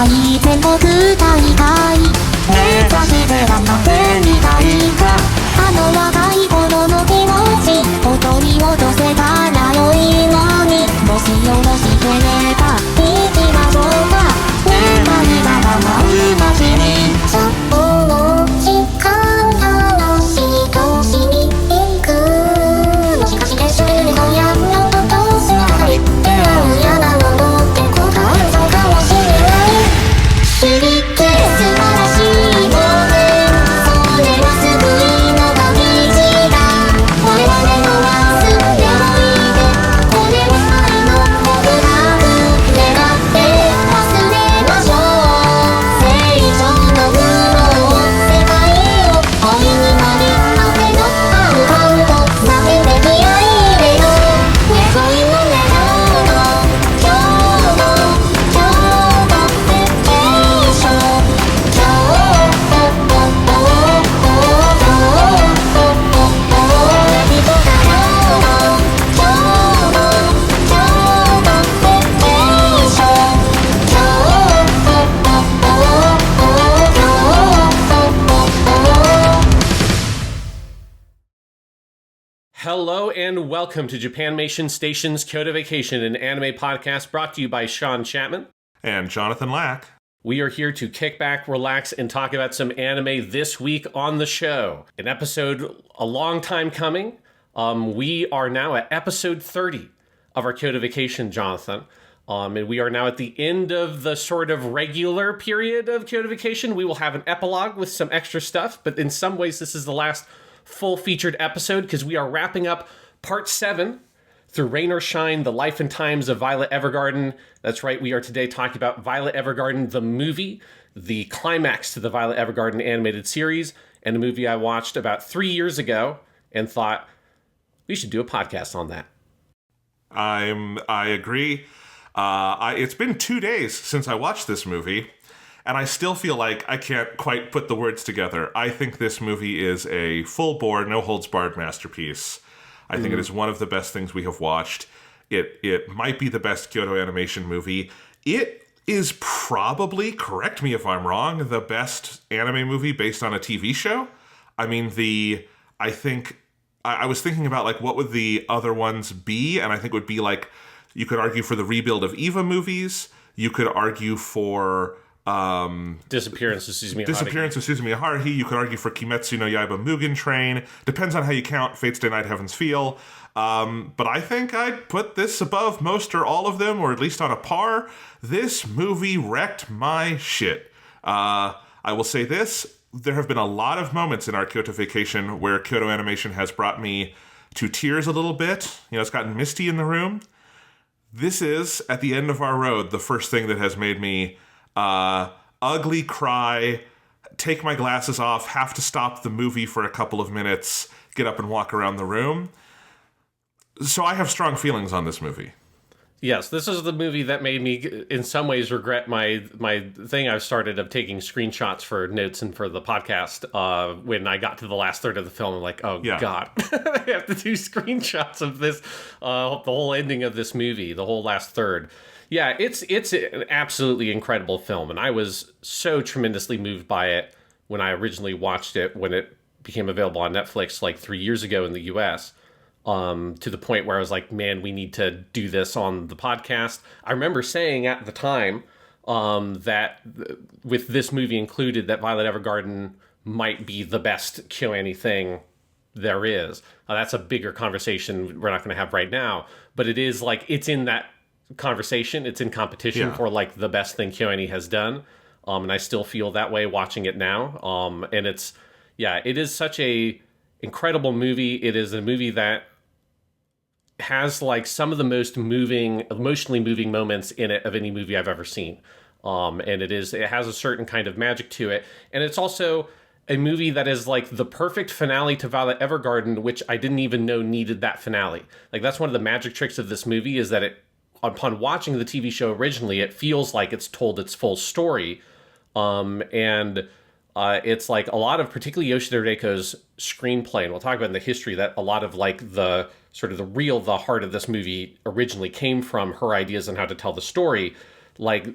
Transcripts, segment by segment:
い全国大会目指して頑張ってみたいかあの若い頃の気持ちを取り戻せたら良いのにもしよろしければ行きましょうか願いが叶う街にその時間楽しい年に行くもしかして知ってるのやのととすがり出会うやなものって答えそうかもしれない知りて素晴らしいものそれは救いの旅路だ我々の忘れおいでこれは愛の告白願って忘れましょう成長の苦悩世界を恋になり雨のアウハウと叫んで気合い入れよう願いの願うの今日の今日のベケーション今日Hello and welcome to Japanimation Station's Kyoto Vacation, an anime podcast brought to you by Sean Chapman and Jonathan Lack. We are here to kick back, relax, and talk about some anime this week on the show. An episode a long time coming. We are now at episode 30 of our Kyoto Vacation, Jonathan. And we are now at the end of the sort of regular period of Kyoto Vacation. We will have an epilogue with some extra stuff, but in some ways this is the last full featured episode because we are wrapping up part 7 through Rain or Shine, the life and times of Violet Evergarden. That's right, we are today talking about Violet Evergarden, the movie, the climax to the Violet Evergarden animated series, and a movie I watched about 3 years ago and thought we should do a podcast on that. I agree. It's been 2 days since I watched this movie, and I still feel like I can't quite put the words together. I think this movie is a full-bore, no-holds-barred masterpiece. I think it is one of the best things we have watched. It might be the best Kyoto Animation movie. It is probably, correct me if I'm wrong, the best anime movie based on a TV show. I mean, I was thinking about, like, what would the other ones be? And I think it would be, like, you could argue for the rebuild of EVA movies. You could argue for Disappearance of Suzumiya Haruhi. You could argue for Kimetsu no Yaiba Mugen Train. Depends on how you count Fate's Day Night Heaven's Feel. But I think I'd put this above most or all of them, or at least on a par. This movie wrecked my shit. I will say this. There have been a lot of moments in our Kyoto Vacation where Kyoto Animation has brought me to tears a little bit. You know, it's gotten misty in the room. This is, at the end of our road, the first thing that has made me ugly cry, take my glasses off, have to stop the movie for a couple of minutes, get up and walk around the room. So I have strong feelings on this movie. Yes, this is the movie that made me, in some ways, regret my thing I've started of taking screenshots for notes and for the podcast. When I got to the last third of the film, I'm like, oh, yeah. God, I have to do screenshots of this, the whole ending of this movie, the whole last third. Yeah, it's an absolutely incredible film, and I was so tremendously moved by it when I originally watched it, when it became available on Netflix like 3 years ago in the US. To the point where I was like, man, we need to do this on the podcast. I remember saying at the time that with this movie included, that Violet Evergarden might be the best KyoAni thing there is. That's a bigger conversation we're not going to have right now, but it is like, it's in that conversation. It's in competition for like the best thing KyoAni has done. And I still feel that way watching it now. And it is such a incredible movie. It is a movie that has like some of the most emotionally moving moments in it of any movie I've ever seen. And it has a certain kind of magic to it. And it's also a movie that is like the perfect finale to Violet Evergarden, which I didn't even know needed that finale. Like, that's one of the magic tricks of this movie, is that upon watching the TV show originally, it feels like it's told its full story. It's like a lot of, particularly Yoshida Reiko's screenplay, and we'll talk about in the history that a lot of like the sort of the heart of this movie originally came from her ideas on how to tell the story. Like,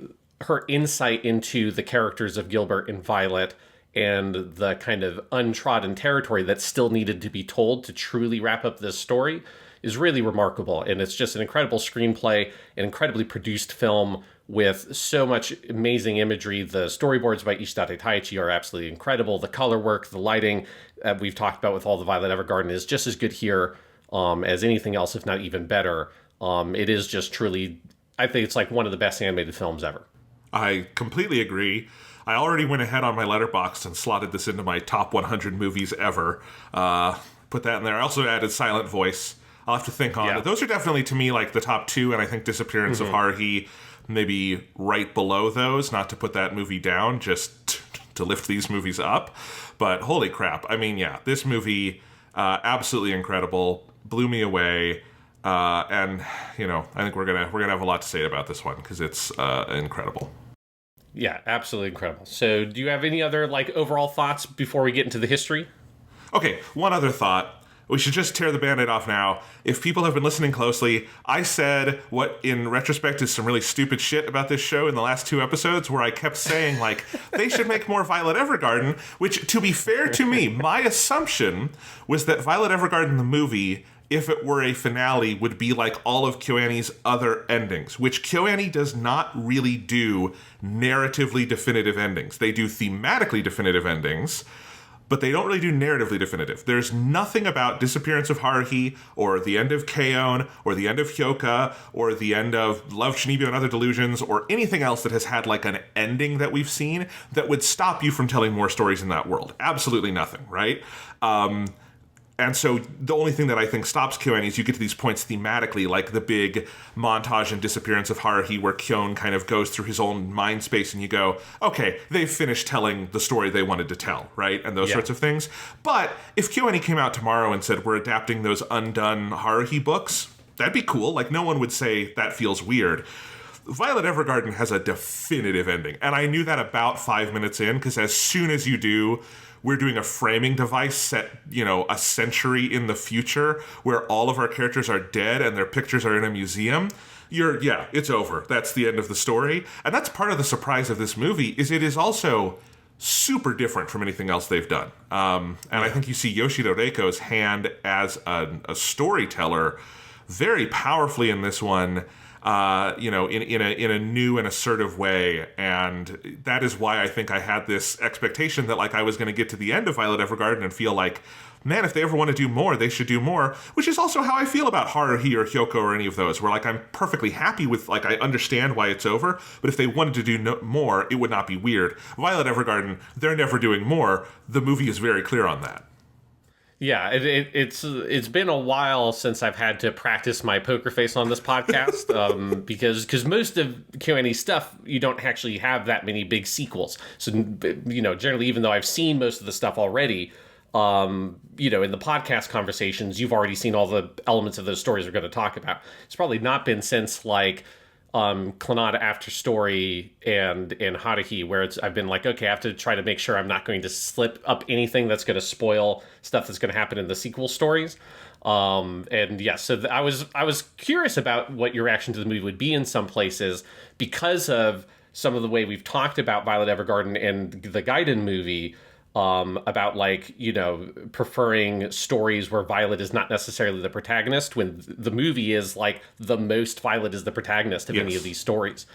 her insight into the characters of Gilbert and Violet and the kind of untrodden territory that still needed to be told to truly wrap up this story is really remarkable. And it's just an incredible screenplay, an incredibly produced film with so much amazing imagery. The storyboards by Ishidate Taichi are absolutely incredible. The color work, the lighting that we've talked about with all the Violet Evergarden is just as good here as anything else, if not even better. It is just truly, I think it's like one of the best animated films ever. I completely agree. I already went ahead on my Letterboxd and slotted this into my top 100 movies ever. Put that in there. I also added Silent Voice. I'll have to think on it. Those are definitely, to me, like the top two, and I think Disappearance of Haruhi maybe right below those, not to put that movie down, just to lift these movies up. But holy crap. I mean, yeah, this movie, absolutely incredible, blew me away. And, you know, I think we're gonna have a lot to say about this one because it's incredible. Yeah, absolutely incredible. So do you have any other like overall thoughts before we get into the history? Okay, one other thought. We should just tear the Band-Aid off now. If people have been listening closely, I said what in retrospect is some really stupid shit about this show in the last 2 episodes where I kept saying, like, they should make more Violet Evergarden, which, to be fair to me, my assumption was that Violet Evergarden, the movie, if it were a finale, would be like all of KyoAni's other endings, which KyoAni does not really do narratively definitive endings. They do thematically definitive endings, but they don't really do narratively definitive. There's nothing about Disappearance of Haruhi, or the end of K-On!, or the end of Hyoka, or the end of Love, Shinibyo, and Other Delusions, or anything else that has had like an ending that we've seen that would stop you from telling more stories in that world. Absolutely nothing, right? And so the only thing that I think stops KyoAni is you get to these points thematically, like the big montage and Disappearance of Haruhi where Kyon kind of goes through his own mind space and you go, okay, they've finished telling the story they wanted to tell, right? And those sorts of things. But if KyoAni came out tomorrow and said, we're adapting those undone Haruhi books, that'd be cool. Like, no one would say that feels weird. Violet Evergarden has a definitive ending. And I knew that about 5 minutes in, because as soon as you do, we're doing a framing device set, you know, a century in the future where all of our characters are dead and their pictures are in a museum. It's over. That's the end of the story. And that's part of the surprise of this movie, is it is also super different from anything else they've done. And I think you see Yoshida Reiko's hand as a storyteller very powerfully in this one. In a new and assertive way. And that is why I think I had this expectation that like I was going to get to the end of Violet Evergarden and feel like, man, if they ever want to do more, they should do more, which is also how I feel about Haruhi or Hyoko or any of those, where like I'm perfectly happy with, like, I understand why it's over, but if they wanted to do more, it would not be weird. Violet Evergarden, they're never doing more. The movie is very clear on that. Yeah, it's been a while since I've had to practice my poker face on this podcast because most of KyoAni stuff, you don't actually have that many big sequels. So, you know, generally, even though I've seen most of the stuff already, in the podcast conversations, you've already seen all the elements of those stories we're going to talk about. It's probably not been since, like, Clannad After Story and Haruhi, where I've been like, okay, I have to try to make sure I'm not going to slip up anything that's going to spoil stuff that's going to happen in the sequel stories. So I was curious about what your reaction to the movie would be in some places because of some of the way we've talked about Violet Evergarden and the Gaiden movie. About, like, you know, preferring stories where Violet is not necessarily the protagonist, when the movie is like the most Violet is the protagonist of any of these stories.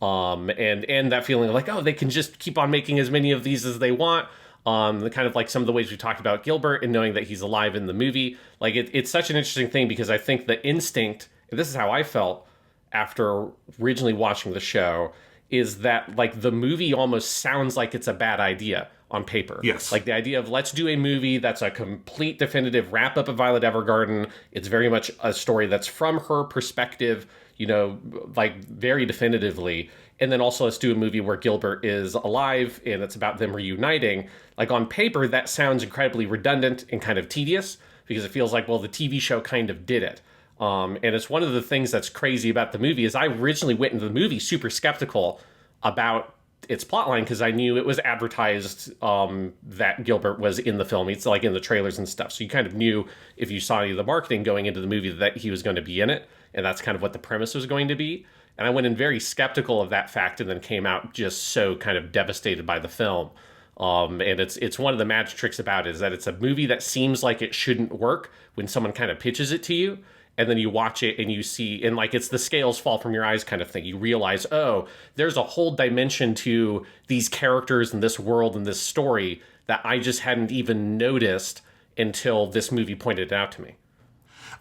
And that feeling of like, oh, they can just keep on making as many of these as they want. The kind of like some of the ways we talked about Gilbert and knowing that he's alive in the movie. Like, it's such an interesting thing because I think the instinct, and this is how I felt after originally watching the show, is that like the movie almost sounds like it's a bad idea on paper. Yes. Like the idea of let's do a movie that's a complete definitive wrap up of Violet Evergarden. It's very much a story that's from her perspective, you know, like very definitively. And then also let's do a movie where Gilbert is alive and it's about them reuniting. Like on paper, that sounds incredibly redundant and kind of tedious because it feels like, well, the TV show kind of did it. And it's one of the things that's crazy about the movie is I originally went into the movie super skeptical about its plotline because I knew it was advertised that Gilbert was in the film. It's like in the trailers and stuff. So you kind of knew if you saw any of the marketing going into the movie that he was going to be in it. And that's kind of what the premise was going to be. And I went in very skeptical of that fact and then came out just so kind of devastated by the film. And it's one of the magic tricks about it is that it's a movie that seems like it shouldn't work when someone kind of pitches it to you. And then you watch it and you see, and like it's the scales fall from your eyes kind of thing. You realize, oh, there's a whole dimension to these characters and this world and this story that I just hadn't even noticed until this movie pointed it out to me.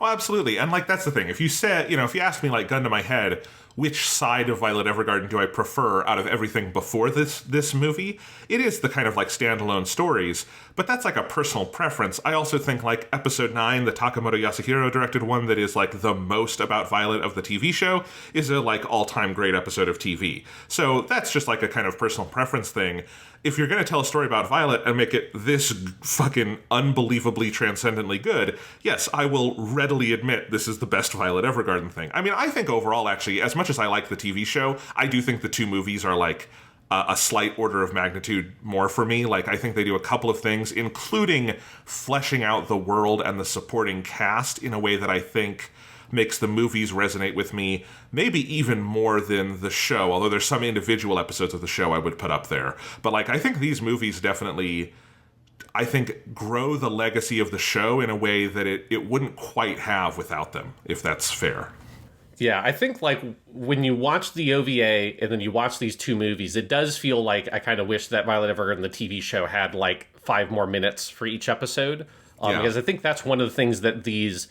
Well, absolutely. And like, that's the thing. If you said, if you asked me like gun to my head, which side of Violet Evergarden do I prefer out of everything before this movie? It is the kind of like standalone stories, but that's like a personal preference. I also think like episode 9, the Takamoto Yasuhiro directed one that is like the most about Violet of the TV show, is a like all-time great episode of TV. So that's just like a kind of personal preference thing. If you're going to tell a story about Violet and make it this fucking unbelievably transcendently good, yes, I will readily admit this is the best Violet Evergarden thing. I mean, I think overall, actually, as much as I like the TV show, I do think the two movies are like a slight order of magnitude more for me. Like, I think they do a couple of things, including fleshing out the world and the supporting cast in a way that I think makes the movies resonate with me maybe even more than the show, although there's some individual episodes of the show I would put up there. But like, I think these movies definitely, I think, grow the legacy of the show in a way that it wouldn't quite have without them, if that's fair. Yeah, I think like when you watch the OVA and then you watch these two movies, it does feel like I kind of wish that Violet Evergarden, the TV show, had like 5 more minutes for each episode. Because I think that's one of the things that these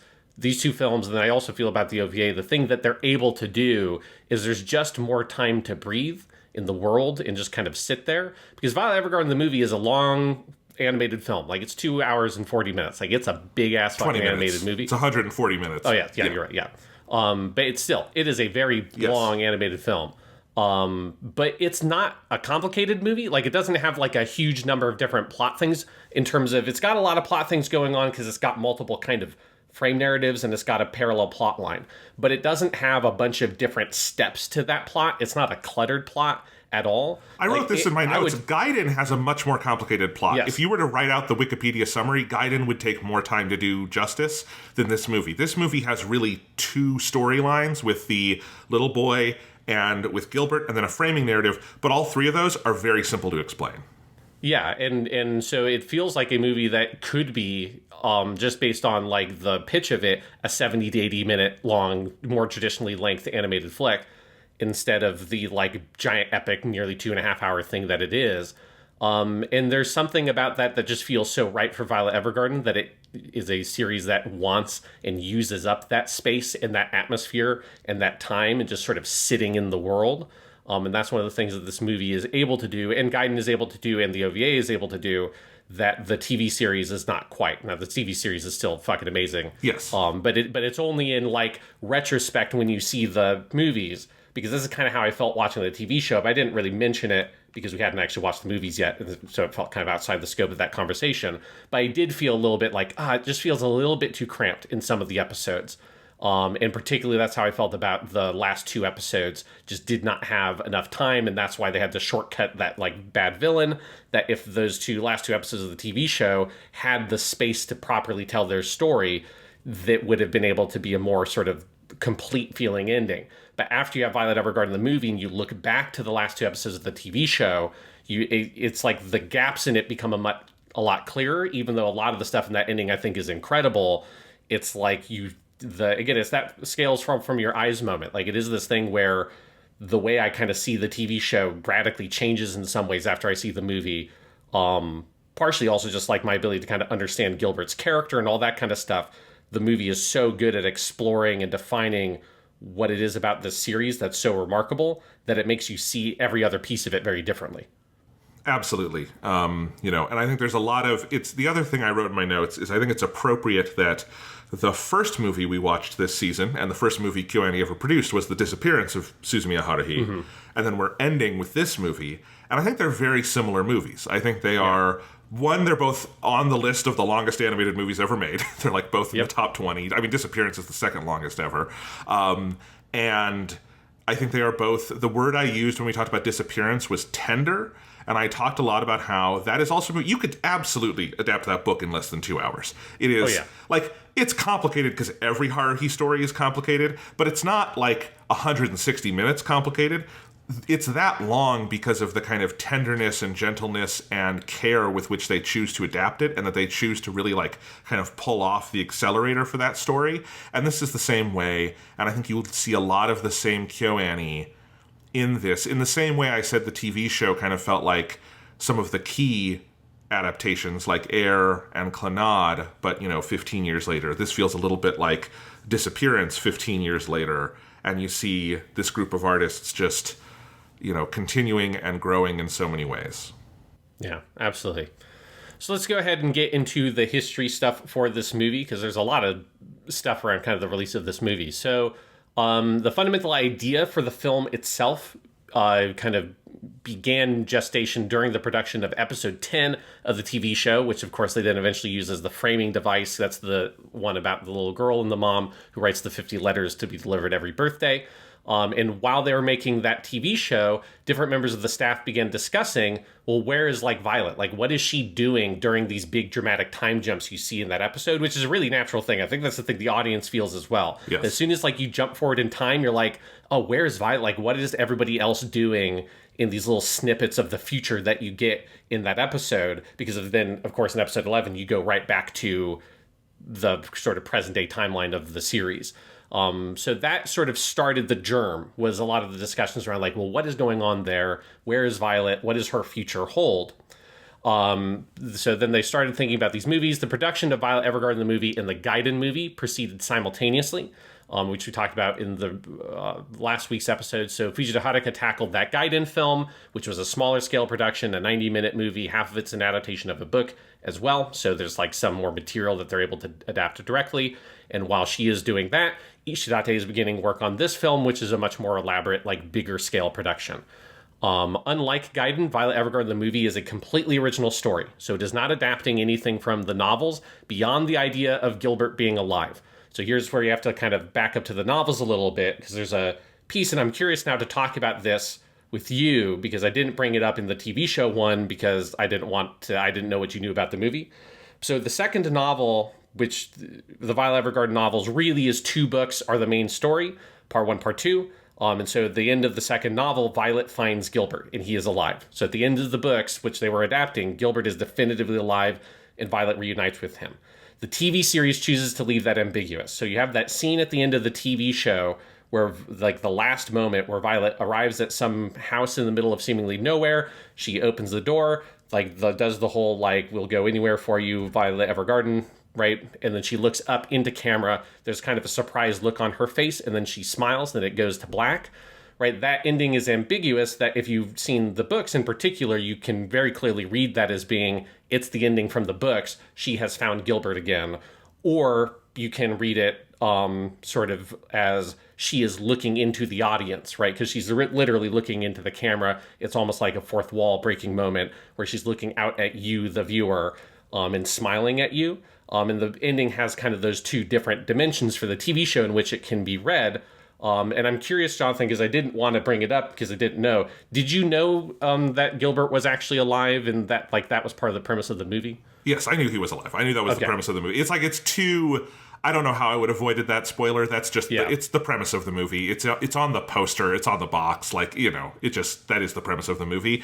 two films, and I also feel about the OVA, the thing that they're able to do is there's just more time to breathe in the world and just kind of sit there. Because Violet Evergarden, the movie, is a long animated film. Like, it's 2 hours and 40 minutes. Like, it's a big-ass fucking animated movie. It's 140 minutes. Oh, yeah, you're right, yeah. But it is a very long animated film. But it's not a complicated movie. Like, it doesn't have like a huge number of different plot things in terms of, it's got a lot of plot things going on because it's got multiple kind of frame narratives and it's got a parallel plot line. But it doesn't have a bunch of different steps to that plot. It's not a cluttered plot at all. I wrote this in my notes. Gaiden has a much more complicated plot. Yes. If you were to write out the Wikipedia summary, Gaiden would take more time to do justice than this movie. This movie has really 2 storylines with the little boy and with Gilbert, and then a framing narrative, but all 3 of those are very simple to explain. Yeah, and so it feels like a movie that could be, just based on like the pitch of it, a 70 to 80 minute long, more traditionally length animated flick, instead of the like giant epic, nearly 2.5 hour thing that it is. And there's something about that just feels so right for Violet Evergarden, that it is a series that wants and uses up that space and that atmosphere and that time and just sort of sitting in the world. And that's one of the things that this movie is able to do, and Gaiden is able to do, and the OVA is able to do, that the TV series is not quite. Now, the TV series is still fucking amazing. Yes. But it's only in like retrospect when you see the movies, because this is kind of how I felt watching the TV show, but I didn't really mention it because we hadn't actually watched the movies yet, so it felt kind of outside the scope of that conversation. But I did feel a little bit like, it just feels a little bit too cramped in some of the episodes. And particularly that's how I felt about the last 2 episodes. Just did not have enough time, and that's why they had to shortcut that like bad villain, that if those last two episodes of the TV show had the space to properly tell their story, that would have been able to be a more sort of complete feeling ending. But after you have Violet Evergarden the movie and you look back to the last 2 episodes of the TV show, it's like the gaps in it become a lot clearer, even though a lot of the stuff in that ending I think is incredible. It's like it's that scales from your eyes moment. Like, it is this thing where the way I kind of see the TV show radically changes in some ways after I see the movie. Partially also just like my ability to kind of understand Gilbert's character and all that kind of stuff. The movie is so good at exploring and defining what it is about this series that's so remarkable that it makes you see every other piece of it very differently. Absolutely. And I think there's a lot of, it's the other thing I wrote in my notes is I think it's appropriate that the first movie we watched this season and the first movie KyoAni ever produced was the disappearance of Suzumiya Haruhi. Mm-hmm. And then we're ending with this movie. And I think they're very similar movies. I think they are, one, they're both on the list of the longest animated movies ever made. They're like both in the top 20. I mean, Disappearance is the second longest ever. And I think they are both, the word I used when we talked about Disappearance was tender. And I talked a lot about how that is also, you could absolutely adapt that book in less than 2 hours. It is, like, it's complicated because every Haruhi story is complicated, but it's not like 160 minutes complicated. It's that long because of the kind of tenderness and gentleness and care with which they choose to adapt it, and that they choose to really like kind of pull off the accelerator for that story. And this is the same way, and I think you'll see a lot of the same KyoAni in this. In the same way I said the TV show kind of felt like some of the key adaptations like Air and Clannad, but 15 years later. This feels a little bit like Disappearance 15 years later, and you see this group of artists just continuing and growing in so many ways. Yeah, absolutely. So let's go ahead and get into the history stuff for this movie, because there's a lot of stuff around kind of the release of this movie. So the fundamental idea for the film itself kind of began gestation during the production of episode 10 of the TV show, which of course they then eventually use as the framing device. That's the one about the little girl and the mom who writes the 50 letters to be delivered every birthday. And while they were making that TV show, different members of the staff began discussing, well, where is like Violet? Like, what is she doing during these big dramatic time jumps you see in that episode? Which is a really natural thing. I think that's the thing the audience feels as well. Yes. As soon as like you jump forward in time, you're like, oh, where is Violet? Like, what is everybody else doing in these little snippets of the future that you get in that episode? Because then, of course, in episode 11, you go right back to the sort of present day timeline of the series. So that sort of started the germ, was a lot of the discussions around like, well, what is going on there? Where is Violet? What does her future hold? So then they started thinking about these movies. The production of Violet Evergarden, the movie, and the Gaiden movie proceeded simultaneously, which we talked about in the last week's episode. So Fujita Haruka tackled that Gaiden film, which was a smaller scale production, a 90-minute movie. Half of it's an adaptation of a book as well. So there's like some more material that they're able to adapt directly. And while she is doing that, Ishidate is beginning work on this film, which is a much more elaborate, like bigger scale production. Unlike Gaiden, Violet Evergarden, the movie, is a completely original story. So it is not adapting anything from the novels beyond the idea of Gilbert being alive. So here's where you have to kind of back up to the novels a little bit, because there's a piece, and I'm curious now to talk about this with you, because I didn't bring it up in the TV show one, because I didn't know what you knew about the movie. So the second novel, which the Violet Evergarden novels really is 2 books, are the main story, part 1, part 2. And so at the end of the second novel, Violet finds Gilbert, and he is alive. So at the end of the books, which they were adapting, Gilbert is definitively alive, and Violet reunites with him. The TV series chooses to leave that ambiguous. So you have that scene at the end of the TV show where, like, the last moment where Violet arrives at some house in the middle of seemingly nowhere. She opens the door, does the whole, like, we'll go anywhere for you, Violet Evergarden, right? And then she looks up into camera. There's kind of a surprised look on her face, and then she smiles, and it goes to black, right? That ending is ambiguous, that if you've seen the books in particular, you can very clearly read that as being, it's the ending from the books. She has found Gilbert again. Or you can read it sort of as she is looking into the audience, right? Because she's literally looking into the camera. It's almost like a fourth wall breaking moment where she's looking out at you, the viewer, and smiling at you. And the ending has kind of those 2 different dimensions for the TV show in which it can be read. And I'm curious, Jonathan, because I didn't want to bring it up because I didn't know. Did you know that Gilbert was actually alive, and that that was part of the premise of the movie? Yes, I knew he was alive. I knew that was the premise of the movie. It's like, it's too... I don't know how I would have avoided that spoiler. That's just... it's the premise of the movie. It's on the poster. It's on the box. Like, it just... That is the premise of the movie.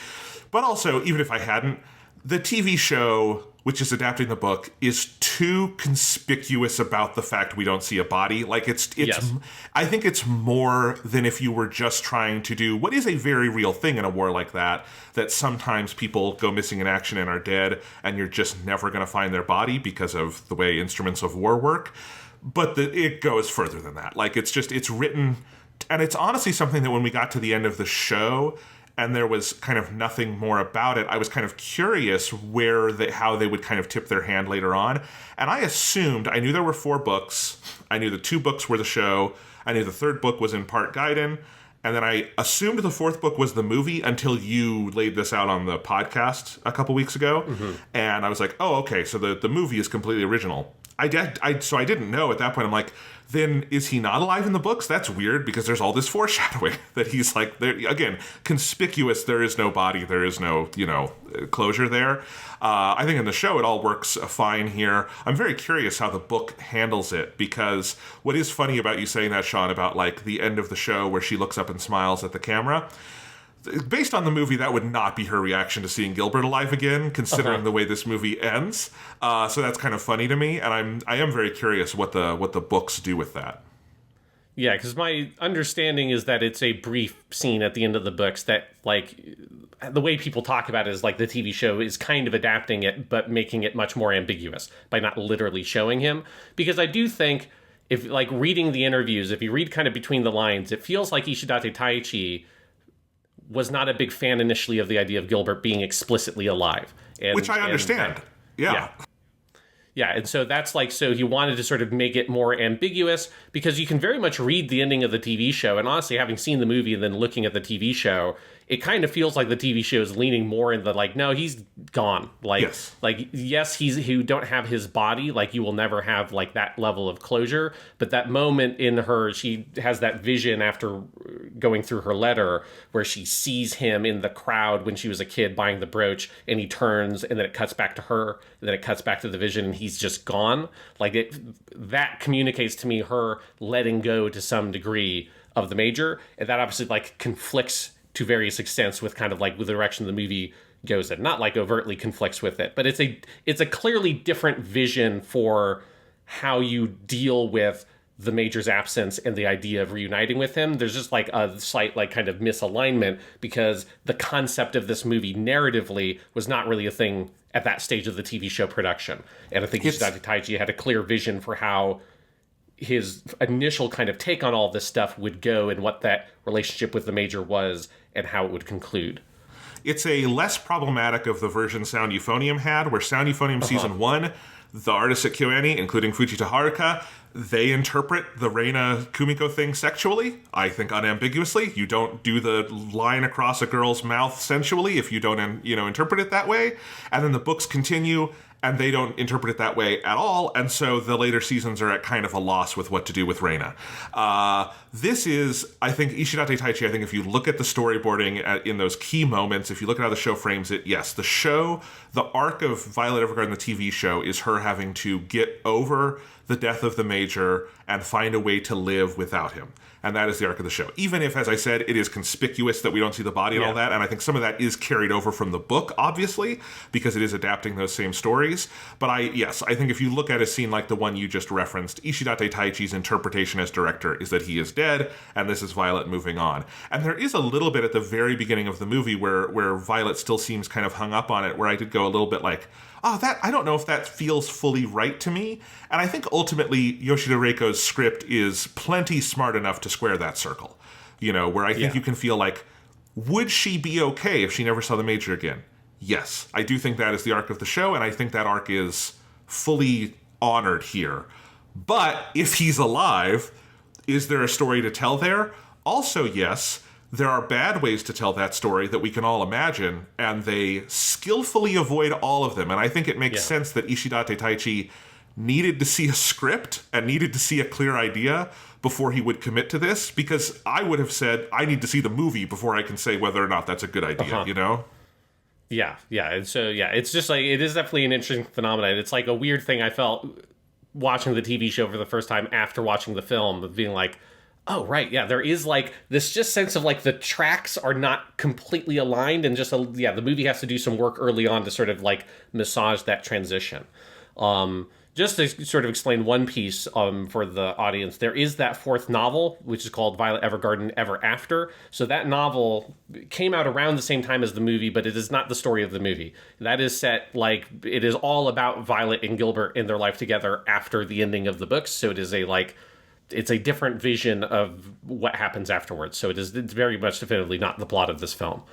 But also, even if I hadn't, the TV show, which is adapting the book, is too conspicuous about the fact we don't see a body. Like, it's yes. I think it's more than if you were just trying to do what is a very real thing in a war like that sometimes people go missing in action and are dead, and you're just never going to find their body because of the way instruments of war work. But it goes further than that. Like, it's written, and it's honestly something that when we got to the end of the show, and there was kind of nothing more about it, I was kind of curious how they would kind of tip their hand later on. And I knew there were 4 books. I knew the 2 books were the show. I knew the 3rd book was in part Gaiden. And then I assumed the 4th book was the movie until you laid this out on the podcast a couple weeks ago. Mm-hmm. And I was like, oh, okay, so the movie is completely original. So I didn't know at that point. I'm like, then is he not alive in the books? That's weird because there's all this foreshadowing that he's like, there again, conspicuous. There is no body. There is no, closure there. I think in the show it all works fine here. I'm very curious how the book handles it, because what is funny about you saying that, Sean, about like the end of the show where she looks up and smiles at the camera, based on the movie, that would not be her reaction to seeing Gilbert alive again, considering the way this movie ends. So that's kind of funny to me, and I am very curious what the books do with that. Yeah, because my understanding is that it's a brief scene at the end of the books that, like, the way people talk about it is like the TV show is kind of adapting it, but making it much more ambiguous by not literally showing him. Because I do think, if like reading the interviews, if you read kind of between the lines, it feels like Ishidate Taichi was not a big fan initially of the idea of Gilbert being explicitly alive. Which I understand. Yeah, and so that's like, so he wanted to sort of make it more ambiguous, because you can very much read the ending of the TV show, and honestly, having seen the movie and then looking at the TV show, it kind of feels like the TV show is leaning more into like, no, he's gone. Like, yes, you don't have his body, like you will never have like that level of closure, but that moment in her, she has that vision after going through her letter where she sees him in the crowd when she was a kid buying the brooch, and he turns, and then it cuts back to her, and then it cuts back to the vision, and he's just gone. Like, that communicates to me her letting go to some degree of the Major, and that obviously like conflicts to various extents with kind of like the direction the movie goes in. Not like overtly conflicts with it, but it's a clearly different vision for how you deal with the Major's absence and the idea of reuniting with him. There's just like a slight like kind of misalignment, because the concept of this movie narratively was not really a thing at that stage of the TV show production. And I think Ishidate Taichi had a clear vision for how his initial kind of take on all this stuff would go, and what that relationship with the Major was and how it would conclude. It's a less problematic of the version Sound Euphonium had, where Sound Euphonium Season 1, the artists at KyoAni, including Fujita Haruka, they interpret the Reina Kumiko thing sexually, I think unambiguously. You don't do the line across a girl's mouth sensually if you don't, interpret it that way. And then the books continue, and they don't interpret it that way at all, and so the later seasons are at kind of a loss with what to do with Reina. This is, I think, Ishidate Taichi, I think if you look at the storyboarding in those key moments, if you look at how the show frames it, yes, the arc of Violet Evergarden, the TV show, is her having to get over the death of the Major and find a way to live without him. And that is the arc of the show. Even if, as I said, it is conspicuous that we don't see the body and all that, and I think some of that is carried over from the book, obviously, because it is adapting those same stories. But I think if you look at a scene like the one you just referenced, Ishidate Taichi's interpretation as director is that he is dead, and this is Violet moving on. And there is a little bit at the very beginning of the movie where Violet still seems kind of hung up on it, where I did go a little bit like, I don't know if that feels fully right to me. And I think ultimately Yoshida Reiko's script is plenty smart enough to square that circle. Where I think you can feel like, would she be okay if she never saw the Major again? Yes, I do think that is the arc of the show, and I think that arc is fully honored here. But if he's alive, is there a story to tell there? Also, yes, there are bad ways to tell that story that we can all imagine, and they skillfully avoid all of them. And I think it makes sense that Ishidate Taichi needed to see a script and needed to see a clear idea before he would commit to this, because I would have said, I need to see the movie before I can say whether or not that's a good idea, Yeah. And so, it's just like, it is definitely an interesting phenomenon. It's like a weird thing I felt watching the TV show for the first time after watching the film, of being like, oh, right, yeah, there is like this just sense of like the tracks are not completely aligned, and just, the movie has to do some work early on to sort of like massage that transition. Just to sort of explain one piece for the audience, there is that fourth novel, which is called Violet Evergarden Ever After. So that novel came out around the same time as the movie, but it is not the story of the movie. That is set, like, it is all about Violet and Gilbert in their life together after the ending of the books. So it is it's a different vision of what happens afterwards. So it's very much definitively not the plot of this film.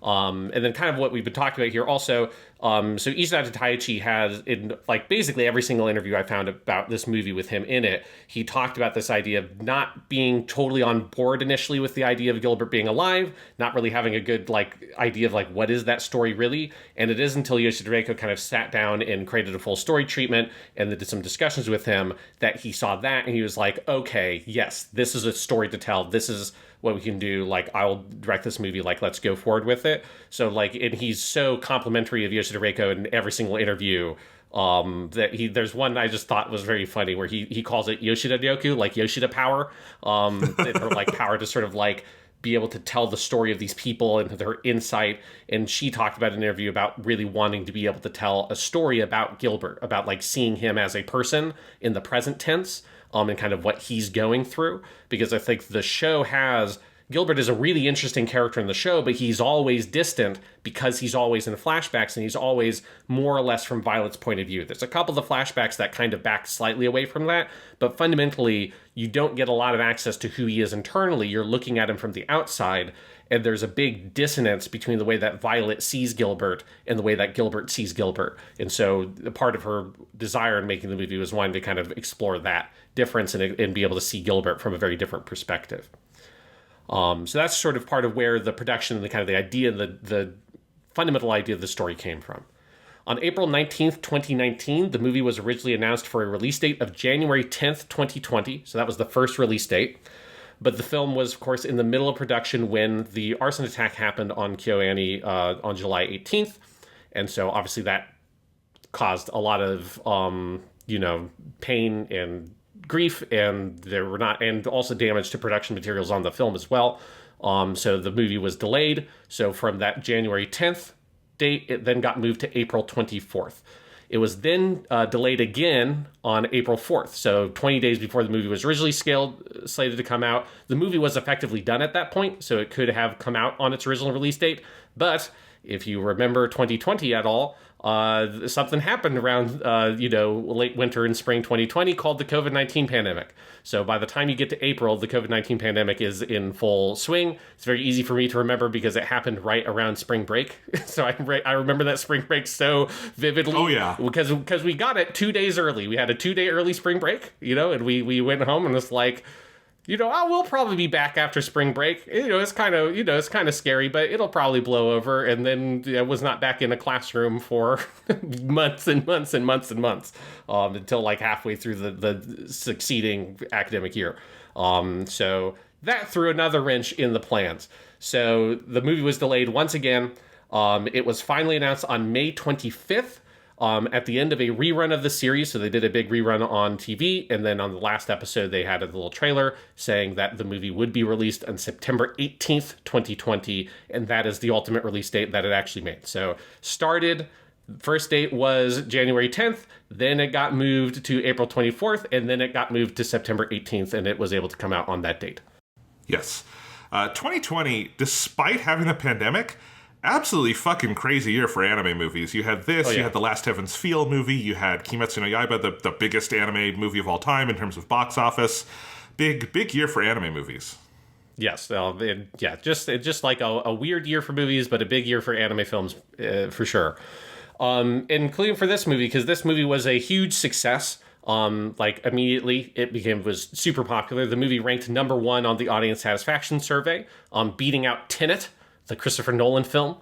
And then kind of what we've been talking about here also, so Ishidate Taichi has, in like basically every single interview I found about this movie with him in it, he talked about this idea of not being totally on board initially with the idea of Gilbert being alive, not really having a good like idea of like what is that story really, and it is until Yoshida Reiko kind of sat down and created a full story treatment and did some discussions with him that he saw that and he was like, okay, yes, this is a story to tell, this is what we can do, like, I'll direct this movie, like, let's go forward with it. So, like, and he's so complimentary of Yoshida Reiko in every single interview, that there's one I just thought was very funny where he calls it Yoshida Ryoku, like Yoshida power, or like power to sort of like be able to tell the story of these people and their insight. And she talked about an interview about really wanting to be able to tell a story about Gilbert, about like seeing him as a person in the present tense, and kind of what he's going through, because I think the show has Gilbert is a really interesting character in the show, but he's always distant because he's always in flashbacks and he's always more or less from Violet's point of view. There's a couple of flashbacks that kind of back slightly away from that, but fundamentally you don't get a lot of access to who he is internally. You're looking at him from the outside, and there's a big dissonance between the way that Violet sees Gilbert and the way that Gilbert sees Gilbert. And so a part of her desire in making the movie was wanting to kind of explore that difference and be able to see Gilbert from a very different perspective. So that's sort of part of where the production and the kind of the idea, the fundamental idea of the story came from. On April 19th, 2019, the movie was originally announced for a release date of January 10th, 2020. So that was the first release date. But the film was, of course, in the middle of production when the arson attack happened on KyoAni on July 18th. And so obviously that caused a lot of, pain and grief, and and also damage to production materials on the film as well. So the movie was delayed. So from that January 10th date, it then got moved to April 24th. It was then delayed again on April 4th. So 20 days before the movie was originally slated to come out. The movie was effectively done at that point, so it could have come out on its original release date. But if you remember 2020 at all, something happened around, late winter and spring 2020 called the COVID-19 pandemic. So by the time you get to April, the COVID-19 pandemic is in full swing. It's very easy for me to remember because it happened right around spring break. So I remember that spring break so vividly. Oh, yeah. Because we got it 2 days early. We had a 2-day early spring break, and we went home and it's like, we'll probably be back after spring break. It's kind of scary, but it'll probably blow over. And then I was not back in a classroom for months and months and months and months, until like halfway through the succeeding academic year. So that threw another wrench in the plans. So the movie was delayed once again. It was finally announced on May 25th. At the end of a rerun of the series. So they did a big rerun on TV, and then on the last episode they had a little trailer saying that the movie would be released on September 18th, 2020, and that is the ultimate release date that it actually made. So first date was January 10th, then it got moved to April 24th, and then it got moved to September 18th, and it was able to come out on that date. Yes. 2020, despite having the pandemic, absolutely fucking crazy year for anime movies. You had this, You had the Last Heaven's Feel movie, you had Kimetsu no Yaiba, the biggest anime movie of all time in terms of box office. Big year for anime movies. Yes, just like a weird year for movies, but a big year for anime films, for sure. Including for this movie, because this movie was a huge success. Immediately it was super popular. The movie ranked number 1 on the audience satisfaction survey, beating out Tenet, the Christopher Nolan film,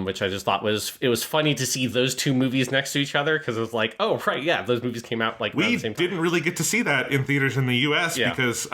which I just thought it was funny to see those two movies next to each other, because it was like, oh, right, yeah, those movies came out like around the same time. We didn't really get to see that in theaters in the U.S. because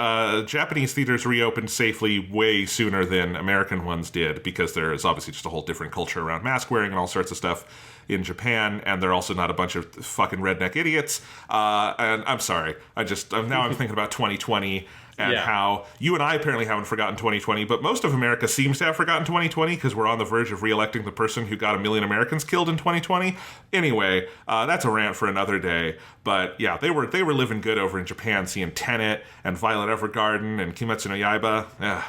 Japanese theaters reopened safely way sooner than American ones did, because there is obviously just a whole different culture around mask wearing and all sorts of stuff in Japan, and they're also not a bunch of fucking redneck idiots. And I'm sorry, I'm thinking about 2020 and how you and I apparently haven't forgotten 2020, but most of America seems to have forgotten 2020 because we're on the verge of re-electing the person who got 1 million Americans killed in 2020. Anyway, that's a rant for another day. But yeah, they were living good over in Japan, seeing Tenet and Violet Evergarden and Kimetsu no Yaiba.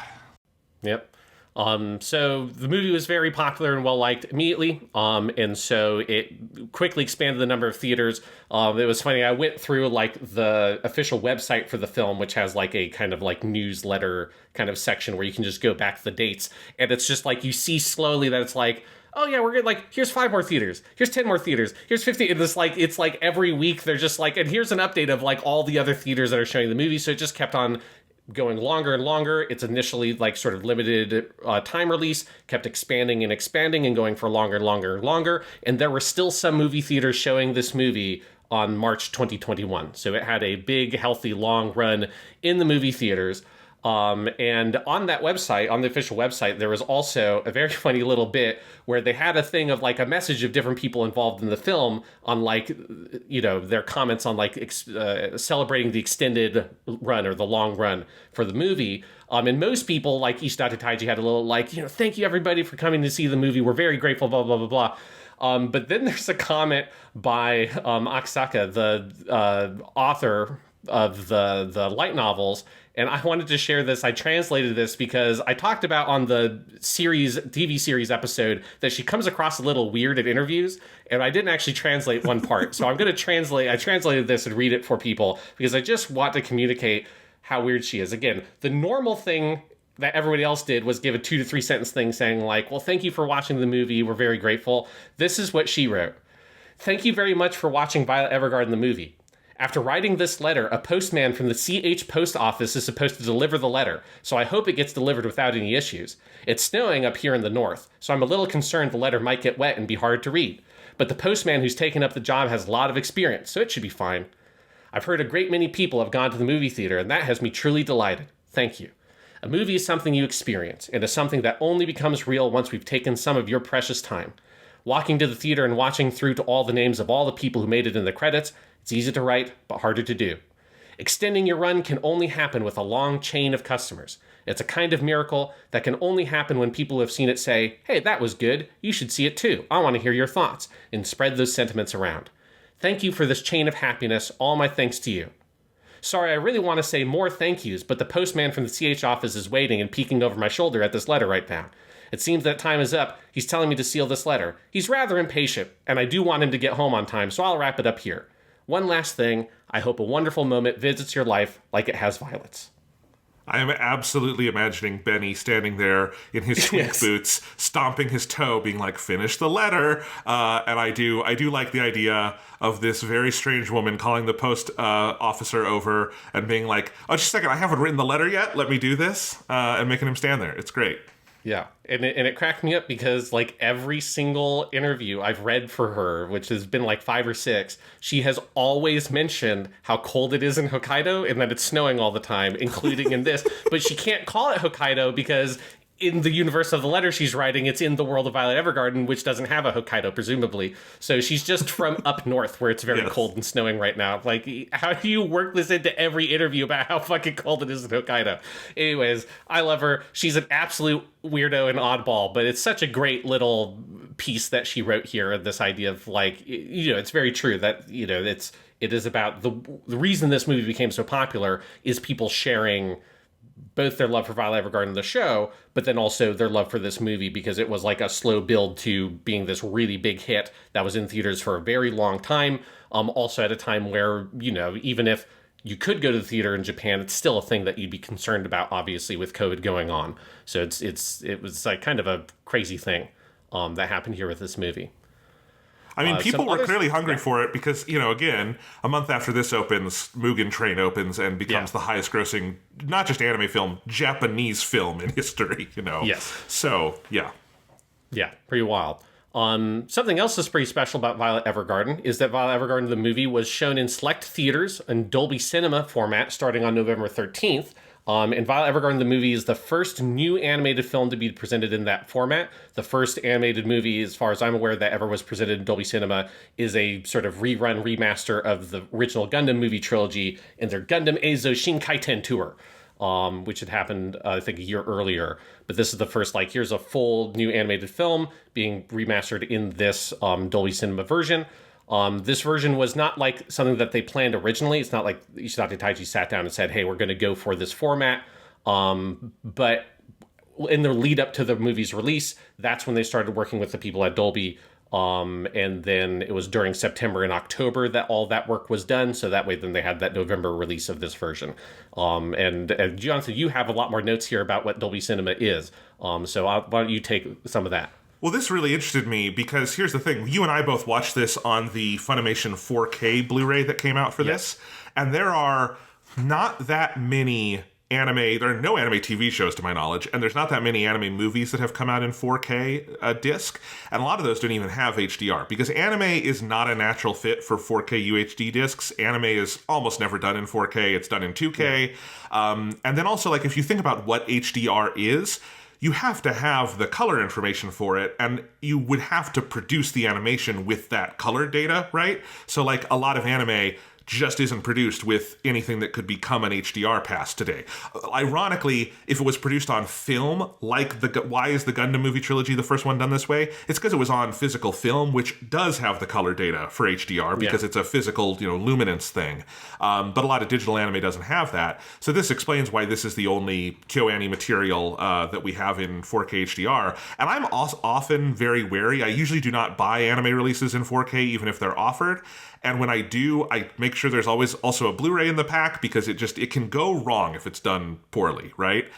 Yep. So the movie was very popular and well-liked immediately, and so it quickly expanded the number of theaters. It was funny, I went through like the official website for the film, which has like a kind of like newsletter kind of section where you can just go back to the dates, and it's just like you see slowly that it's like, oh yeah, we're good. Like, here's 5 more theaters. Here's 10 more theaters. Here's 50. And it's like every week they're just like, and here's an update of like all the other theaters that are showing the movie. So it just kept on going longer and longer. It's initially like sort of limited time release, kept expanding and going for longer and longer and longer. And there were still some movie theaters showing this movie on March 2021. So it had a big, healthy, long run in the movie theaters. And on that website, on the official website, there was also a very funny little bit where they had a thing of like a message of different people involved in the film on like, you know, their comments on like celebrating the extended run or the long run for the movie. And most people like Ishidate Taichi had a little like, you know, thank you everybody for coming to see the movie. We're very grateful, blah, blah, blah, blah. But then there's a comment by Akasaka, the author of the light novels, and I wanted to share this. I translated this because I talked about on the TV series episode that she comes across a little weird at interviews, and I didn't actually translate one part. So I'm going to I translated this and read it for people because I just want to communicate how weird she is. Again, the normal thing that everybody else did was give a 2 to 3 sentence thing saying like, well, thank you for watching the movie. We're very grateful. This is what she wrote. Thank you very much for watching Violet Evergarden the movie. After writing this letter, a postman from the CH post office is supposed to deliver the letter, so I hope it gets delivered without any issues. It's snowing up here in the north, so I'm a little concerned the letter might get wet and be hard to read. But the postman who's taken up the job has a lot of experience, so it should be fine. I've heard a great many people have gone to the movie theater, and that has me truly delighted. Thank you. A movie is something you experience, and is something that only becomes real once we've taken some of your precious time. Walking to the theater and watching through to all the names of all the people who made it in the credits, it's easy to write, but harder to do. Extending your run can only happen with a long chain of customers. It's a kind of miracle that can only happen when people who have seen it say, hey, that was good, you should see it too, I want to hear your thoughts, and spread those sentiments around. Thank you for this chain of happiness, all my thanks to you. Sorry, I really want to say more thank yous, but the postman from the CH office is waiting and peeking over my shoulder at this letter right now. It seems that time is up. He's telling me to seal this letter. He's rather impatient, and I do want him to get home on time, so I'll wrap it up here. One last thing, I hope a wonderful moment visits your life like it has Violet's. I am absolutely imagining Benny standing there in his tweak boots, stomping his toe, being like, finish the letter. And I do like the idea of this very strange woman calling the post officer over and being like, oh, just a second, I haven't written the letter yet. Let me do this. And making him stand there. It's great. Yeah, and it cracked me up because, like, every single interview I've read for her, which has been like 5 or 6, she has always mentioned how cold it is in Hokkaido and that it's snowing all the time, including in this. But she can't call it Hokkaido because in the universe of the letter she's writing, it's in the world of Violet Evergarden, which doesn't have a Hokkaido, presumably. So she's just from up north where it's very cold and snowing right now. Like, how do you work this into every interview about how fucking cold it is in Hokkaido? Anyways, I love her. She's an absolute weirdo and oddball, but it's such a great little piece that she wrote here. And this idea of, like, you know, it's very true that, you know, it is about the reason this movie became so popular is people sharing both their love for Violet Evergarden, the show, but then also their love for this movie because it was like a slow build to being this really big hit that was in theaters for a very long time. Also at a time where, you know, even if you could go to the theater in Japan, it's still a thing that you'd be concerned about, obviously, with COVID going on. So it was like kind of a crazy thing that happened here with this movie. I mean, people were clearly hungry for it because, you know, again, a month after this opens, Mugen Train opens and becomes the highest grossing, not just anime film, Japanese film in history, you know? Yes. So, yeah. Yeah, pretty wild. Something else that's pretty special about Violet Evergarden is that Violet Evergarden, the movie, was shown in select theaters in Dolby Cinema format starting on November 13th. And Violet Evergarden, the movie, is the first new animated film to be presented in that format. The first animated movie, as far as I'm aware, that ever was presented in Dolby Cinema is a sort of remaster of the original Gundam movie trilogy in their Gundam Eizo Shinkaiten tour, which had happened, I think, a year earlier. But this is the first, like, here's a full new animated film being remastered in this Dolby Cinema version. This version was not like something that they planned originally. It's not like Ishidate Taichi sat down and said, hey, we're going to go for this format. But in the lead up to the movie's release, that's when they started working with the people at Dolby. And then it was during September and October that all that work was done. So that way, then they had that November release of this version. And Jonathan, you have a lot more notes here about what Dolby Cinema is. So why don't you take some of that? Well, this really interested me because here's the thing. You and I both watched this on the Funimation 4K Blu-ray that came out for this. And there are not that many there are no anime TV shows to my knowledge, and there's not that many anime movies that have come out in 4K disc, and a lot of those don't even have HDR, because anime is not a natural fit for 4K UHD discs. Anime is almost never done in 4K, it's done in 2K. And then also, like, if you think about what HDR is, you have to have the color information for it, and you would have to produce the animation with that color data, right? So, like, a lot of anime just isn't produced with anything that could become an HDR pass today. Ironically, if it was produced on film, like why is the Gundam movie trilogy the first one done this way? It's because it was on physical film, which does have the color data for HDR because it's a physical, luminance thing. But a lot of digital anime doesn't have that. So this explains why this is the only KyoAni material that we have in 4K HDR. And I'm often very wary. I usually do not buy anime releases in 4K, even if they're offered. And when I do, I make sure there's always also a Blu-ray in the pack because it can go wrong if it's done poorly, right?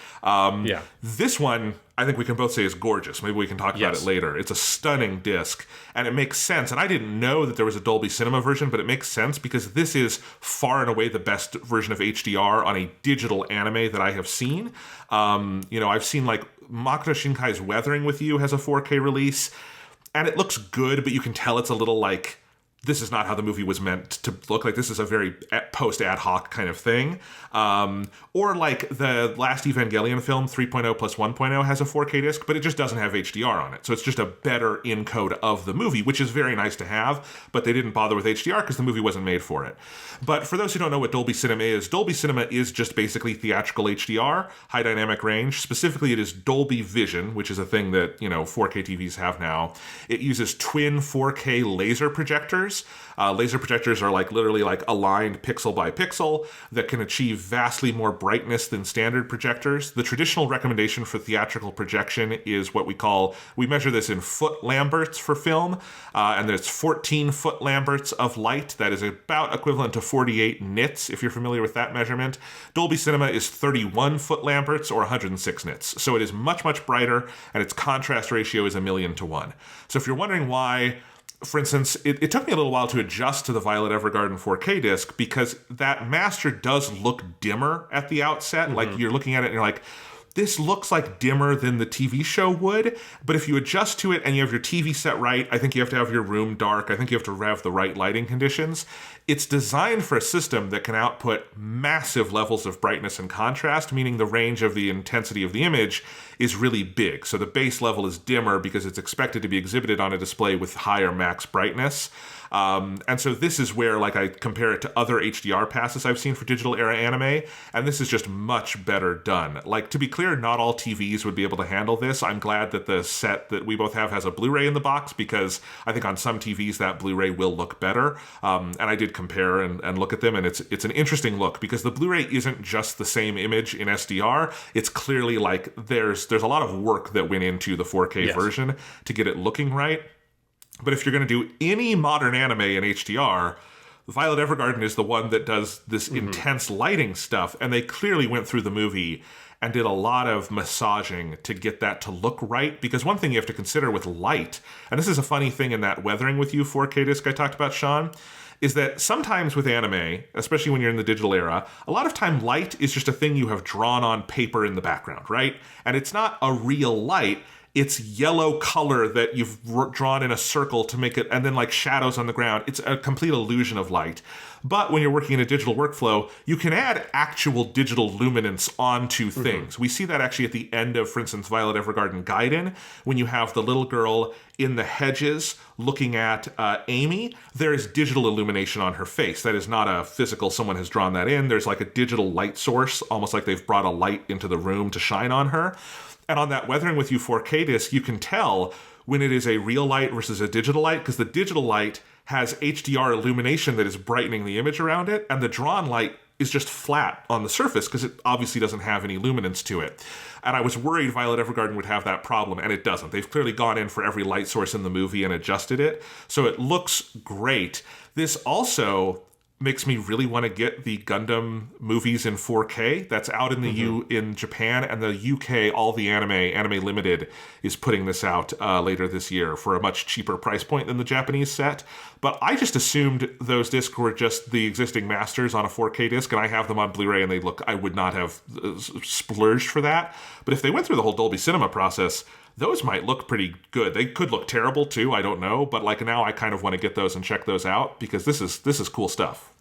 This one, I think we can both say is gorgeous. Maybe we can talk about it later. It's a stunning disc, and it makes sense. And I didn't know that there was a Dolby Cinema version, but it makes sense because this is far and away the best version of HDR on a digital anime that I have seen. I've seen like Makoto Shinkai's Weathering with You has a 4K release, and it looks good, but you can tell it's a little like, this is not how the movie was meant to look. Like, this is a very post-ad hoc kind of thing. Or like the last Evangelion film, 3.0 plus 1.0, has a 4K disc, but it just doesn't have HDR on it. So it's just a better encode of the movie, which is very nice to have, but they didn't bother with HDR because the movie wasn't made for it. But for those who don't know what Dolby Cinema is just basically theatrical HDR, high dynamic range. Specifically, it is Dolby Vision, which is a thing that, 4K TVs have now. It uses twin 4K laser projectors. Laser projectors are literally aligned pixel by pixel that can achieve vastly more brightness than standard projectors. The traditional recommendation for theatrical projection is what we measure this in foot lamberts for film, and there's 14 foot lamberts of light. That is about equivalent to 48 nits, if you're familiar with that measurement. Dolby Cinema is 31 foot lamberts or 106 nits. So it is much, much brighter, and its contrast ratio is 1,000,000 to 1. So if you're wondering why, for instance, it took me a little while to adjust to the Violet Evergarden 4K disc because that master does look dimmer at the outset. Like, you're looking at it and you're like, this looks like dimmer than the TV show would, but if you adjust to it and you have your TV set right, I think you have to have your room dark, I think you have to have the right lighting conditions. It's designed for a system that can output massive levels of brightness and contrast, meaning the range of the intensity of the image is really big. So the base level is dimmer because it's expected to be exhibited on a display with higher max brightness. And so this is where I compare it to other HDR passes I've seen for digital era anime, and this is just much better done. To be clear, not all TVs would be able to handle this. I'm glad that the set that we both have has a Blu-ray in the box because I think on some TVs that Blu-ray will look better. And I did compare and look at them, and it's an interesting look because the Blu-ray isn't just the same image in SDR. It's clearly there's a lot of work that went into the 4K version to get it looking right. But if you're going to do any modern anime in HDR, Violet Evergarden is the one that does this intense lighting stuff, and they clearly went through the movie and did a lot of massaging to get that to look right. Because one thing you have to consider with light, and this is a funny thing in that Weathering with You 4K disc I talked about, Sean, is that sometimes with anime, especially when you're in the digital era, a lot of time light is just a thing you have drawn on paper in the background, right? And it's not a real light. It's yellow color that you've drawn in a circle to make it, and then shadows on the ground. It's a complete illusion of light. But when you're working in a digital workflow, you can add actual digital luminance onto things. We see that actually at the end of, for instance, Violet Evergarden Gaiden, when you have the little girl in the hedges looking at Amy, there is digital illumination on her face. That is not a physical, someone has drawn that in. There's a digital light source, almost like they've brought a light into the room to shine on her. And on that Weathering with You 4K disc, you can tell when it is a real light versus a digital light, because the digital light has HDR illumination that is brightening the image around it, and the drawn light is just flat on the surface because it obviously doesn't have any luminance to it. And I was worried Violet Evergarden would have that problem, and it doesn't. They've clearly gone in for every light source in the movie and adjusted it, so it looks great. This also makes me really want to get the Gundam movies in 4K. That's out in the in Japan, and the UK, all the Anime Limited is putting this out later this year for a much cheaper price point than the Japanese set. But I just assumed those discs were just the existing masters on a 4K disc, and I have them on Blu-ray, and I would not have splurged for that. But if they went through the whole Dolby Cinema process, those might look pretty good. They could look terrible too, I don't know, but like now I kind of want to get those and check those out because this is cool stuff.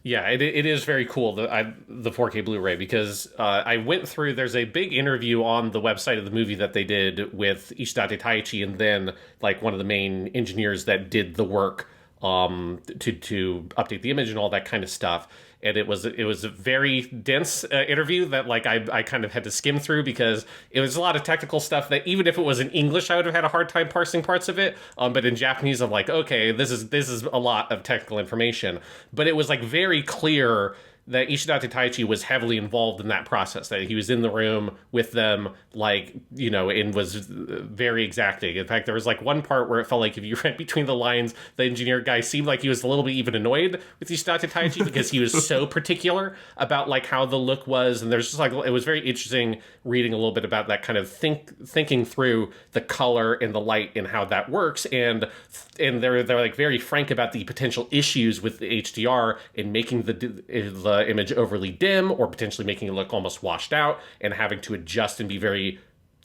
Yeah, it is very cool, the 4K Blu-ray, because I went through, there's a big interview on the website of the movie that they did with Ishidate Taichi, and then like one of the main engineers that did the work to update the image and all that kind of stuff. And it was a very dense interview that like I kind of had to skim through because it was a lot of technical stuff that even if it was in English, I would have had a hard time parsing parts of it. But in Japanese, I'm like, okay, this is a lot of technical information. But it was like very clear that Ishidate Taichi was heavily involved in that process, that he was in the room with them, like, you know, and was very exacting. In fact, there was like one part where it felt like if you read between the lines, the engineer guy seemed like he was a little bit even annoyed with Ishidate Taichi because he was so particular about like how the look was. And there's just like, it was very interesting reading a little bit about that kind of thinking through the color and the light and how that works. And they're like very frank about the potential issues with the HDR in making the image overly dim or potentially making it look almost washed out and having to adjust and be very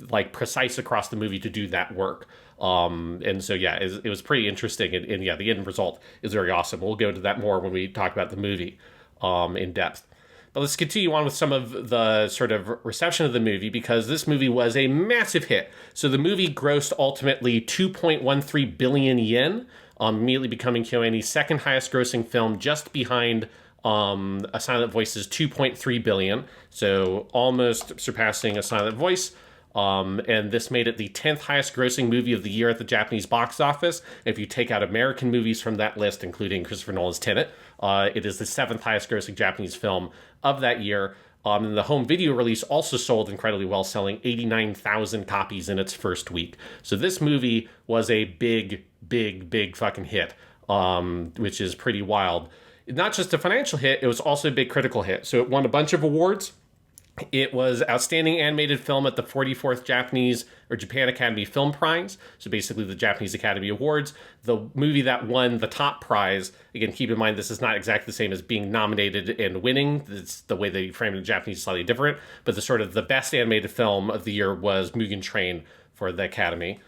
like precise across the movie to do that work. And so, yeah, it was pretty interesting. And yeah, the end result is very awesome. We'll go to that more when we talk about the movie in depth. But let's continue on with some of the sort of reception of the movie, because this movie was a massive hit. So the movie grossed ultimately 2.13 billion yen, immediately becoming KyoAni's second highest grossing film, just behind A Silent Voice's 2.3 billion, so almost surpassing A Silent Voice. And this made it the 10th highest grossing movie of the year at the Japanese box office. If you take out American movies from that list, including Christopher Nolan's Tenet, it is the 7th highest grossing Japanese film of that year. And the home video release also sold incredibly well, selling 89,000 copies in its first week. So this movie was a big fucking hit, which is pretty wild. Not just a financial hit, it was also a big critical hit. So it won a bunch of awards. It was Outstanding Animated Film at the 44th Japan Academy Film Prize, so basically the Japanese Academy Awards. The movie that won the top prize, again, keep in mind this is not exactly the same as being nominated and winning. It's the way they frame it in Japanese is slightly different, but the best animated film of the year was Mugen Train for the Academy.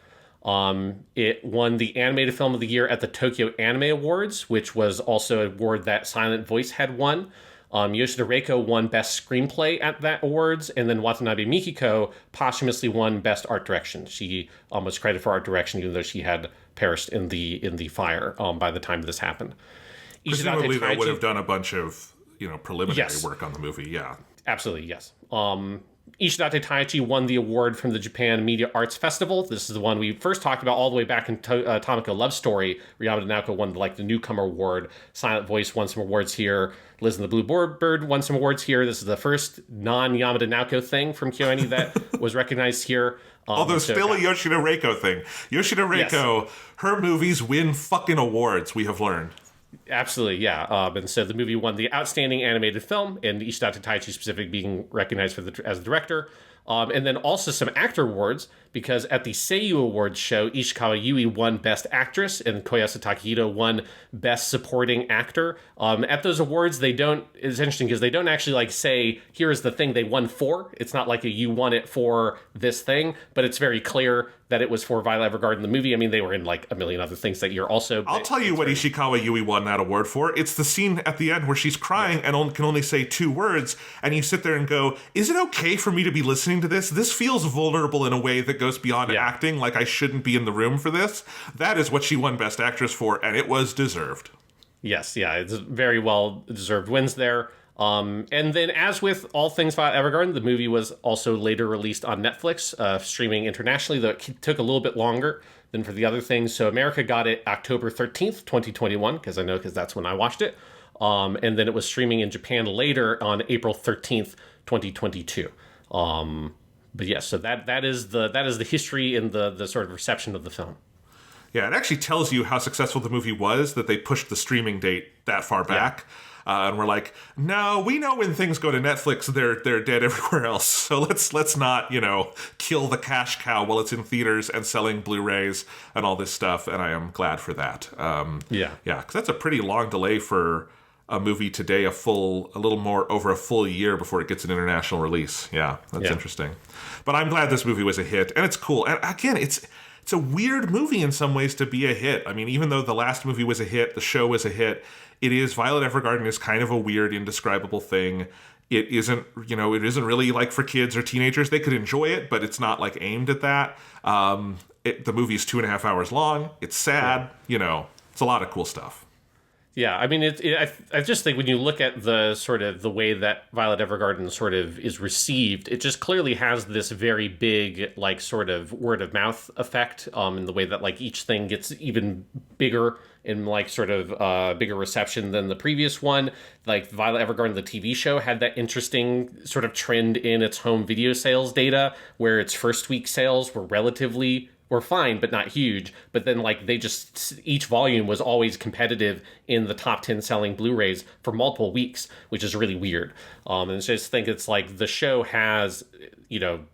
It won the Animated Film of the Year at the Tokyo Anime Awards, which was also an award that Silent Voice had won. Yoshida Reiko won Best Screenplay at that awards, and then Watanabe Mikiko posthumously won Best Art Direction. She was credited for art direction, even though she had perished in the fire by the time this happened. Presumably, they would have done a bunch of preliminary work on the movie. Yeah, absolutely, yes. Ishidate Taichi won the award from the Japan Media Arts Festival. This is the one we first talked about all the way back in Tomoko Love Story. Yamada Naoko won the newcomer award. Silent Voice won some awards here. Liz and the Blue Bird won some awards here. This is the first non-Yamada Naoko thing from KyoAni that was recognized here. Although still a Yoshida Reiko thing. Yoshida Reiko, her movies win fucking awards, we have learned. Absolutely, yeah. And so the movie won the Outstanding Animated Film, and Ishidate Taichi specifically being recognized as the director. And then also some actor awards, because at the Seiyu Awards show, Ishikawa Yui won Best Actress, and Koyasu Takahito won Best Supporting Actor. At those awards, it's interesting because they don't actually say, here is the thing they won for. It's not like you won it for this thing, but it's very clear that it was for Violet Evergarden, the movie. I mean, they were in a million other things that year also. I'll tell you what Ishikawa Yui won that award for. It's the scene at the end where she's crying and can only say 2 words, and you sit there and go, is it okay for me to be listening to this? This feels vulnerable in a way that goes beyond acting, like I shouldn't be in the room for this. That is what she won Best Actress for, and it was deserved. Yes, yeah, it's very well deserved wins there. And then, as with all things Violet Evergarden, the movie was also later released on Netflix, streaming internationally, though it took a little bit longer than for the other things. So America got it October 13th, 2021, because that's when I watched it. And then it was streaming in Japan later on April 13th, 2022. But yes, so that is the history and the sort of reception of the film. Yeah, it actually tells you how successful the movie was that they pushed the streaming date that far back. And we're like, no, we know when things go to Netflix, they're dead everywhere else. So let's not, kill the cash cow while it's in theaters and selling Blu-rays and all this stuff. And I am glad for that. Yeah, because that's a pretty long delay for a movie today, a little more over a full year before it gets an international release. Yeah, that's interesting. But I'm glad this movie was a hit, and it's cool. And again, it's a weird movie in some ways to be a hit. I mean, even though the last movie was a hit, the show was a hit, Violet Evergarden is kind of a weird, indescribable thing. It isn't really like for kids or teenagers. They could enjoy it, but it's not like aimed at that. The movie is 2.5 hours long. It's sad. It's a lot of cool stuff. Yeah, I mean, I just think when you look at the sort of the way that Violet Evergarden sort of is received, it just clearly has this very big, like, sort of word of mouth effect, in the way that, like, each thing gets even bigger in, like, sort of bigger reception than the previous one. Like, Violet Evergarden, the TV show, had that interesting sort of trend in its home video sales data, where its first week sales were fine, but not huge. But then, like, each volume was always competitive in the top 10 selling Blu-rays for multiple weeks, which is really weird. And I just think it's like the show has,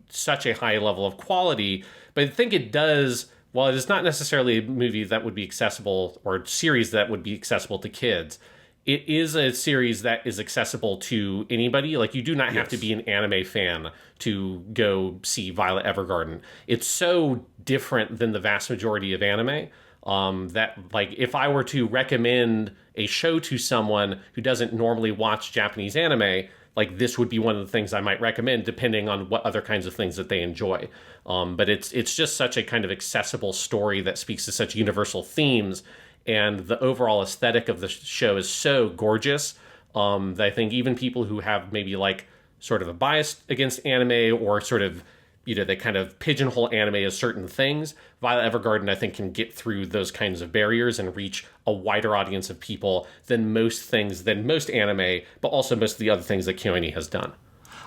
such a high level of quality, but I think it does, while it is not necessarily a movie that would be accessible or a series that would be accessible to kids, it is a series that is accessible to anybody. Like, you do not have to be an anime fan to go see Violet Evergarden. It's so different than the vast majority of anime that, like, if I were to recommend a show to someone who doesn't normally watch Japanese anime, like, this would be one of the things I might recommend, depending on what other kinds of things that they enjoy. But it's just such a kind of accessible story that speaks to such universal themes. And the overall aesthetic of the show is so gorgeous that I think even people who have maybe, like, sort of a bias against anime, or sort of, they kind of pigeonhole anime as certain things, Violet Evergarden, I think, can get through those kinds of barriers and reach a wider audience of people than most anime, but also most of the other things that KyoAni has done.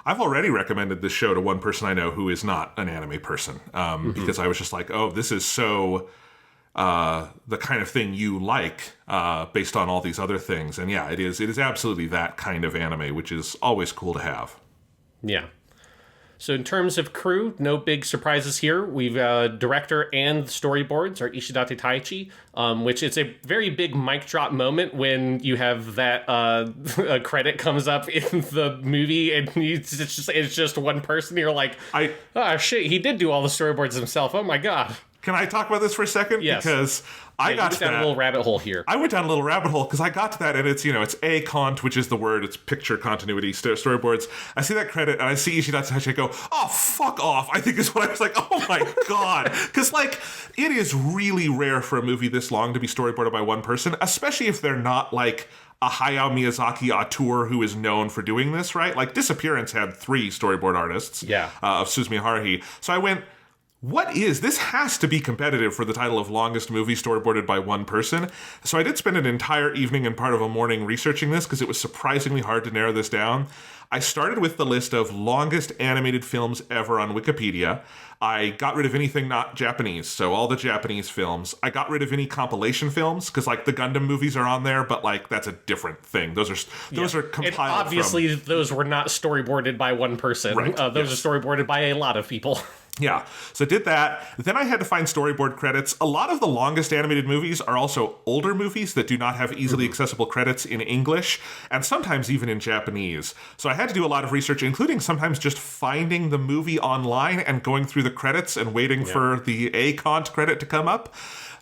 I've already recommended this show to one person I know who is not an anime person, because I was just like, oh, this is so... the kind of thing you like, based on all these other things. And yeah, it is absolutely that kind of anime, which is always cool to have. Yeah. So in terms of crew, no big surprises here. We've director and storyboards are Ishidate Taichi, which is a very big mic drop moment when you have that a credit comes up in the movie, and it's just one person. You're like, oh shit, he did do all the storyboards himself. Oh my god. Can I talk about this for a second? Yes. Because I got to that. A little rabbit hole here. I went down a little rabbit hole because I got to that, and it's, it's A-cont, which is the word, it's picture continuity, storyboards. I see that credit, and I see Ishidate Taichi, I go, oh, fuck off. I think is what I was like, oh my god. Because, like, it is really rare for a movie this long to be storyboarded by one person, especially if they're not, like, a Hayao Miyazaki auteur who is known for doing this, right? Like, Disappearance had 3 storyboard artists of Suzumi Haruhi. So I went... this has to be competitive for the title of longest movie storyboarded by one person. So I did spend an entire evening and part of a morning researching this because it was surprisingly hard to narrow this down. I started with the list of longest animated films ever on Wikipedia. I got rid of anything not Japanese, so all the Japanese films. I got rid of any compilation films because, like, the Gundam movies are on there, but, like, that's a different thing. Those are compiled. And obviously, those were not storyboarded by one person. Right. Those are storyboarded by a lot of people. Yeah, so did that. Then I had to find storyboard credits. A lot of the longest animated movies are also older movies that do not have easily accessible credits in English, and sometimes even in Japanese. So I had to do a lot of research, including sometimes just finding the movie online and going through the credits and waiting for the A-cont credit to come up.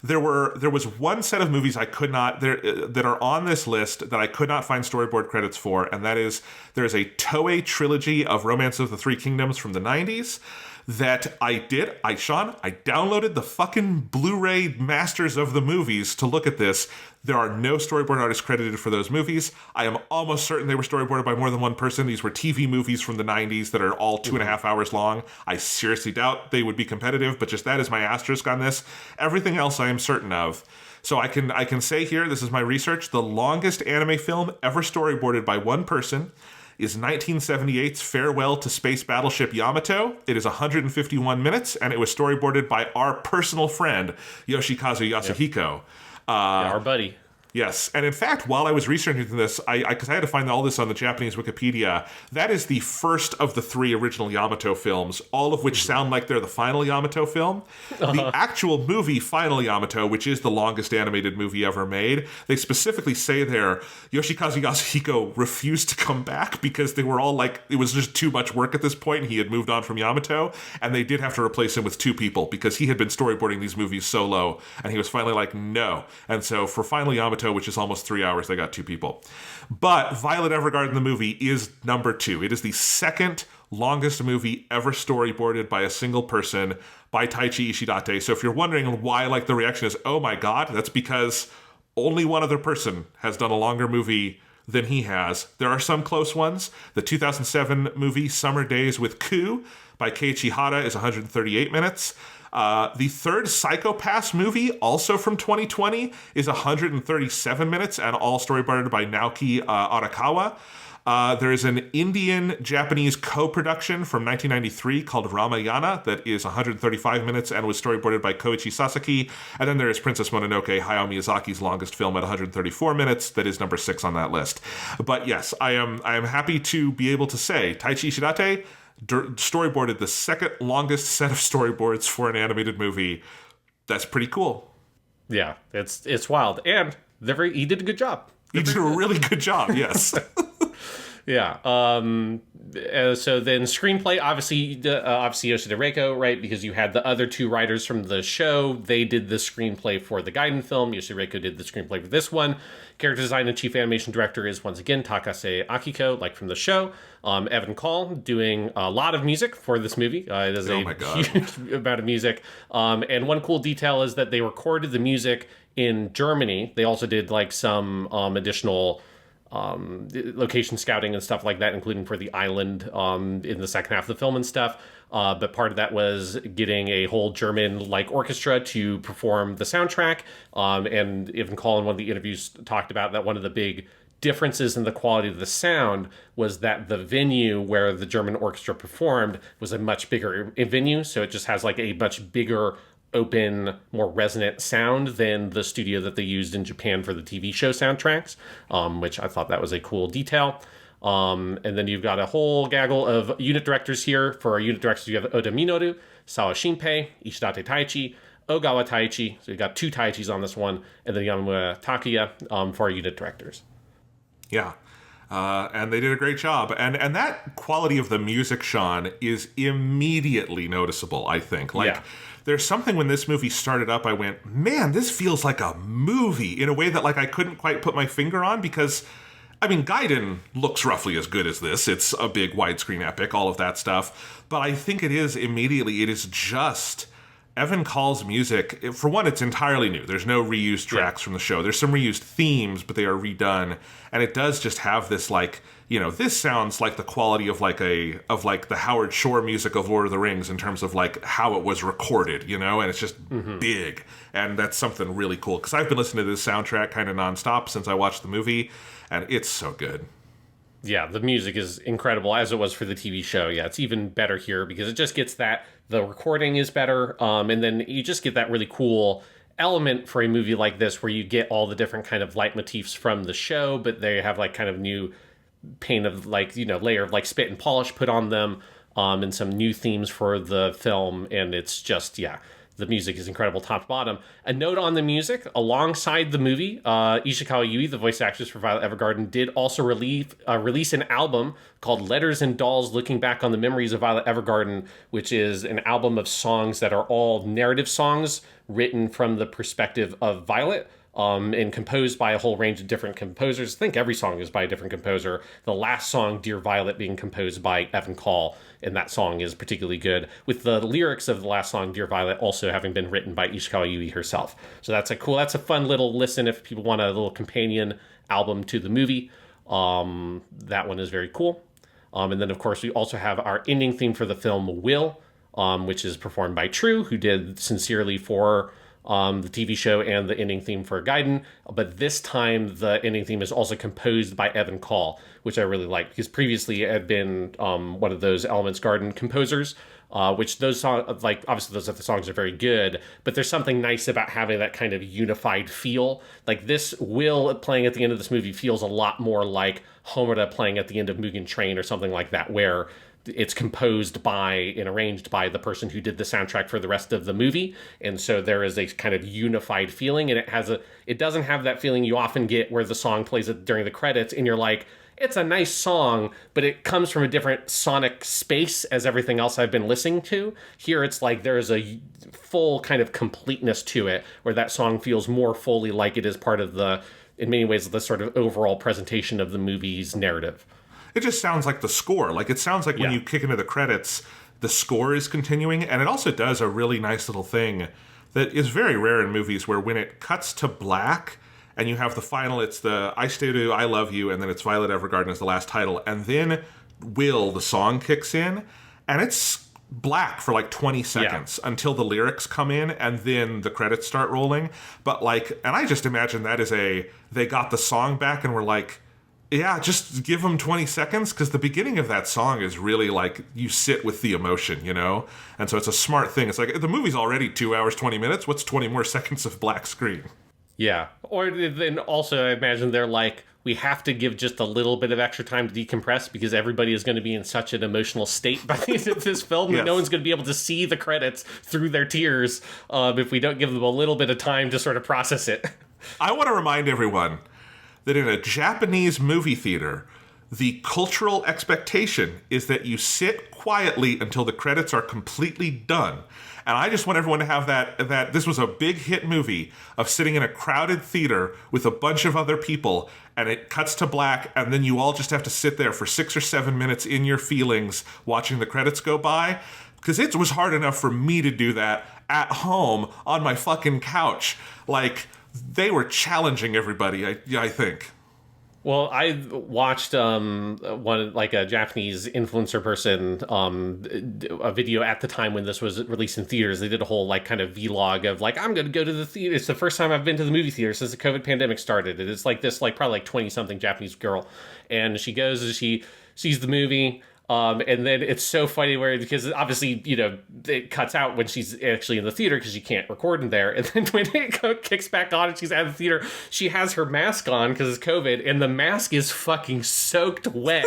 There was one set of movies I could not that are on this list that I could not find storyboard credits for, and that is there's a Toei trilogy of Romance of the Three Kingdoms from the 90s that I downloaded the fucking Blu-ray masters of the movies to look at this. There are no storyboard artists credited for those movies. I am almost certain they were storyboarded by more than one person. These were TV movies from the 90s that are all 2.5 hours long. I seriously doubt they would be competitive, but just that is my asterisk on this. Everything else I am certain of. So I can say here, this is my research, the longest anime film ever storyboarded by one person is 1978's Farewell to Space Battleship Yamato. It is 151 minutes, and it was storyboarded by our personal friend, Yoshikazu Yasuhiko. Our buddy. Yes, and in fact, while I was researching this, because I had to find all this on the Japanese Wikipedia, that is the first of the 3 original Yamato films, all of which sound like they're the final Yamato film. The actual movie Final Yamato, which is the longest animated movie ever made, they specifically say there, Yoshikazu Yasuhiko refused to come back because they were all like, it was just too much work at this point, and he had moved on from Yamato, and they did have to replace him with 2 people because he had been storyboarding these movies solo, and he was finally like, no. And so for Final Yamato, which is almost 3 hours, they got 2 people. But Violet Evergarden, the movie, is number 2. It is the second longest movie ever storyboarded by a single person by Taichi Ishidate. So if you're wondering why like the reaction is, oh my god, that's because only one other person has done a longer movie than he has. There are some close ones. The 2007 movie Summer Days with Ku by Keiichi Hara is 138 minutes. The third Psycho-Pass movie, also from 2020, is 137 minutes and all storyboarded by Naoki Arakawa. There is an Indian-Japanese co-production from 1993 called Ramayana that is 135 minutes and was storyboarded by Koichi Sasaki. And then there is Princess Mononoke, Hayao Miyazaki's longest film at 134 minutes. That is number 6 on that list. But yes, I am happy to be able to say Taichi Ishidate storyboarded the second longest set of storyboards for an animated movie. That's pretty cool. Yeah, it's wild. And he did a good job. He did a really good job, yes. Yeah. So then screenplay, obviously Yoshida Reiko, right? Because you had the other 2 writers from the show. They did the screenplay for the Gaiden film. Yoshida Reiko did the screenplay for this one. Character design and chief animation director is, once again, Takase Akiko, like from the show. Evan Call doing a lot of music for this movie. It is a huge amount of music. And one cool detail is that they recorded the music in Germany. They also did like some additional location scouting and stuff like that, including for the island in the second half of the film and stuff. But part of that was getting a whole German like orchestra to perform the soundtrack. And even Colin, in one of the interviews, talked about that one of the big differences in the quality of the sound was that the venue where the German orchestra performed was a much bigger venue. So it just has like a much bigger open, more resonant sound than the studio that they used in Japan for the TV show soundtracks, which I thought that was a cool detail. And then you've got a whole gaggle of unit directors here. For our unit directors, you have Oda Minoru, Sawa Shinpei, Ishidate Taichi, Ogawa Taichi. So you've got 2 Taichis on this one, and then Yamamura Takuya for our unit directors. Yeah. And they did a great job. And that quality of the music, Sean, is immediately noticeable, I think. There's something when this movie started up, I went, man, this feels like a movie in a way that like I couldn't quite put my finger on because, I mean, Gaiden looks roughly as good as this. It's a big widescreen epic, all of that stuff. But I think it is just Evan Call's music. For one, it's entirely new. There's no reused tracks from the show. There's some reused themes, but they are redone. And it does just have this like, this sounds like the quality of like the Howard Shore music of Lord of the Rings in terms of like how it was recorded, and it's just big. And that's something really cool because I've been listening to this soundtrack kind of nonstop since I watched the movie, and it's so good. Yeah, the music is incredible, as it was for the TV show. Yeah, it's even better here because it just gets that, the recording is better, and then you just get that really cool element for a movie like this where you get all the different kind of leitmotifs from the show, but they have like kind of new paint of like, layer of like spit and polish put on them, and some new themes for the film, and it's just, the music is incredible top to bottom. A note on the music, alongside the movie, Ishikawa Yui, the voice actress for Violet Evergarden, did also release an album called Letters and Dolls Looking Back on the Memories of Violet Evergarden, which is an album of songs that are all narrative songs written from the perspective of Violet. And composed by a whole range of different composers. I think every song is by a different composer. The last song, Dear Violet, being composed by Evan Call, and that song is particularly good, with the lyrics of the last song, Dear Violet, also having been written by Ishikawa Yui herself. So that's a fun little listen if people want a little companion album to the movie. That one is very cool. And then, of course, we also have our ending theme for the film, Will, which is performed by True, who did Sincerely for the TV show and the ending theme for Gaiden. But this time, the ending theme is also composed by Evan Call, which I really like, because previously it had been one of those Elements Garden composers, which those songs, like, obviously those other songs are very good, but there's something nice about having that kind of unified feel. Like, this Will playing at the end of this movie feels a lot more like Homura playing at the end of Mugen Train or something like that, where it's composed by and arranged by the person who did the soundtrack for the rest of the movie. And so there is a kind of unified feeling, and it doesn't have that feeling you often get where the song plays it during the credits and you're like, it's a nice song, but it comes from a different sonic space as everything else I've been listening to. Here it's like there is a full kind of completeness to it, where that song feels more fully like it is part of in many ways, the sort of overall presentation of the movie's narrative. It just sounds like the score. Like, it sounds like when you kick into the credits, the score is continuing. And it also does a really nice little thing that is very rare in movies, where when it cuts to black and you have the final, it's the Ishidate, I Love You, and then it's Violet Evergarden as the last title. And then Will, the song, kicks in, and it's black for like 20 seconds until the lyrics come in, and then the credits start rolling. But like, and I just imagine that is they got the song back and were like, yeah, just give them 20 seconds, because the beginning of that song is really like, you sit with the emotion, you know? And so it's a smart thing. It's like, the movie's already 2 hours, 20 minutes. What's 20 more seconds of black screen? Yeah. Or then also, I imagine they're like, we have to give just a little bit of extra time to decompress, because everybody is going to be in such an emotional state by the end of this film that no one's going to be able to see the credits through their tears if we don't give them a little bit of time to sort of process it. I want to remind everyone that in a Japanese movie theater, the cultural expectation is that you sit quietly until the credits are completely done. And I just want everyone to have that this was a big hit movie of sitting in a crowded theater with a bunch of other people, and it cuts to black, and then you all just have to sit there for 6 or 7 minutes in your feelings watching the credits go by. Because it was hard enough for me to do that at home on my fucking couch. Like, they were challenging everybody, I think. Well, I watched a Japanese influencer person, a video at the time when this was released in theaters. They did a whole like kind of vlog of like, I'm going to go to the theater. It's the first time I've been to the movie theater since the COVID pandemic started. And it's like this, like probably like 20 something Japanese girl. And she goes and she sees the movie. And then it's so funny because obviously, you know, it cuts out when she's actually in the theater because she can't record in there. And then when it kicks back on and she's at the theater, she has her mask on because it's COVID, and the mask is fucking soaked wet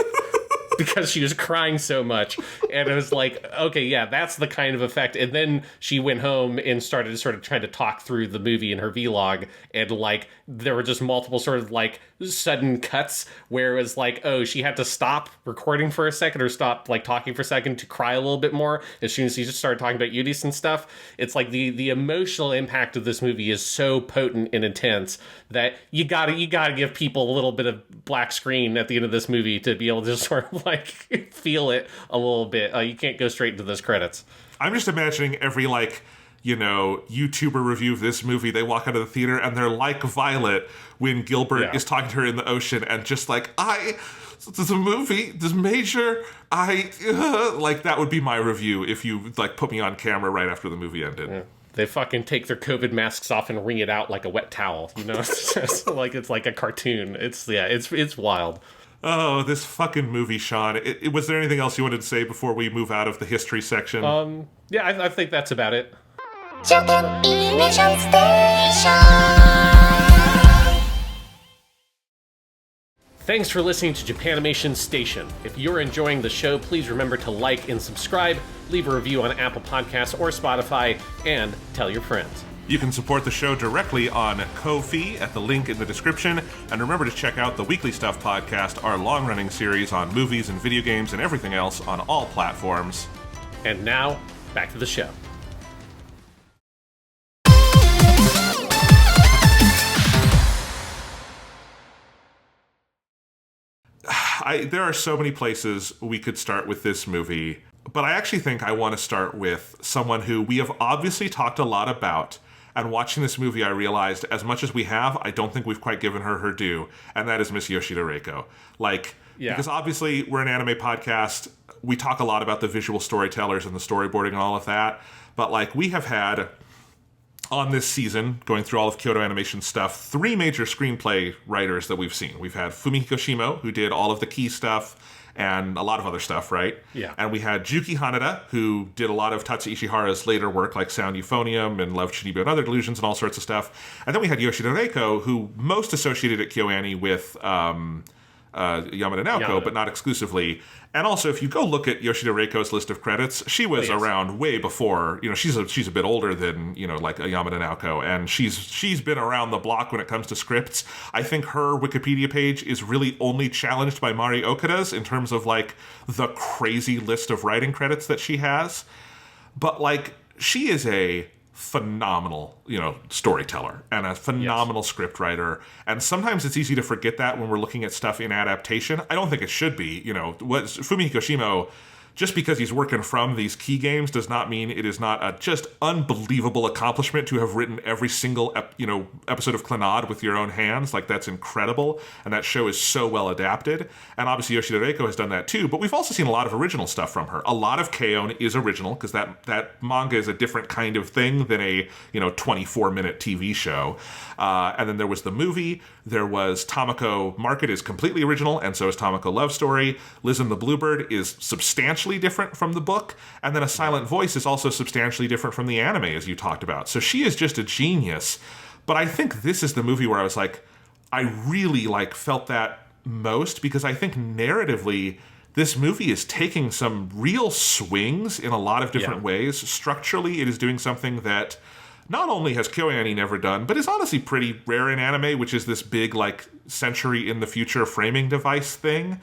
because she was crying so much. And it was like, okay, yeah, that's the kind of effect. And then she went home and started sort of trying to talk through the movie in her vlog. And like, there were just multiple sort of like sudden cuts where it was like, oh, she had to stop recording for a second or stop like talking for a second to cry a little bit more as soon as she just started talking about Yudis and stuff. It's like the emotional impact of this movie is so potent and intense that you gotta give people a little bit of black screen at the end of this movie to be able to just sort of like feel it a little bit. You can't go straight into those credits. I'm just imagining every like, you know, YouTuber review of this movie, they walk out of the theater and they're like Violet when Gilbert is talking to her in the ocean and just like, this movie, this major, like that would be my review if you like put me on camera right after the movie ended. Yeah. They fucking take their COVID masks off and wring it out like a wet towel, you know? It's just like it's like a cartoon. It's wild. Oh, this fucking movie, Sean. Was there anything else you wanted to say before we move out of the history section? Yeah, I think that's about it. Japanimation Station. Thanks for listening to Japanimation Station. If you're enjoying the show, please remember to like and subscribe, leave a review on Apple Podcasts or Spotify, and tell your friends. You can support the show directly on Ko-fi at the link in the description, and remember to check out the Weekly Stuff podcast, our long-running series on movies and video games and everything else on all platforms. And now, back to the show. There are so many places we could start with this movie, but I actually think I want to start with someone who we have obviously talked a lot about, and watching this movie I realized as much as we have, I don't think we've quite given her due, and that is Miss Yoshida Reiko. Because obviously we're an anime podcast, we talk a lot about the visual storytellers and the storyboarding and all of that, but like we have had on this season, going through all of Kyoto Animation stuff, 3 major screenplay writers that we've seen. We've had Fumihiko Shimo, who did all of the key stuff and a lot of other stuff, right? Yeah. And we had Juki Haneda, who did a lot of Tatsuya Ishihara's later work, like Sound Euphonium and Love Chunibo and Other Delusions and all sorts of stuff. And then we had Yoshida Reiko, who most associated at KyoAni with Yamada Naoko, but not exclusively. And also, if you go look at Yoshida Reiko's list of credits, she was around way before. She's a bit older than like a Yamada Naoko, and she's been around the block when it comes to scripts. I think her Wikipedia page is really only challenged by Mari Okada's in terms of like the crazy list of writing credits that she has. But like, she is a phenomenal, storyteller and a phenomenal script writer. And sometimes it's easy to forget that when we're looking at stuff in adaptation. I don't think it should be. What Fumihiko Shimo, just because he's working from these key games does not mean it is not a just unbelievable accomplishment to have written every single episode of Clannad with your own hands. Like, that's incredible, and that show is so well adapted. And obviously Yoshida Reiko has done that too, but we've also seen a lot of original stuff from her. A lot of KyoAni is original, because that manga is a different kind of thing than a 24-minute TV show. And then there was the movie. There was Tamako Market is completely original, and so is Tamako Love Story. Liz and the Bluebird is substantially different from the book, and then A Silent Voice is also substantially different from the anime, as you talked about. So she is just a genius. But I think this is the movie where I was like, I really felt that most, because I think narratively this movie is taking some real swings in a lot of different ways. Structurally, it is doing something that not only has KyoAni never done, but is honestly pretty rare in anime, which is this big century in the future framing device thing.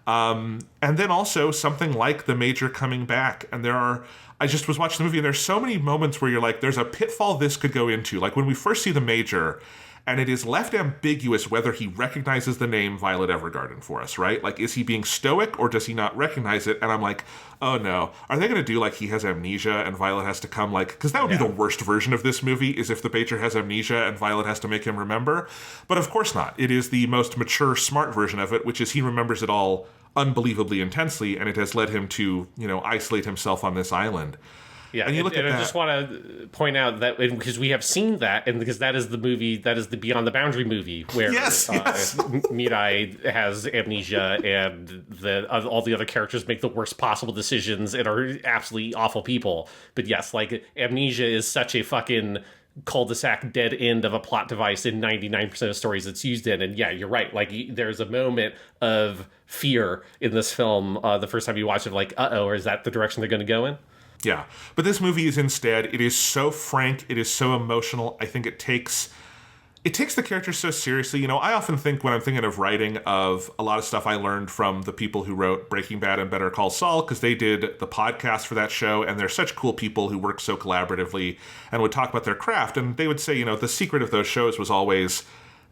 And then also something like the Major coming back. And I just was watching the movie, and there's so many moments where you're like, there's a pitfall this could go into. Like when we first see the Major, and it is left ambiguous whether he recognizes the name Violet Evergarden for us, right? Like, is he being stoic, or does he not recognize it? And I'm like, oh no. Are they going to do he has amnesia and Violet has to come because that would be the worst version of this movie, is if the Major has amnesia and Violet has to make him remember. But of course not. It is the most mature, smart version of it, which is he remembers it all unbelievably intensely, and it has led him to, isolate himself on this island. Yeah, and I just want to point out that because we have seen that, and because that is the movie, that is the Beyond the Boundary movie, where Mirai has amnesia, and all the other characters make the worst possible decisions and are absolutely awful people. But yes, amnesia is such a fucking cul-de-sac dead end of a plot device in 99% of stories it's used in. And yeah, you're right. There's a moment of fear in this film the first time you watch it, or is that the direction they're going to go in? Yeah, but this movie is instead, it is so frank, it is so emotional. I think it takes the characters so seriously. I often think, when I'm thinking of writing, of a lot of stuff I learned from the people who wrote Breaking Bad and Better Call Saul, because they did the podcast for that show, and they're such cool people who work so collaboratively and would talk about their craft. And they would say, the secret of those shows was always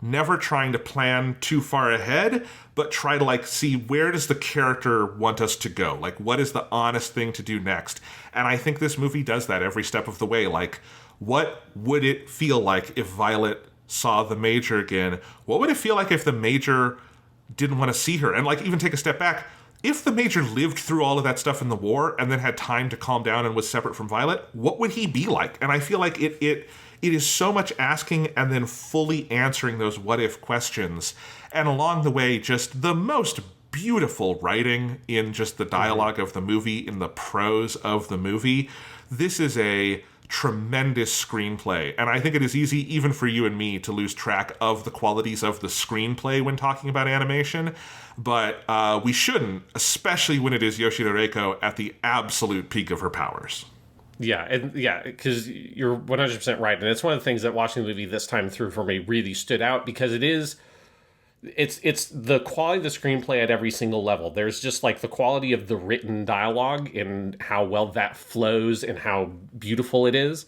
never trying to plan too far ahead, but try to see, where does the character want us to go? What is the honest thing to do next? And I think this movie does that every step of the way. What would it feel like if Violet saw the Major again? What would it feel like if the Major didn't want to see her? And even take a step back, if the Major lived through all of that stuff in the war and then had time to calm down and was separate from Violet, what would he be like? And I feel like it is so much asking and then fully answering those what-if questions. And along the way, just the most beautiful writing in just the dialogue of the movie, in the prose of the movie. This is a tremendous screenplay. And I think it is easy, even for you and me, to lose track of the qualities of the screenplay when talking about animation. But we shouldn't, especially when it is Yoshida Reiko at the absolute peak of her powers. Yeah, because you're 100% right, and it's one of the things that watching the movie this time through for me really stood out, because it's the quality of the screenplay at every single level. There's just the quality of the written dialogue and how well that flows and how beautiful it is,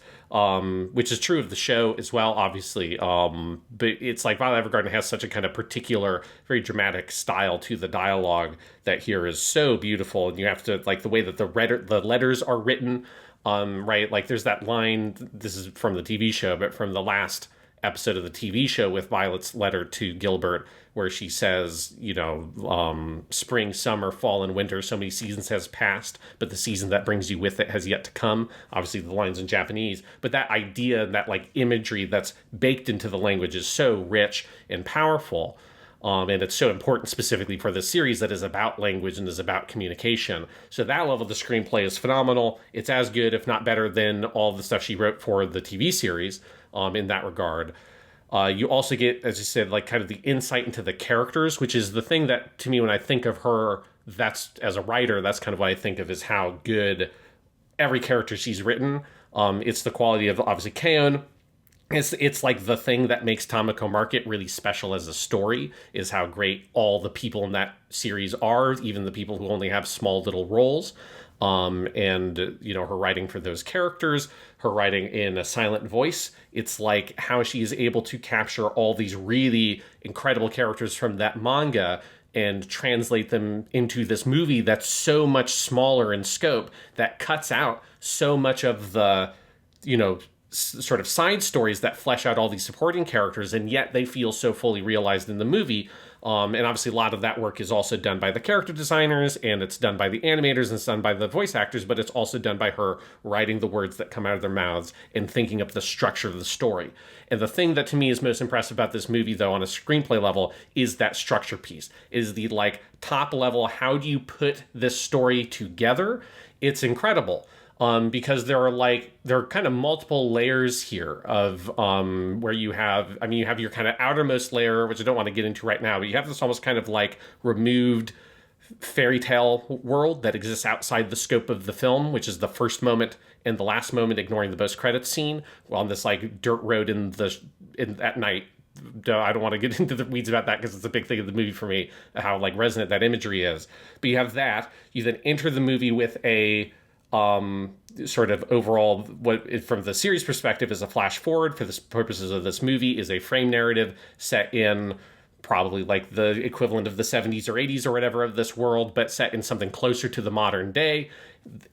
which is true of the show as well, obviously. But it's Violet Evergarden has such a kind of particular, very dramatic style to the dialogue that here is so beautiful, and you have to the way that the letters are written. Right, there's that line, this is from the TV show, but from the last episode of the TV show with Violet's letter to Gilbert, where she says, spring, summer, fall, and winter, so many seasons has passed, but the season that brings you with it has yet to come. Obviously, the line's in Japanese, but that idea, that like imagery that's baked into the language is so rich and powerful. And it's so important specifically for this series that is about language and is about communication. So that level of the screenplay is phenomenal. It's as good, if not better, than all the stuff she wrote for the TV series in that regard. You also get, as you said, like kind of the insight into the characters, which is the thing that, to me, when I think of her, that's as a writer, that's kind of what I think of as how good every character she's written. It's the quality of, obviously, K-On! It's like the thing that makes Tamako Market really special as a story is how great all the people in that series are, even the people who only have small little roles. And her writing for those characters, her writing in a silent voice, it's like how she is able to capture all these really incredible characters from that manga and translate them into this movie that's so much smaller in scope, that cuts out so much of the, sort of side stories that flesh out all these supporting characters, and yet they feel so fully realized in the movie. And obviously a lot of that work is also done by the character designers, and it's done by the animators, and it's done by the voice actors, but it's also done by her writing the words that come out of their mouths and thinking up the structure of the story. And the thing that to me is most impressive about this movie, though, on a screenplay level, is that structure piece, is the like top level, how do you put this story together? It's incredible. Because there are kind of multiple layers here of where you have your kind of outermost layer, which I don't want to get into right now, but you have this almost kind of like removed fairy tale world that exists outside the scope of the film, which is the first moment and the last moment, ignoring the post-credits scene, on this like dirt road at night. I don't want to get into the weeds about that because it's a big thing of the movie for me, how like resonant that imagery is. But you have that. You then enter the movie with a sort of overall, what from the series perspective is a flash forward for the purposes of this movie, is a frame narrative set in probably like the equivalent of the 70s or 80s or whatever of this world, but set in something closer to the modern day,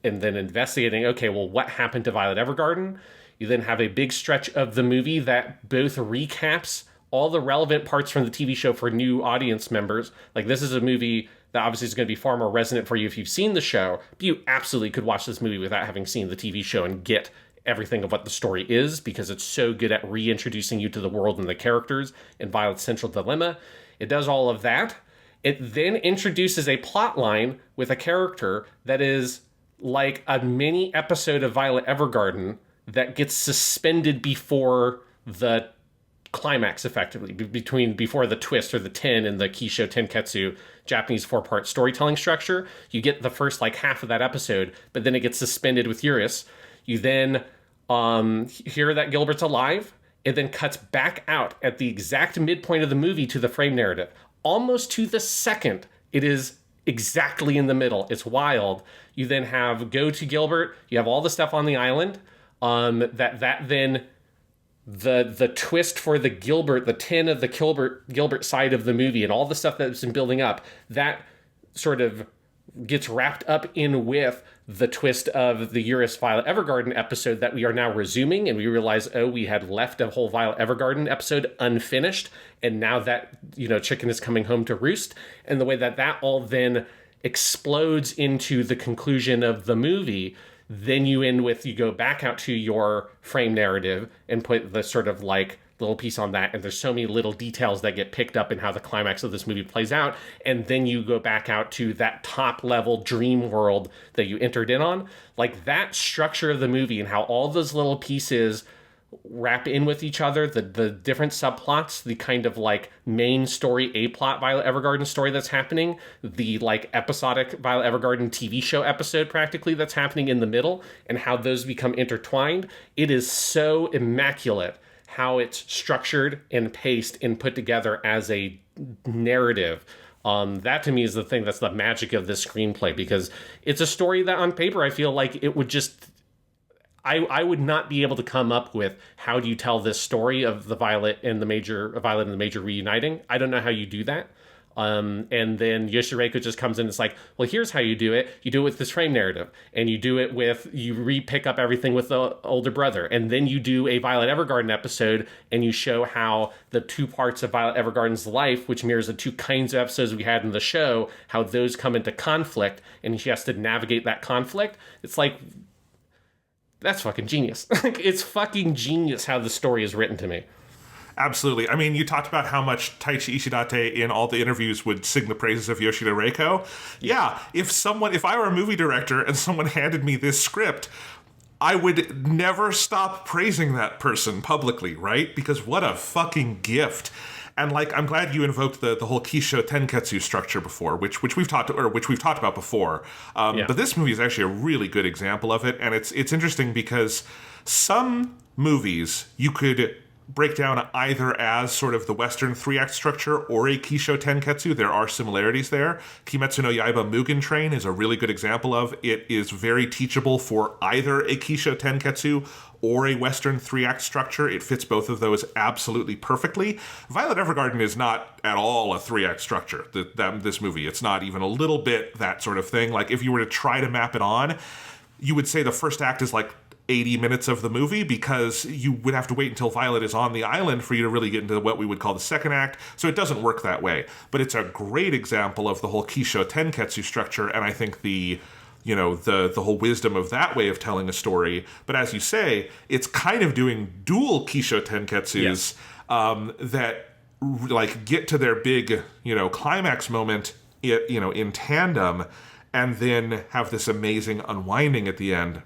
and then investigating, okay, well, what happened to Violet Evergarden? You then have a big stretch of the movie that both recaps all the relevant parts from the TV show for new audience members. Like, this is a movie that obviously is going to be far more resonant for you if you've seen the show, but you absolutely could watch this movie without having seen the TV show and get everything of what the story is, because it's so good at reintroducing you to the world and the characters and Violet's central dilemma. It does all of that. It then introduces a plot line with a character that is like a mini episode of Violet Evergarden that gets suspended before the climax, effectively, before the twist or the 10 in the Kisho Tenketsu Japanese 4-part storytelling structure. You get the first like half of that episode, but then it gets suspended with Eurus. You then hear that Gilbert's alive. It then cuts back out at the exact midpoint of the movie to the frame narrative, almost to the second. It is exactly in the middle. It's wild. You then have go to Gilbert. You have all the stuff on the island. That then the twist for the Gilbert, the 10 of the Gilbert side of the movie, and all the stuff that's been building up, that sort of gets wrapped up in with the twist of the Eurus Violet Evergarden episode that we are now resuming, and we realize, oh, we had left a whole Violet Evergarden episode unfinished, and now that, chicken is coming home to roost, and the way that all then explodes into the conclusion of the movie. Then you go back out to your frame narrative and put the sort of like little piece on that, and there's so many little details that get picked up in how the climax of this movie plays out, and then you go back out to that top level dream world that you entered in on. Like, that structure of the movie and how all those little pieces wrap in with each other, the different subplots, the kind of like main story, A-plot Violet Evergarden story that's happening, the like episodic Violet Evergarden TV show episode practically that's happening in the middle, and how those become intertwined. It is so immaculate how it's structured and paced and put together as a narrative. That to me is the thing that's the magic of this screenplay, because it's a story that on paper I feel like it would just... I would not be able to come up with how do you tell this story of the Violet and the Major reuniting. I don't know how you do that. And then Yoshireko just comes in and it's like, well, here's how you do it. You do it with this frame narrative. And you do it with, you re-pick up everything with the older brother. And then you do a Violet Evergarden episode and you show how the two parts of Violet Evergarden's life, which mirrors the two kinds of episodes we had in the show, how those come into conflict and she has to navigate that conflict. It's like, that's fucking genius. It's fucking genius how the story is written to me. Absolutely. I mean, you talked about how much Taichi Ishidate in all the interviews would sing the praises of Yoshida Reiko. Yeah, if I were a movie director and someone handed me this script, I would never stop praising that person publicly, right? Because what a fucking gift. And like, I'm glad you invoked the whole Kisho Tenketsu structure before, which we've talked about before. But this movie is actually a really good example of it, and it's interesting because some movies you could break down either as sort of the Western three-act structure or a Kisho Tenketsu. There are similarities there. Kimetsu no Yaiba Mugen Train is a really good example of it. Is very teachable for either a Kisho Tenketsu or a Western three-act structure. It fits both of those absolutely perfectly. Violet Evergarden is not at all a three-act structure, this movie. It's not even a little bit that sort of thing. Like, if you were to try to map it on, you would say the first act is like 80 minutes of the movie because you would have to wait until Violet is on the island for you to really get into what we would call the second act. So it doesn't work that way. But it's a great example of the whole Kisho Tenketsu structure, and I think the whole wisdom of that way of telling a story. But as you say, it's kind of doing dual Kisho Tenketsus that like get to their big, climax moment, in tandem, and then have this amazing unwinding at the end.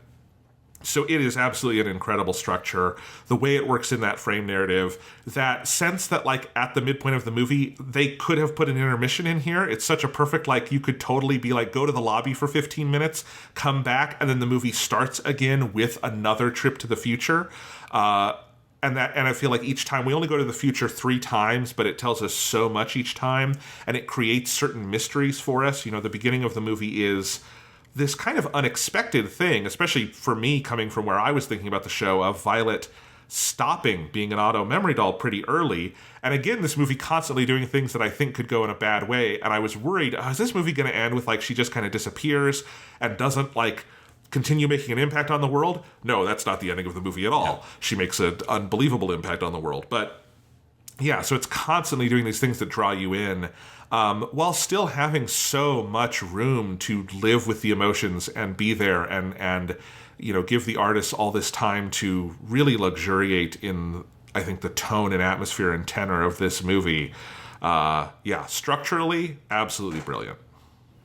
So it is absolutely an incredible structure. The way it works in that frame narrative, that sense that like at the midpoint of the movie, they could have put an intermission in here. It's such a perfect, like, you could totally be like, go to the lobby for 15 minutes, come back, and then the movie starts again with another trip to the future. And I feel like each time, we only go to the future 3 times, but it tells us so much each time, and it creates certain mysteries for us. The beginning of the movie is this kind of unexpected thing, especially for me coming from where I was thinking about the show, of Violet stopping being an auto memory doll pretty early. And again, this movie constantly doing things that I think could go in a bad way. And I was worried, is this movie going to end with like she just kind of disappears and doesn't like continue making an impact on the world? No, that's not the ending of the movie at all. Yeah. She makes an unbelievable impact on the world. But yeah, so it's constantly doing these things that draw you in, while still having so much room to live with the emotions and be there and give the artists all this time to really luxuriate in, I think, the tone and atmosphere and tenor of this movie. Structurally, absolutely brilliant.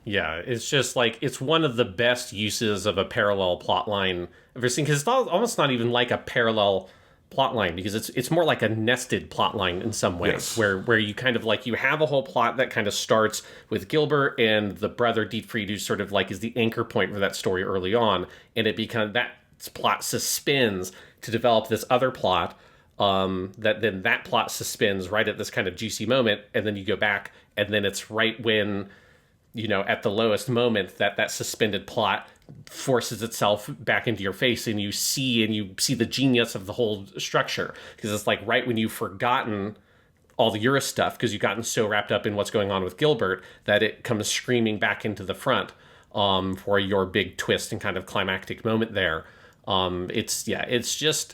Yeah, it's just like, it's one of the best uses of a parallel plot line I've ever seen, because it's almost not even like a parallel plot line, because it's more like a nested plot line in some ways. Yes. where you kind of like, you have a whole plot that kind of starts with Gilbert and the brother Dietfried, who sort of like is the anchor point for that story early on, and it becomes, that plot suspends to develop this other plot, that plot suspends right at this kind of juicy moment, and then you go back, and then it's right when, at the lowest moment, that suspended plot forces itself back into your face, and you see the genius of the whole structure, because it's like right when you've forgotten all the Eurus stuff, because you've gotten so wrapped up in what's going on with Gilbert, that it comes screaming back into the front for your big twist and kind of climactic moment there. It's just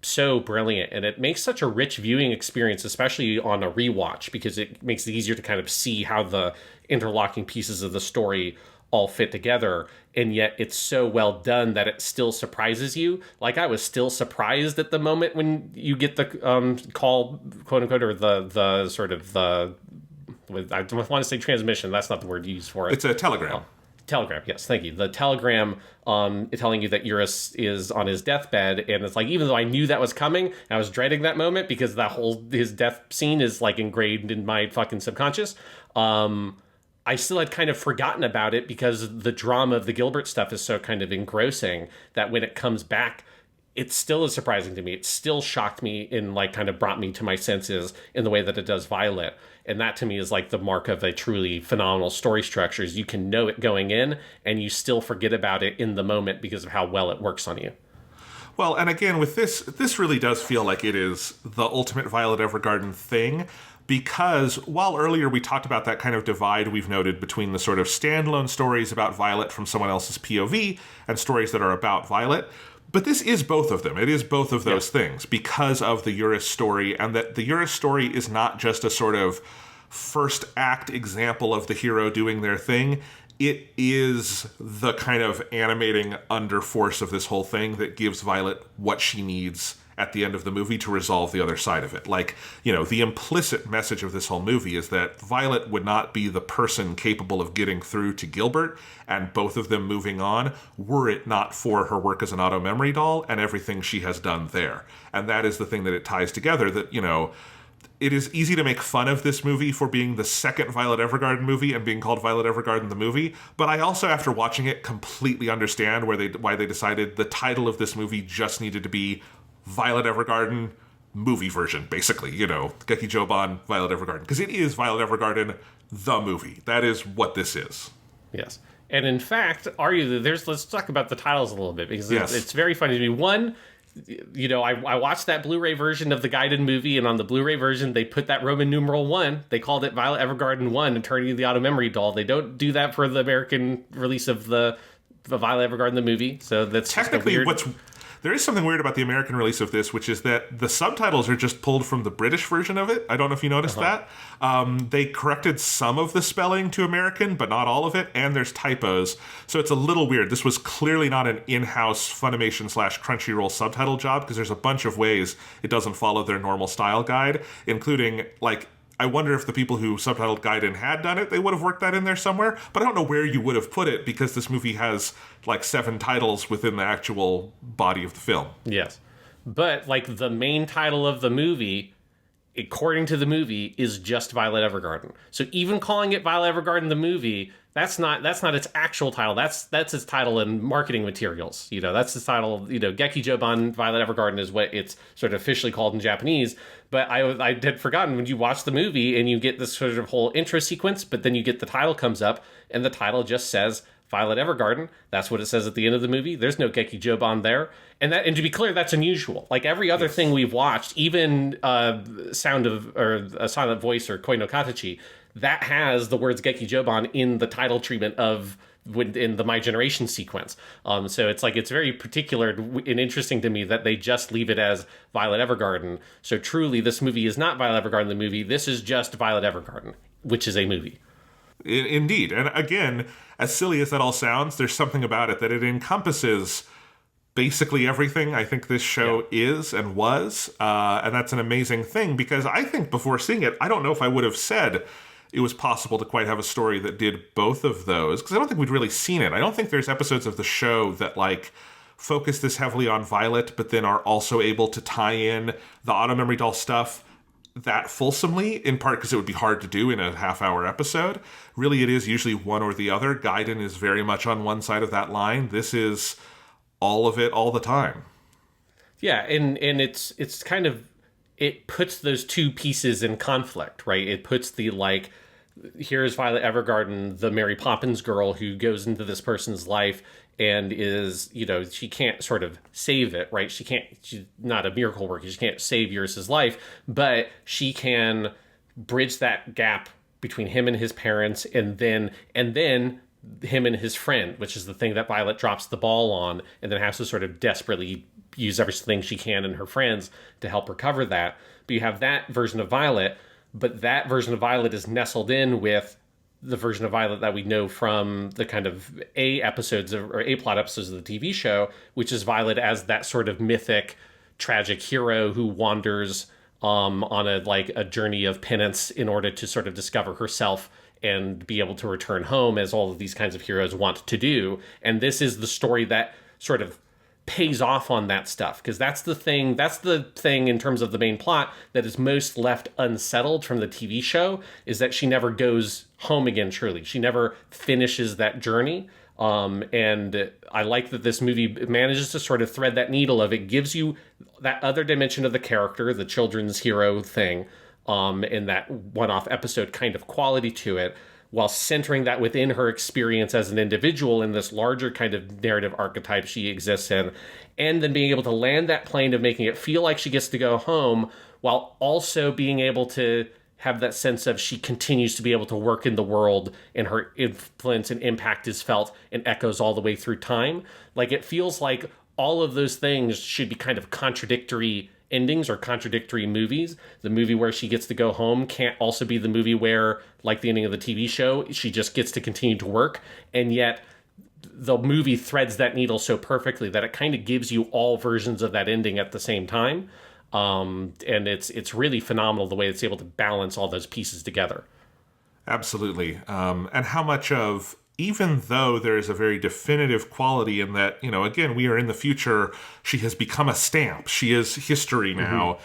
so brilliant, and it makes such a rich viewing experience, especially on a rewatch, because it makes it easier to kind of see how the interlocking pieces of the story all fit together, and yet it's so well done that it still surprises you. Like, I was still surprised at the moment when you get the call, quote unquote, or the sort of I don't want to say transmission, that's not the word you use for it. It's a telegram. Telegram, yes, thank you. The telegram telling you that Eurus is on his deathbed, and it's like, even though I knew that was coming, I was dreading that moment because his death scene is like ingrained in my fucking subconscious. I still had kind of forgotten about it because the drama of the Gilbert stuff is so kind of engrossing that when it comes back, it still is surprising to me. It still shocked me and like kind of brought me to my senses in the way that it does Violet. And that to me is like the mark of a truly phenomenal story structure, is you can know it going in and you still forget about it in the moment because of how well it works on you. Well, and again, with this really does feel like it is the ultimate Violet Evergarden thing. because while earlier we talked about that kind of divide we've noted between the sort of standalone stories about Violet from someone else's POV and stories that are about Violet, but this is both of them. It is both of those things because of the Eurus story, and that the Eurus story is not just a sort of first act example of the hero doing their thing. It is the kind of animating underforce of this whole thing that gives Violet what she needs at the end of the movie to resolve the other side of it. Like, you know, the implicit message of this whole movie is that Violet would not be the person capable of getting through to Gilbert and both of them moving on were it not for her work as an auto memory doll and everything she has done there. And that is the thing that it ties together, that, you know, it is easy to make fun of this movie for being the second Violet Evergarden movie and being called Violet Evergarden the movie, but I also, after watching it, completely understand why they decided the title of this movie just needed to be Violet Evergarden movie version, basically, you know, Geki Joban, Violet Evergarden, because it is Violet Evergarden the movie. That is what this is. Yes. And in fact, let's talk about the titles a little bit, because it's very funny to me. One, you know, I watched that Blu-ray version of the guided movie, and on the Blu-ray version, they put that Roman numeral 1. They called it Violet Evergarden 1, Eternity of the Auto Memory Doll. They don't do that for the American release of the Violet Evergarden the movie. So that's technically weird. There is something weird about the American release of this, which is that the subtitles are just pulled from the British version of it. I don't know if you noticed that. They corrected some of the spelling to American, but not all of it, and there's typos. So it's a little weird. This was clearly not an in-house Funimation/Crunchyroll subtitle job, because there's a bunch of ways it doesn't follow their normal style guide, including, like, I wonder if the people who subtitled Gaiden had done it, they would have worked that in there somewhere. But I don't know where you would have put it, because this movie has like 7 titles within the actual body of the film. Yes. But like the main title of the movie, according to the movie, is just Violet Evergarden. So even calling it Violet Evergarden the movie, that's not its actual title. That's its title in marketing materials. You know, that's the title. You know, Geki Joban Violet Evergarden is what it's sort of officially called in Japanese. But I had forgotten, when you watch the movie and you get this sort of whole intro sequence, but then you get the title comes up and the title just says Violet Evergarden. That's what it says at the end of the movie. There's no Geki Joban there. And to be clear, that's unusual. Like every other thing we've watched, even Sound of, or A Silent Voice or Koi no Katachi, that has the words Geki Joban in the title treatment of in the My Generation sequence. So it's like, it's very particular and interesting to me that they just leave it as Violet Evergarden. So truly, this movie is not Violet Evergarden the movie. This is just Violet Evergarden, which is a movie. Indeed. And again, as silly as that all sounds, there's something about it that it encompasses basically everything I think this show is and was. And that's an amazing thing, because I think before seeing it, I don't know if I would have said it was possible to quite have a story that did both of those, because I don't think we'd really seen it. I don't think there's episodes of the show that like focus this heavily on Violet, but then are also able to tie in the auto memory doll stuff that fulsomely, in part because it would be hard to do in a half-hour episode. Really, it is usually one or the other. Gaiden is very much on one side of that line. This is all of it all the time. Yeah, and it's kind of, it puts those two pieces in conflict, right? It puts the, like, here's Violet Evergarden, the Mary Poppins girl who goes into this person's life and is, you know, she can't sort of save it, right? She's not a miracle worker. She can't save Eurus's life, but she can bridge that gap between him and his parents, and then him and his friend, which is the thing that Violet drops the ball on, and then has to sort of desperately use everything she can and her friends to help recover that. But you have that version of Violet, but that version of Violet is nestled in with the version of Violet that we know from the kind of A plot episodes of the TV show, which is Violet as that sort of mythic, tragic hero who wanders on a journey of penance in order to sort of discover herself and be able to return home, as all of these kinds of heroes want to do. And this is the story that sort of pays off on that stuff, because that's the thing in terms of the main plot that is most left unsettled from the TV show, is that she never goes home again, truly. She never finishes that journey. And I like that this movie manages to sort of thread that needle of, it gives you that other dimension of the character, the children's hero thing, in that one-off episode kind of quality to it, while centering that within her experience as an individual in this larger kind of narrative archetype she exists in, and then being able to land that plane of making it feel like she gets to go home, while also being able to have that sense of she continues to be able to work in the world, and her influence and impact is felt and echoes all the way through time. Like, it feels like all of those things should be kind of contradictory endings or contradictory movies. The movie where she gets to go home can't also be the movie where, like the ending of the TV show, she just gets to continue to work. And yet the movie threads that needle so perfectly that it kind of gives you all versions of that ending at the same time. And it's really phenomenal the way it's able to balance all those pieces together. Absolutely. And how much of, even though there is a very definitive quality in that, again, we are in the future, she has become a stamp. She is history now.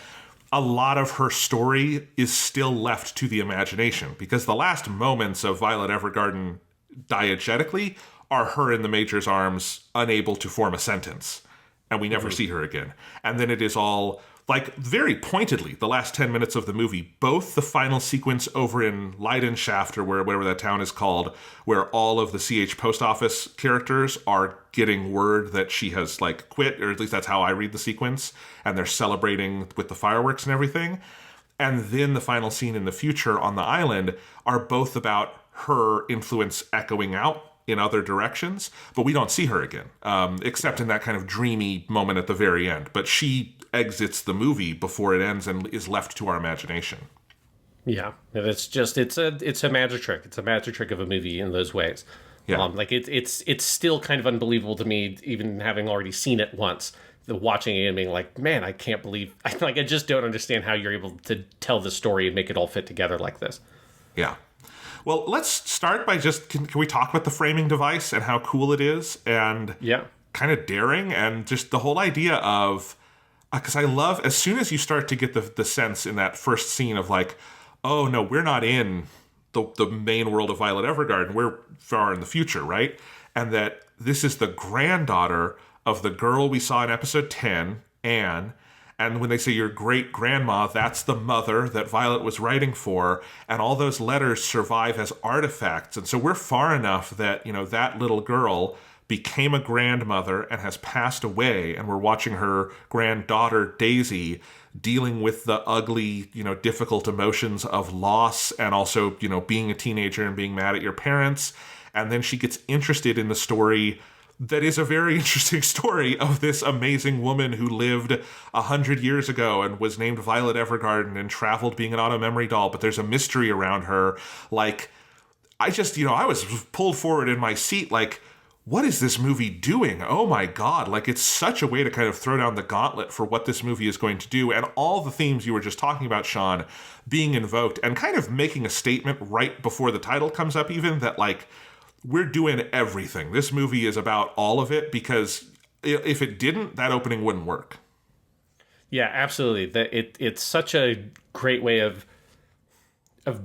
A lot of her story is still left to the imagination, because the last moments of Violet Evergarden diegetically are her in the Major's arms, unable to form a sentence. And we never see her again. And then it is all, like, very pointedly, the last 10 minutes of the movie, both the final sequence over in Leidenschaft, or whatever that town is called, where all of the CH post office characters are getting word that she has, like, quit, or at least that's how I read the sequence, and they're celebrating with the fireworks and everything. And then the final scene in the future on the island are both about her influence echoing out in other directions, but we don't see her again, except in that kind of dreamy moment at the very end. But she exits the movie before it ends and is left to our imagination. Yeah, and it's a magic trick. It's a magic trick of a movie in those ways. Yeah. Like it's still kind of unbelievable to me, even having already seen it once, watching it and being like, man, I can't believe, I just don't understand how you're able to tell the story and make it all fit together like this. Yeah. Well, let's start by just, can we talk about the framing device and how cool it is, and kind of daring, and just the whole idea of, because I love, as soon as you start to get the sense in that first scene of like, oh no, we're not in the main world of Violet Evergarden, we're far in the future, right? And that this is the granddaughter of the girl we saw in episode 10, Anne. And when they say your great-grandma, that's the mother that Violet was writing for. And all those letters survive as artifacts. And so we're far enough that, that little girl became a grandmother and has passed away. And we're watching her granddaughter, Daisy, dealing with the ugly, difficult emotions of loss, and also, being a teenager and being mad at your parents. And then she gets interested in the story that is a very interesting story of this amazing woman who lived 100 years ago and was named Violet Evergarden and traveled being an auto memory doll, but there's a mystery around her. Like, I just, I was pulled forward in my seat, like, what is this movie doing? Oh my God. Like, it's such a way to kind of throw down the gauntlet for what this movie is going to do. And all the themes you were just talking about, Sean, being invoked and kind of making a statement right before the title comes up, even that, like, we're doing everything. This movie is about all of it, because if it didn't, that opening wouldn't work. Yeah, absolutely. It's such a great way of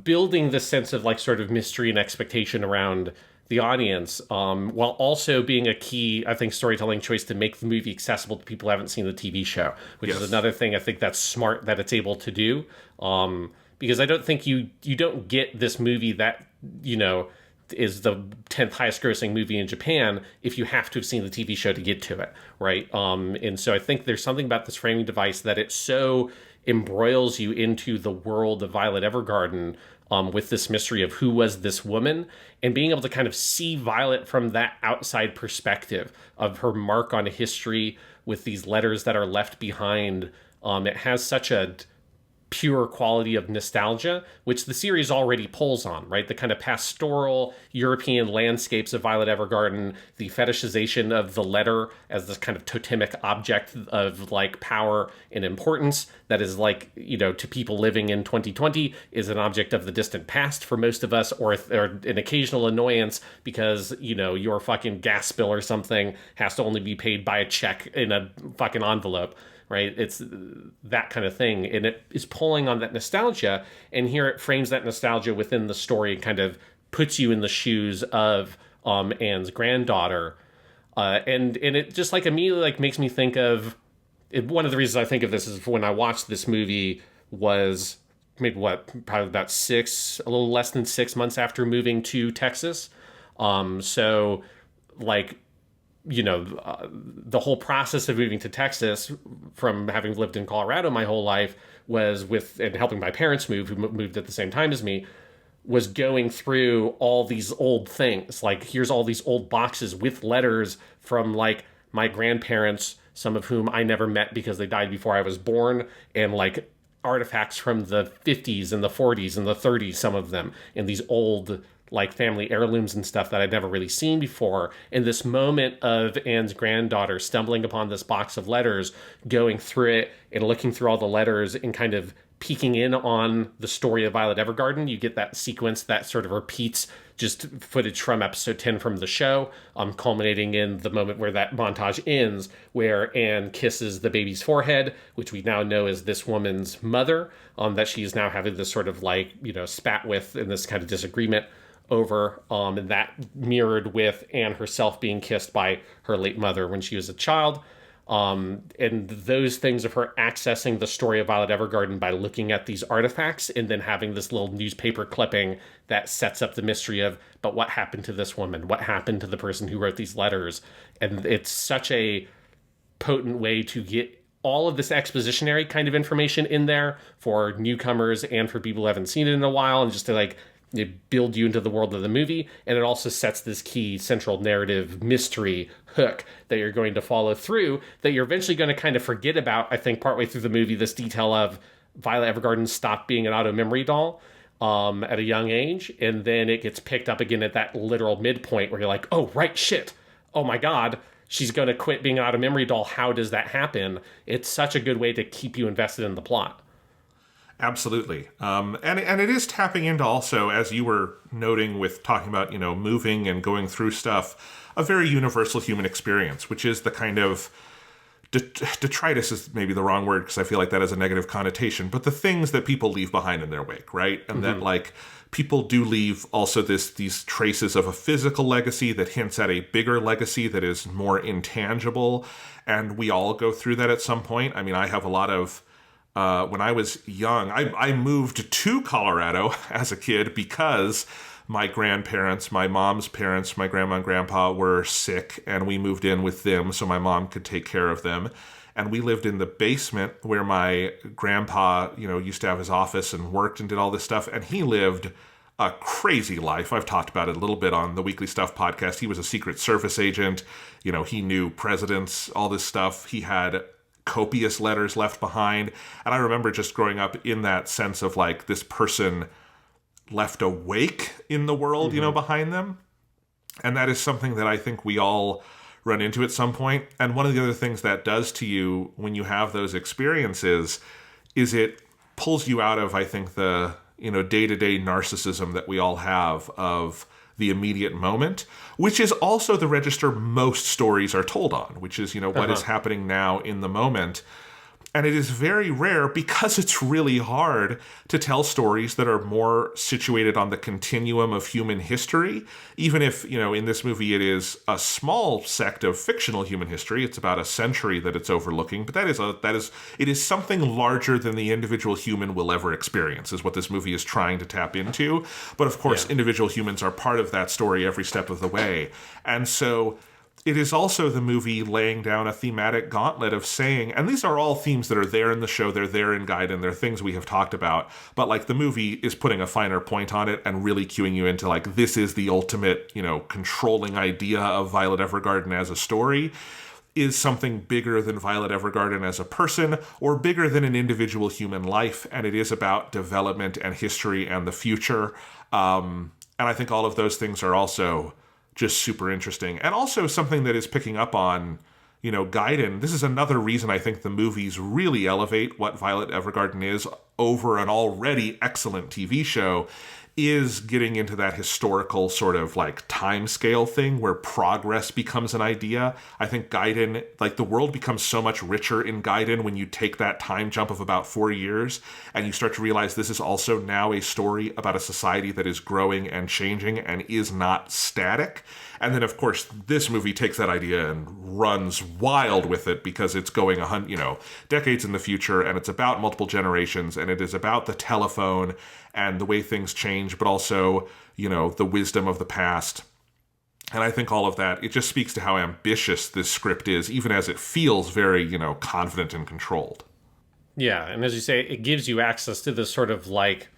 building the sense of, like, sort of mystery and expectation around the audience, while also being a key, I think, storytelling choice to make the movie accessible to people who haven't seen the TV show, which is another thing I think that's smart that it's able to do. Because I don't think you don't get this movie that, is the 10th highest grossing movie in Japan if you have to have seen the TV show to get to it, right? And so I think there's something about this framing device that it so embroils you into the world of Violet Evergarden, with this mystery of who was this woman, and being able to kind of see Violet from that outside perspective of her mark on history with these letters that are left behind. It has such a pure quality of nostalgia, which the series already pulls on, right? The kind of pastoral European landscapes of Violet Evergarden, the fetishization of the letter as this kind of totemic object of, like, power and importance that is, like, to people living in 2020 is an object of the distant past for most of us, or an occasional annoyance because, your fucking gas bill or something has to only be paid by a check in a fucking envelope. Right? It's that kind of thing. And it is pulling on that nostalgia. And here it frames that nostalgia within the story and kind of puts you in the shoes of Anne's granddaughter. And it just, like, immediately, like, makes me think of it. One of the reasons I think of this is when I watched this movie was maybe probably about a little less than 6 months after moving to Texas. So, like, the whole process of moving to Texas from having lived in Colorado my whole life was and helping my parents move, who moved at the same time as me, was going through all these old things. Like, here's all these old boxes with letters from, like, my grandparents, some of whom I never met because they died before I was born, and, like, artifacts from the 50s and the 40s and the 30s, some of them, and these old, like, family heirlooms and stuff that I'd never really seen before. And this moment of Anne's granddaughter stumbling upon this box of letters, going through it and looking through all the letters and kind of peeking in on the story of Violet Evergarden. You get that sequence that sort of repeats just footage from episode 10 from the show, culminating in the moment where that montage ends, where Anne kisses the baby's forehead, which we now know is this woman's mother, that she's now having this sort of, like, spat with in this kind of disagreement over, and that mirrored with Anne herself being kissed by her late mother when she was a child. And those things of her accessing the story of Violet Evergarden by looking at these artifacts and then having this little newspaper clipping that sets up the mystery of, but what happened to this woman? What happened to the person who wrote these letters? And it's such a potent way to get all of this expositionary kind of information in there for newcomers and for people who haven't seen it in a while, and just to, like, it build you into the world of the movie. And it also sets this key central narrative mystery hook that you're going to follow through, that you're eventually going to kind of forget about, I think, partway through the movie, this detail of Violet Evergarden stopped being an auto memory doll at a young age. And then it gets picked up again at that literal midpoint where you're like, oh, right, shit. Oh my God, she's going to quit being an auto memory doll. How does that happen? It's such a good way to keep you invested in the plot. Absolutely. And it is tapping into also, as you were noting with talking about, moving and going through stuff, a very universal human experience, which is the kind of detritus is maybe the wrong word because I feel like that has a negative connotation, but the things that people leave behind in their wake, right? And then, like, people do leave also these traces of a physical legacy that hints at a bigger legacy that is more intangible. And we all go through that at some point. I mean, I have a lot of when I was young, I moved to Colorado as a kid because my grandparents, my mom's parents, my grandma and grandpa were sick, and we moved in with them so my mom could take care of them. And we lived in the basement where my grandpa, used to have his office and worked and did all this stuff. And he lived a crazy life. I've talked about it a little bit on the Weekly Stuff podcast. He was a Secret Service agent. He knew presidents, all this stuff. He had copious letters left behind. And I remember just growing up in that sense of, like, this person left a wake in the world, behind them. And that is something that I think we all run into at some point. And one of the other things that does to you when you have those experiences is it pulls you out of, I think, the, day-to-day narcissism that we all have of the immediate moment, which is also the register most stories are told on, which is, what is happening now in the moment. And it is very rare because it's really hard to tell stories that are more situated on the continuum of human history. Even if, in this movie, it is a small sect of fictional human history. It's about a century that it's overlooking, but it is something larger than the individual human will ever experience, is what this movie is trying to tap into. But of course, individual humans are part of that story every step of the way. And so it is also the movie laying down a thematic gauntlet of saying, and these are all themes that are there in the show, they're there in Gaiden, they're things we have talked about, but, like, the movie is putting a finer point on it and really cueing you into, like, this is the ultimate, controlling idea of Violet Evergarden as a story, is something bigger than Violet Evergarden as a person, or bigger than an individual human life, and it is about development and history and the future. And I think all of those things are also just super interesting. And also something that is picking up on, Gaiden. This is another reason I think the movies really elevate what Violet Evergarden is over an already excellent TV show, is getting into that historical sort of, like, time scale thing where progress becomes an idea. I think Gaiden, like, the world becomes so much richer in Gaiden when you take that time jump of about 4 years and you start to realize this is also now a story about a society that is growing and changing and is not static. And then, of course, this movie takes that idea and runs wild with it because it's going decades in the future, and it's about multiple generations, and it is about the telephone and the way things change, but also, the wisdom of the past. And I think all of that, it just speaks to how ambitious this script is, even as it feels very, confident and controlled. Yeah, and as you say, it gives you access to this sort of like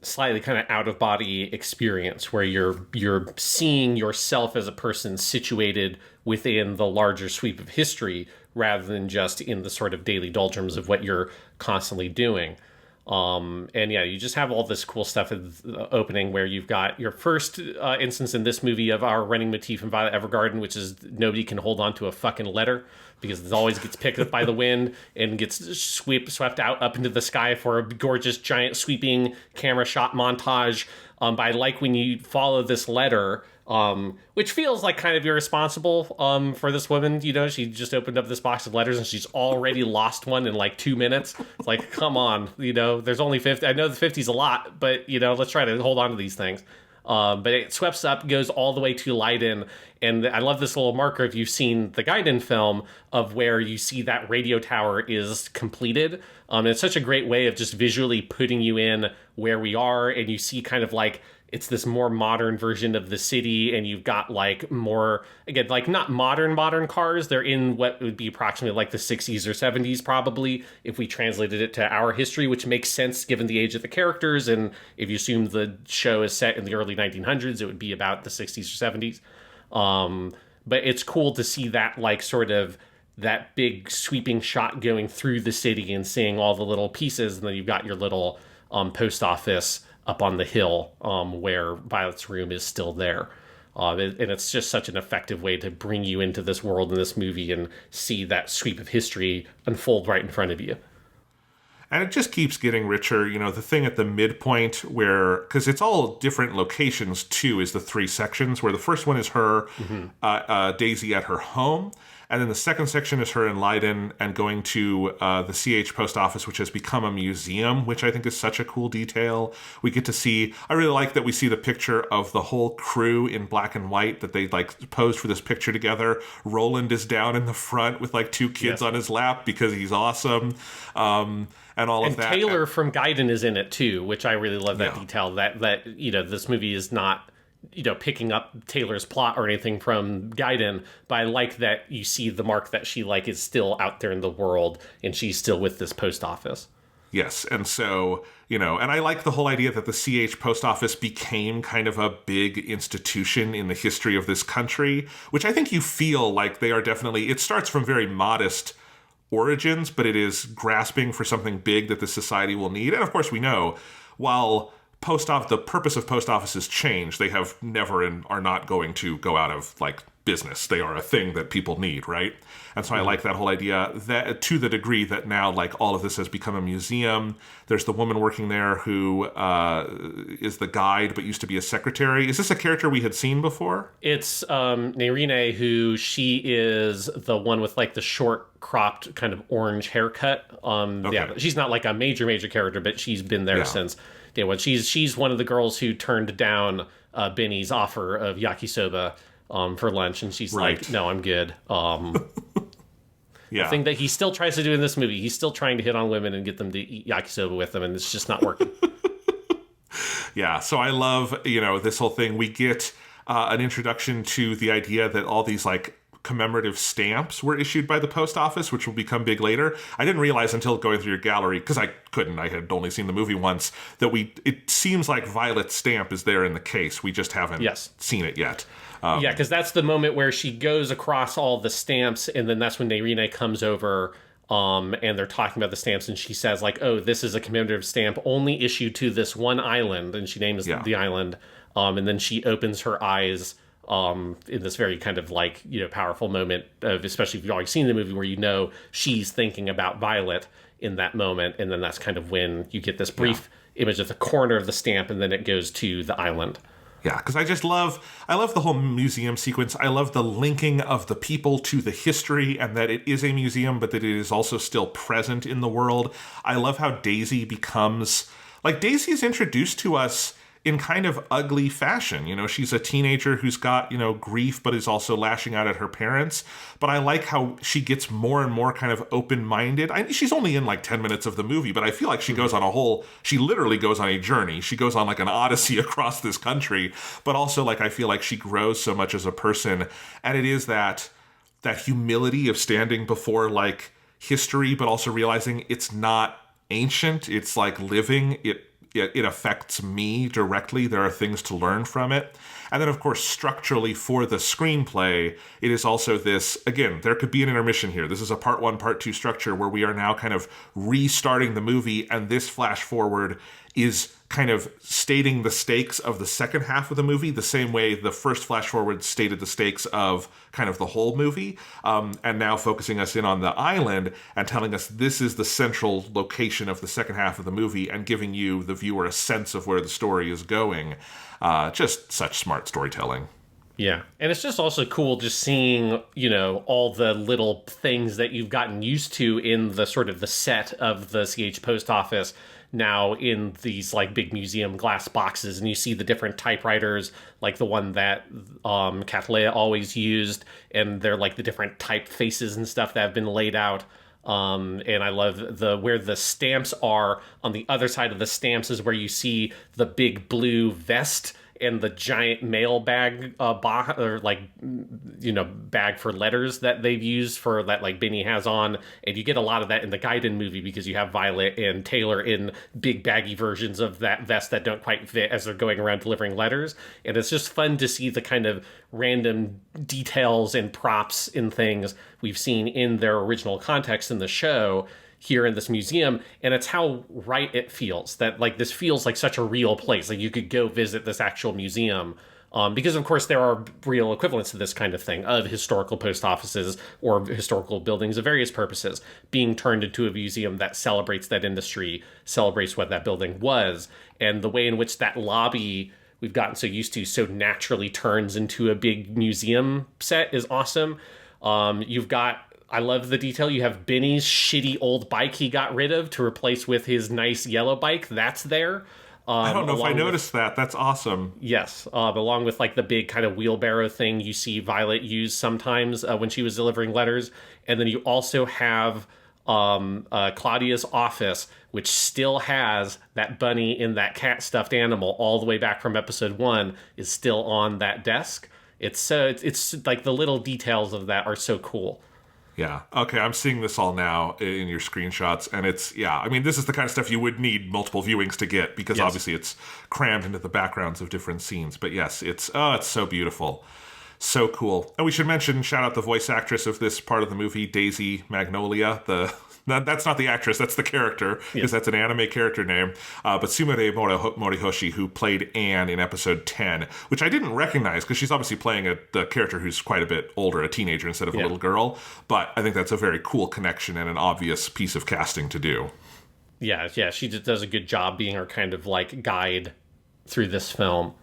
slightly kind of out of body experience where you're seeing yourself as a person situated within the larger sweep of history rather than just in the sort of daily doldrums of what you're constantly doing. And yeah, you just have all this cool stuff at the opening where you've got your first instance in this movie of our running motif in Violet Evergarden, which is nobody can hold on to a fucking letter because it always gets picked up by the wind and gets swept out up into the sky for a gorgeous, giant, sweeping camera shot montage. But I like when you follow this letter, which feels like kind of irresponsible for this woman. She just opened up this box of letters and she's already lost one in like 2 minutes. It's like, come on, there's only 50. I know the 50's a lot, but, let's try to hold on to these things. But it sweeps up, goes all the way to Leiden. And I love this little marker if you've seen the Gaiden film of where you see that radio tower is completed. It's such a great way of just visually putting you in where we are. And you see kind of like, it's this more modern version of the city, and you've got like more, again, like not modern cars. They're in what would be approximately like the 60s or 70s probably, if we translated it to our history, which makes sense given the age of the characters. And if you assume the show is set in the early 1900s, it would be about the 60s or 70s. But it's cool to see that like sort of that big sweeping shot going through the city and seeing all the little pieces. And then you've got your little post office up on the hill where Violet's room is still there. And it's just such an effective way to bring you into this world in this movie and see that sweep of history unfold right in front of you. And it just keeps getting richer. The thing at the midpoint where, because it's all different locations too, is the 3 sections, where the first one is her, Daisy at her home. And then the second section is her in Leiden and going to the CH post office, which has become a museum, which I think is such a cool detail. We get to see, I really like that we see the picture of the whole crew in black and white, that they like posed for this picture together. Roland is down in the front with like 2 kids on his lap because he's awesome. And all of that. And Taylor from Gaiden is in it too, which I really love that detail. That this movie is not picking up Taylor's plot or anything from Gaiden, but I like that you see the mark that she like is still out there in the world and she's still with this post office. Yes, and so, and I like the whole idea that the CH post office became kind of a big institution in the history of this country, which I think you feel like they are definitely, it starts from very modest origins, but it is grasping for something big that the society will need. And of course we know, while the purpose of post offices change, they have never and are not going to go out of like business. They are a thing that people need, right? And so I like that whole idea, that to the degree that now like all of this has become a museum. There's the woman working there who is the guide but used to be a secretary. Is this a character we had seen before? It's Nerine, who she is the one with like the short cropped kind of orange haircut. Yeah, she's not like a major character, but she's been there since day one. She's one of the girls who turned down Benny's offer of yakisoba for lunch, and she's like, no, I'm good. The thing that he still tries to do in this movie, he's still trying to hit on women and get them to eat yakisoba with him, and it's just not working. So I love, this whole thing. We get an introduction to the idea that all these like commemorative stamps were issued by the post office, which will become big later. I didn't realize until going through your gallery, because I had only seen the movie once, that it seems like Violet's stamp is there in the case. We just haven't seen it yet. Because that's the moment where she goes across all the stamps, and then that's when Nerine comes over, and they're talking about the stamps, and she says, like, oh, this is a commemorative stamp only issued to this one island, and she names the island, and then she opens her eyes in this very kind of like, powerful moment of, especially if you've already seen the movie, where she's thinking about Violet in that moment, and then that's kind of when you get this brief image of the corner of the stamp, and then it goes to the island. Yeah, because I love the whole museum sequence. I love the linking of the people to the history, and that it is a museum, but that it is also still present in the world. I love how Daisy becomes, like, Daisy is introduced to us in kind of ugly fashion. You know, she's a teenager who's got, you know, grief, but is also lashing out at her parents. But I like how she gets more and more kind of open-minded. She's only in like 10 minutes of the movie, but I feel like she goes on she literally goes on a journey. She goes on like an odyssey across this country, but also like I feel like she grows so much as a person. And it is that humility of standing before like history, but also realizing it's not ancient. It's like living. It affects me directly. There are things to learn from it. And then, of course, structurally for the screenplay, it is also this, again, there could be an intermission here. This is a part 1, part 2 structure where we are now kind of restarting the movie, and this flash forward is kind of stating the stakes of the second half of the movie, the same way the first flash forward stated the stakes of kind of the whole movie, and now focusing us in on the island and telling us this is the central location of the second half of the movie and giving you, the viewer, a sense of where the story is going. Just such smart storytelling. Yeah. And it's just also cool just seeing, you know, all the little things that you've gotten used to in the sort of the set of the CH post office now in these like big museum glass boxes, and you see the different typewriters, like the one that Cattleya always used, and they're like the different typefaces and stuff that have been laid out. And I love where the stamps are. On the other side of the stamps is where you see the big blue vest and the giant mail bag, bag for letters that they've used for that, like Benny has on. And you get a lot of that in the Gaiden movie because you have Violet and Taylor in big baggy versions of that vest that don't quite fit as they're going around delivering letters. And it's just fun to see the kind of random details and props and things we've seen in their original context in the show here in this museum, and it's how right it feels, that like this feels like such a real place, like you could go visit this actual museum, because of course there are real equivalents to this kind of thing of historical post offices or historical buildings of various purposes being turned into a museum that celebrates that industry, celebrates what that building was, and the way in which that lobby we've gotten so used to so naturally turns into a big museum set is awesome. I love the detail. You have Benny's shitty old bike he got rid of to replace with his nice yellow bike. That's there. I don't know if I noticed that. That's awesome. Yes. Along with like the big kind of wheelbarrow thing you see Violet use sometimes when she was delivering letters. And then you also have Claudia's office, which still has that bunny in that cat stuffed animal all the way back from episode 1 is still on that desk. It's like the little details of that are so cool. Yeah. Okay, I'm seeing this all now in your screenshots, and I mean, this is the kind of stuff you would need multiple viewings to get, because obviously it's crammed into the backgrounds of different scenes. But yes, it's so beautiful. So cool. And we should shout out the voice actress of this part of the movie, Daisy Magnolia, that's not the actress, that's the character, because that's an anime character name. But Sumire Morihoshi, who played Anne in episode 10, which I didn't recognize because she's obviously playing the character who's quite a bit older, a teenager instead of a little girl. But I think that's a very cool connection and an obvious piece of casting to do. Yeah, she just does a good job being our kind of like guide through this film.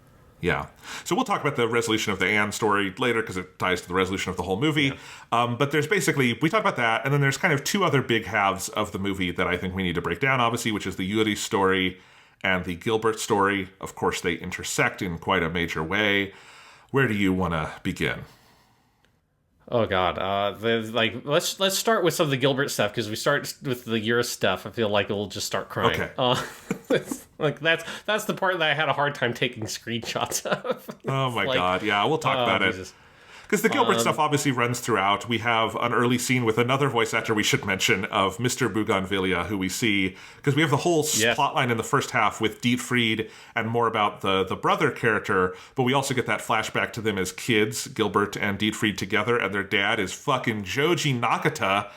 Yeah. So we'll talk about the resolution of the Anne story later because it ties to the resolution of the whole movie. Yeah. But there's basically, we talk about that, and then there's kind of two other big halves of the movie that I think we need to break down, obviously, which is the Yuri story and the Gilbert story. Of course, they intersect in quite a major way. Where do you want to begin? Oh God! Let's start with some of the Gilbert stuff, because we start with the Yuri stuff, I feel like we'll just start crying. Okay. Like that's the part that I had a hard time taking screenshots of. Oh my God! Yeah, we'll talk about it. Because the Gilbert stuff obviously runs throughout. We have an early scene with another voice actor we should mention of Mr. Bougainvillea, who we see, because we have the whole plotline in the first half with Dietfried and more about the brother character, but we also get that flashback to them as kids, Gilbert and Dietfried together, and their dad is fucking Joji Nakata,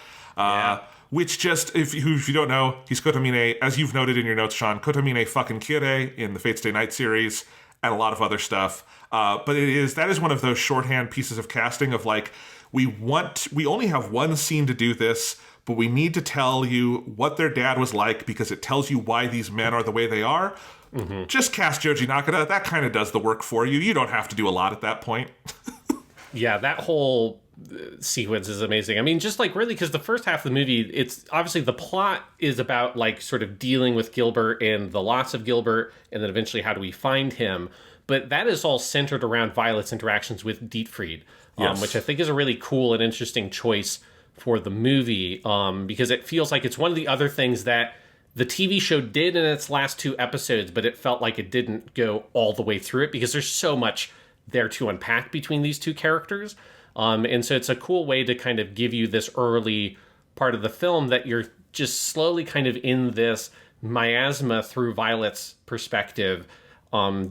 which just, if you don't know, he's Kotomine, as you've noted in your notes, Sean, Kotomine fucking Kire in the Fate Stay Night series, and a lot of other stuff. But that is one of those shorthand pieces of casting of like, we only have one scene to do this, but we need to tell you what their dad was like because it tells you why these men are the way they are. Mm-hmm. Just cast Joji Nakata. That kind of does the work for you. You don't have to do a lot at that point. Yeah, that whole sequence is amazing. I mean, just like really, because the first half of the movie, it's obviously the plot is about like sort of dealing with Gilbert and the loss of Gilbert, and then eventually how do we find him. But that is all centered around Violet's interactions with Dietfried, Yes. which I think is a really cool and interesting choice for the movie, because it feels like it's one of the other things that the TV show did in its last 2 episodes, but it felt like it didn't go all the way through it because there's so much there to unpack between these 2 characters. And so it's a cool way to kind of give you this early part of the film that you're just slowly kind of in this miasma through Violet's perspective,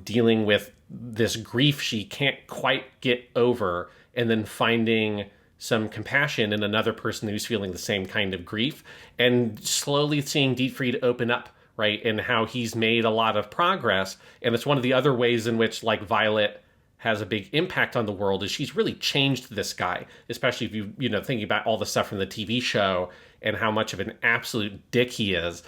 dealing with this grief she can't quite get over, and then finding some compassion in another person who's feeling the same kind of grief, and slowly seeing Dietfried open up, right? And how he's made a lot of progress. And it's one of the other ways in which like Violet has a big impact on the world is she's really changed this guy, especially if thinking about all the stuff from the TV show and how much of an absolute dick he is.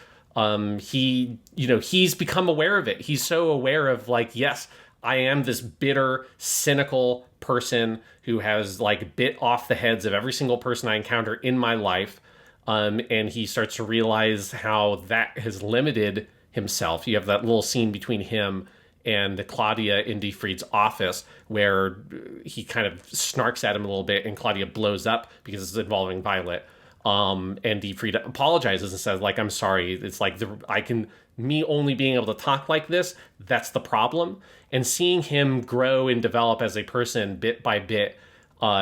He's become aware of it. He's so aware of like, yes, I am this bitter, cynical person who has like bit off the heads of every single person I encounter in my life. And he starts to realize how that has limited himself. You have that little scene between him and Claudia in Dietfried's office where he kind of snarks at him a little bit and Claudia blows up because it's involving Violet. And Dietfried apologizes and says, like, I'm sorry. It's like me only being able to talk like this, that's the problem. And seeing him grow and develop as a person bit by bit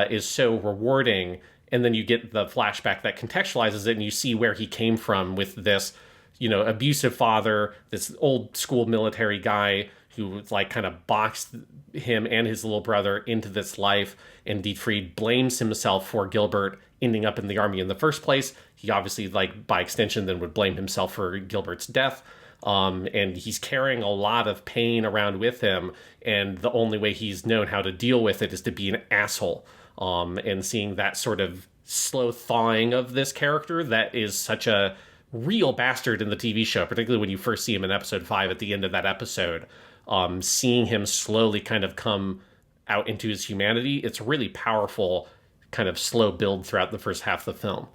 is so rewarding. And then you get the flashback that contextualizes it and you see where he came from with this, abusive father, this old school military guy who like kind of boxed him and his little brother into this life. And Dietfried blames himself for Gilbert ending up in the army in the first place. He obviously, like, by extension, then would blame himself for Gilbert's death. And he's carrying a lot of pain around with him. And the only way he's known how to deal with it is to be an asshole. And seeing that sort of slow thawing of this character that is such a real bastard in the TV show, particularly when you first see him in episode 5 at the end of that episode, seeing him slowly kind of come out into his humanity, it's really powerful kind of slow build throughout the first half of the film.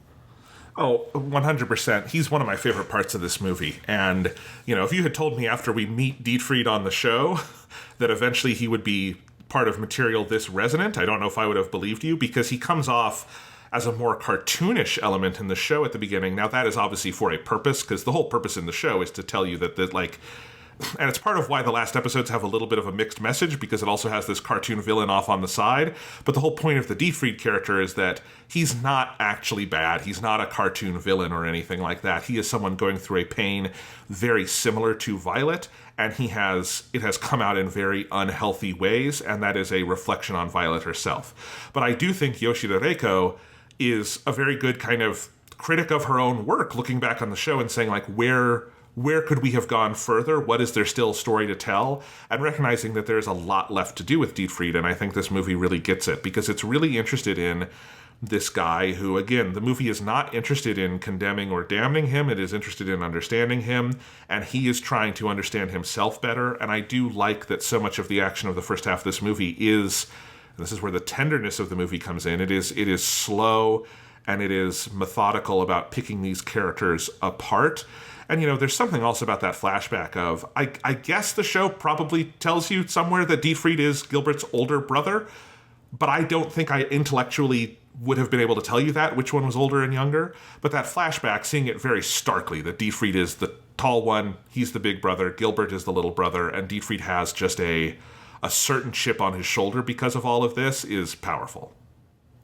Oh, 100%. He's one of my favorite parts of this movie. And, if you had told me after we meet Dietfried on the show that eventually he would be part of material this resonant, I don't know if I would have believed you, because he comes off as a more cartoonish element in the show at the beginning. Now, that is obviously for a purpose, because the whole purpose in the show is to tell you that and it's part of why the last episodes have a little bit of a mixed message, because it also has this cartoon villain off on the side. But the whole point of the Dietfried character is that he's not actually bad. He's not a cartoon villain or anything like that. He is someone going through a pain very similar to Violet, and it has come out in very unhealthy ways, and that is a reflection on Violet herself. But I do think Yoshida Reiko is a very good kind of critic of her own work, looking back on the show and saying, like, where could we have gone further? What is there still story to tell? And recognizing that there's a lot left to do with Dietfried, and I think this movie really gets it, because it's really interested in this guy who, again, the movie is not interested in condemning or damning him. It is interested in understanding him, and he is trying to understand himself better. And I do like that so much of the action of the first half of this movie is, and this is where the tenderness of the movie comes in, it is slow and it is methodical about picking these characters apart. And, there's something else about that flashback of, I guess the show probably tells you somewhere that Dietfried is Gilbert's older brother, but I don't think I intellectually would have been able to tell you that, which one was older and younger. But that flashback, seeing it very starkly, that Dietfried is the tall one, he's the big brother, Gilbert is the little brother, and Dietfried has just a certain chip on his shoulder because of all of this, is powerful.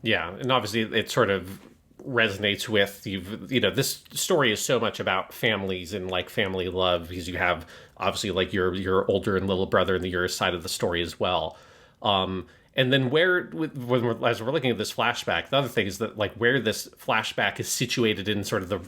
Yeah, and obviously it sort of resonates with this story is so much about families and like family love, because you have obviously like your older and little brother in the your side of the story as well. And then as we're looking at this flashback, the other thing is that like where this flashback is situated in sort of the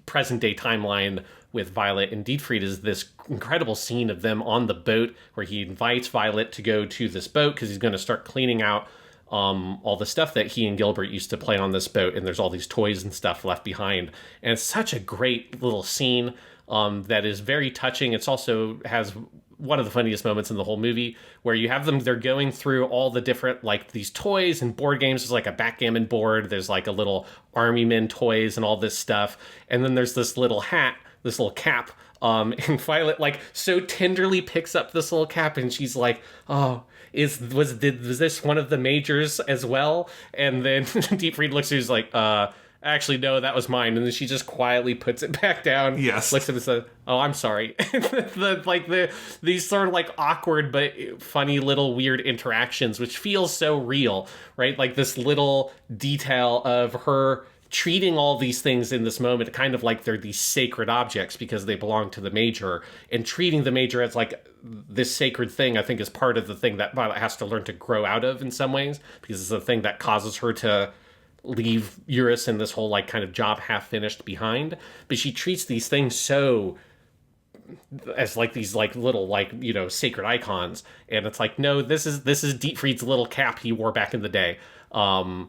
present day timeline with Violet and Dietfried is this incredible scene of them on the boat where he invites Violet to go to this boat because he's going to start cleaning out all the stuff that he and Gilbert used to play on this boat, and there's all these toys and stuff left behind. And it's such a great little scene that is very touching. It's also has one of the funniest moments in the whole movie, where you have them, they're going through all the different, like, these toys and board games. There's like a backgammon board, there's like a little army men toys and all this stuff, and then there's this little hat, this little cap, and Violet, like, so tenderly picks up this little cap, and she's like, oh, was this one of the majors as well? And then Deep Fried looks at her, he's like, actually, no, that was mine. And then she just quietly puts it back down. Yes. Looks at him and says, oh, I'm sorry. These sort of like awkward but funny little weird interactions, which feels so real, right? Like this little detail of her treating all these things in this moment kind of like they're these sacred objects because they belong to the major, and treating the major as like this sacred thing, I think, is part of the thing that Violet has to learn to grow out of in some ways, because it's the thing that causes her to leave Eurus and this whole like kind of job half finished behind. But she treats these things so as like these like little like, you know, sacred icons, and it's like, no, this is Deep Fried's little cap he wore back in the day. You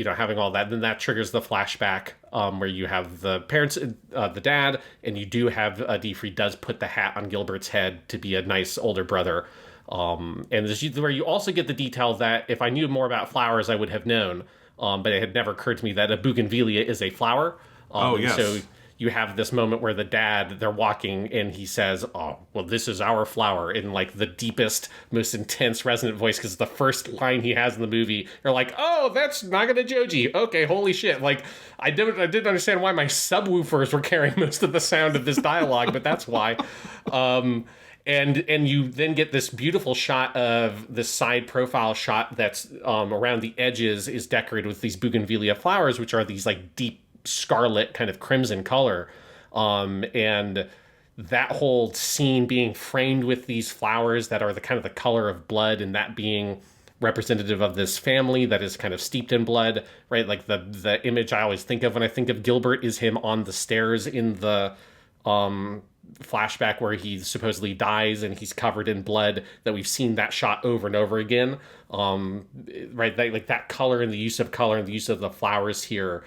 know, having all that, then that triggers the flashback where you have the parents, the dad, and you do have Deep Fried does put the hat on Gilbert's head to be a nice older brother. And this is where you also get the detail that if I knew more about flowers, I would have known. But it had never occurred to me that a bougainvillea is a flower. Yes. So you have this moment where the dad, they're walking, and he says, oh, well, this is our flower, in like the deepest, most intense, resonant voice, because the first line he has in the movie, you're like, oh, that's Nagata Joji. Okay, holy shit. Like, I didn't understand why my subwoofers were carrying most of the sound of this dialogue, but that's why. And you then get this beautiful shot of this side profile shot that's around the edges is decorated with these bougainvillea flowers, which are these like deep scarlet kind of crimson color. And that whole scene being framed with these flowers that are the kind of the color of blood, and that being representative of this family that is kind of steeped in blood, right? Like the image I always think of when I think of Gilbert is him on the stairs in the flashback where he supposedly dies and he's covered in blood, that we've seen that shot over and over again. Right, like that color and the use of color and the use of the flowers here,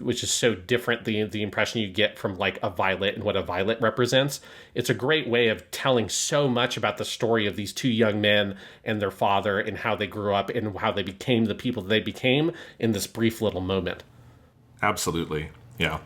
which is so different, the impression you get from like a violet and what a violet represents. It's a great way of telling so much about the story of these two young men and their father, and how they grew up and how they became the people that they became in this brief little moment. Absolutely. Yeah.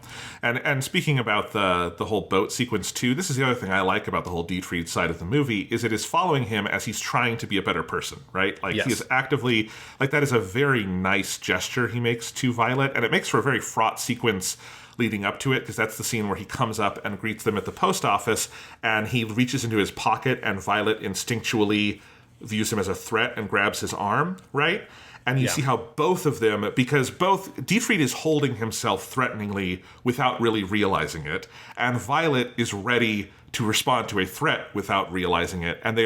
And speaking about the whole boat sequence too, this is the other thing I like about the whole Deep Fried side of the movie, is it is following him as he's trying to be a better person, right? Like, yes. He is actively, like, that is a very nice gesture he makes to Violet, and it makes for a very fraught sequence leading up to it, because that's the scene where he comes up and greets them at the post office, and he reaches into his pocket, and Violet instinctually views him as a threat and grabs his arm, right? And you see how both of them, because both Deep Fried is holding himself threateningly without really realizing it, and Violet is ready to respond to a threat without realizing it. And they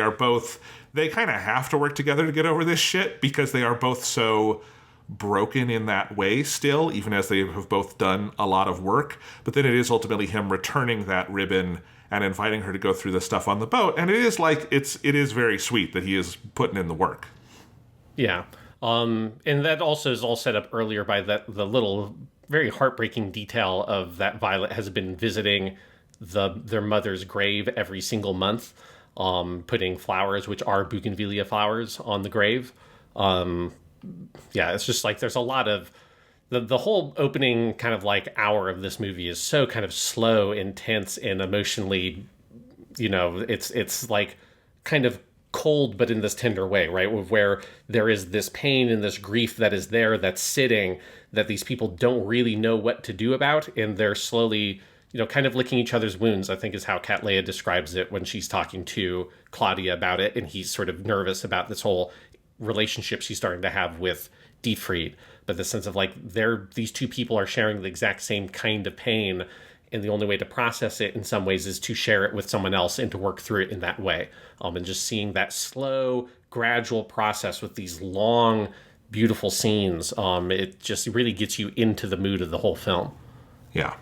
kind of have to work together to get over this shit, because they are both so broken in that way still, even as they have both done a lot of work. But then it is ultimately him returning that ribbon and inviting her to go through the stuff on the boat. And it is like, it is very sweet that he is putting in the work. Yeah. And that also is all set up earlier by the little very heartbreaking detail of that Violet has been visiting their mother's grave every single month, putting flowers, which are bougainvillea flowers, on the grave. It's just like there's a lot of the whole opening kind of like hour of this movie is so kind of slow, intense, and emotionally, you know, it's like kind of cold, but in this tender way, right? Where there is this pain and this grief that is there, that's sitting, that these people don't really know what to do about, and they're slowly, you know, kind of licking each other's wounds, I think is how Cattleya describes it when she's talking to Claudia about it, and he's sort of nervous about this whole relationship she's starting to have with Deep Fried. But the sense of like, these two people are sharing the exact same kind of pain, and the only way to process it in some ways is to share it with someone else and to work through it in that way. And just seeing that slow, gradual process with these long, beautiful scenes, it just really gets you into the mood of the whole film. Yeah.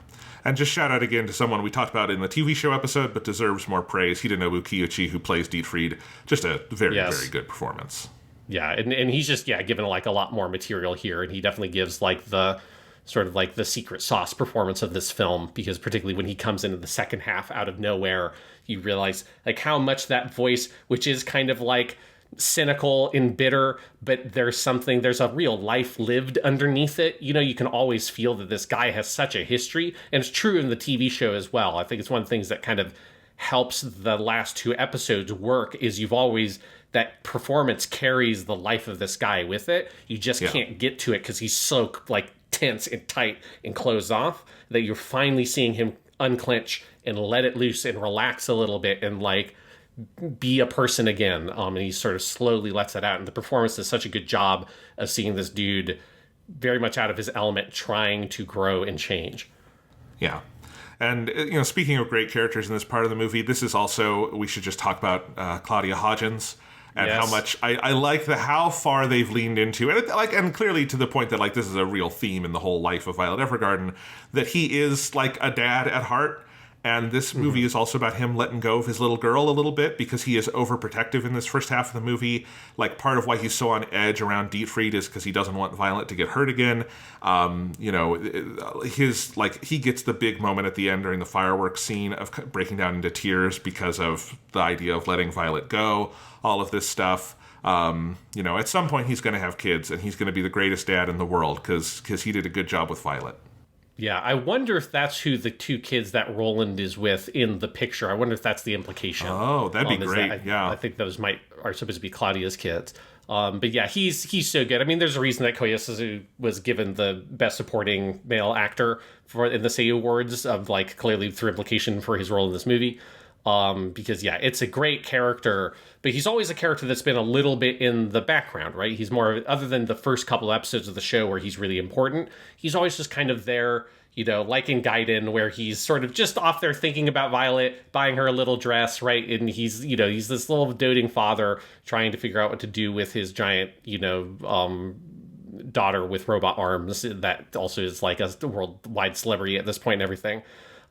And just shout out again to someone we talked about in the TV show episode, but deserves more praise, Hidenobu Kiyoshi, who plays Deep Fried. Just a very, very good performance. Yeah, and he's just, given like a lot more material here, and he definitely gives like the sort of like the secret sauce performance of this film, because particularly when he comes into the second half out of nowhere, you realize like how much that voice, which is kind of like cynical and bitter, but there's a real life lived underneath it. You know, you can always feel that this guy has such a history, and it's true in the TV show as well. I think it's one of the things that kind of helps the last 2 episodes work is that performance carries the life of this guy with it. You just can't get to it because he's so like tense and tight and closed off that you're finally seeing him unclench and let it loose and relax a little bit and like be a person again. And he sort of slowly lets it out. And the performance does such a good job of seeing this dude very much out of his element, trying to grow and change. Yeah. And, you know, speaking of great characters in this part of the movie, this is also, we should just talk about Claudia Hodgins. And how much I like how far they've leaned into it, and clearly to the point that like this is a real theme in the whole life of Violet Evergarden, that he is like a dad at heart. And this movie is also about him letting go of his little girl a little bit because he is overprotective in this first half of the movie. Like part of why he's so on edge around Dietfried is because he doesn't want Violet to get hurt again. You know, he gets the big moment at the end during the fireworks scene of breaking down into tears because of the idea of letting Violet go. All of this stuff. You know, at some point he's going to have kids and he's going to be the greatest dad in the world because he did a good job with Violet. Yeah, I wonder if that's who the 2 kids that Roland is with in the picture. I wonder if that's the implication. Oh, that'd be great. I think those are supposed to be Claudia's kids. But yeah, he's so good. I mean, there's a reason that Koyasu was given the Best Supporting Male Actor in the Seiyu Awards, of like clearly through implication for his role in this movie. Because yeah, it's a great character, but he's always a character that's been a little bit in the background, right? He's more, other than the first couple episodes of the show where he's really important, he's always just kind of there, you know, like in Gaiden, where he's sort of just off there thinking about Violet, buying her a little dress, right? And he's this little doting father trying to figure out what to do with his giant, daughter with robot arms that also is like a worldwide celebrity at this point and everything.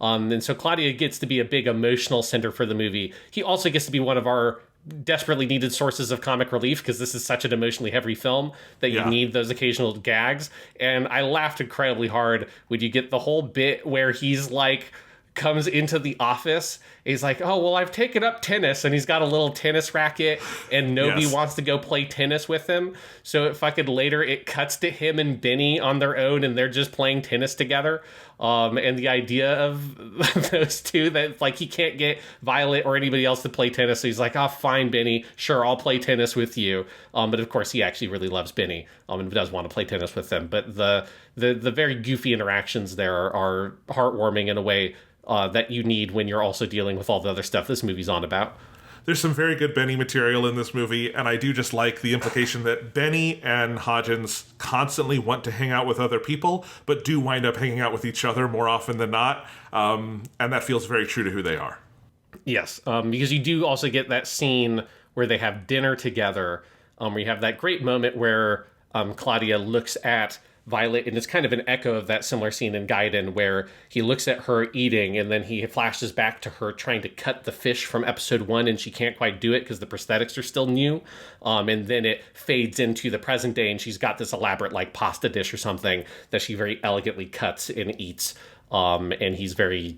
And so Claudia gets to be a big emotional center for the movie. He also gets to be one of our desperately needed sources of comic relief, because this is such an emotionally heavy film that you need those occasional gags. And I laughed incredibly hard when you get the whole bit where he's like, comes into the office. He's like, oh, well, I've taken up tennis, and he's got a little tennis racket, and nobody wants to go play tennis with him. So it cuts to him and Benny on their own, and they're just playing tennis together. And the idea of those two, that like he can't get Violet or anybody else to play tennis, so he's like, oh, fine, Benny, sure, I'll play tennis with you. But of course, he actually really loves Benny, and does want to play tennis with them. But the very goofy interactions there are heartwarming in a way that you need when you're also dealing with all the other stuff this movie's on about. There's some very good Benny material in this movie, and I do just like the implication that Benny and Hodgins constantly want to hang out with other people, but do wind up hanging out with each other more often than not, and that feels very true to who they are. Yes, because you do also get that scene where they have dinner together, where you have that great moment where Claudia looks at Violet, and it's kind of an echo of that similar scene in Gaiden where he looks at her eating and then he flashes back to her trying to cut the fish from episode 1, and she can't quite do it because the prosthetics are still new. And then it fades into the present day, and she's got this elaborate like pasta dish or something that she very elegantly cuts and eats. And he's very,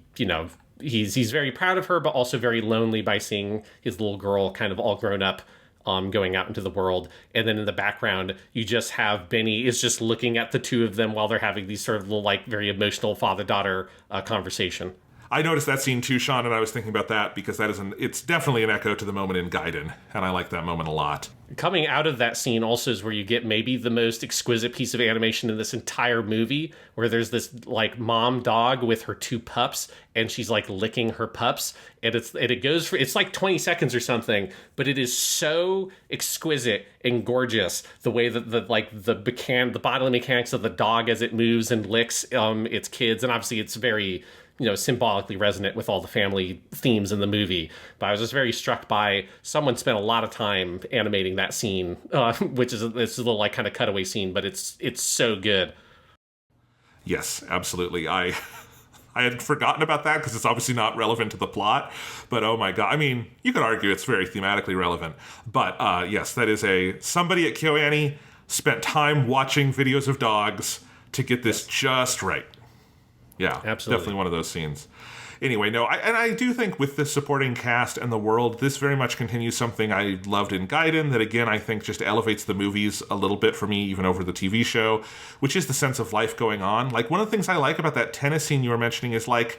he's very proud of her, but also very lonely by seeing his little girl kind of all grown up, going out into the world. And then in the background, you just have Benny is just looking at the two of them while they're having these sort of little, like, very emotional father-daughter conversation. I noticed that scene too, Sean, and I was thinking about that because it's definitely an echo to the moment in Gaiden, and I like that moment a lot. Coming out of that scene also is where you get maybe the most exquisite piece of animation in this entire movie, where there's this like mom dog with her 2 pups, and she's like licking her pups, and it's like 20 seconds or something, but it is so exquisite and gorgeous the way that the bodily mechanics of the dog as it moves and licks its kids, and obviously it's very symbolically resonant with all the family themes in the movie. But I was just very struck by someone spent a lot of time animating that scene, which is this little like kind of cutaway scene, but it's so good. Yes, absolutely. I had forgotten about that because it's obviously not relevant to the plot, but oh my god. I mean, you could argue it's very thematically relevant, but yes, that is somebody at KyoAni spent time watching videos of dogs to get this just right. Yeah, absolutely. Definitely one of those scenes. Anyway, no, I do think with the supporting cast and the world, this very much continues something I loved in Gaiden that, again, I think just elevates the movies a little bit for me, even over the TV show, which is the sense of life going on. Like, one of the things I like about that tennis scene you were mentioning is, like,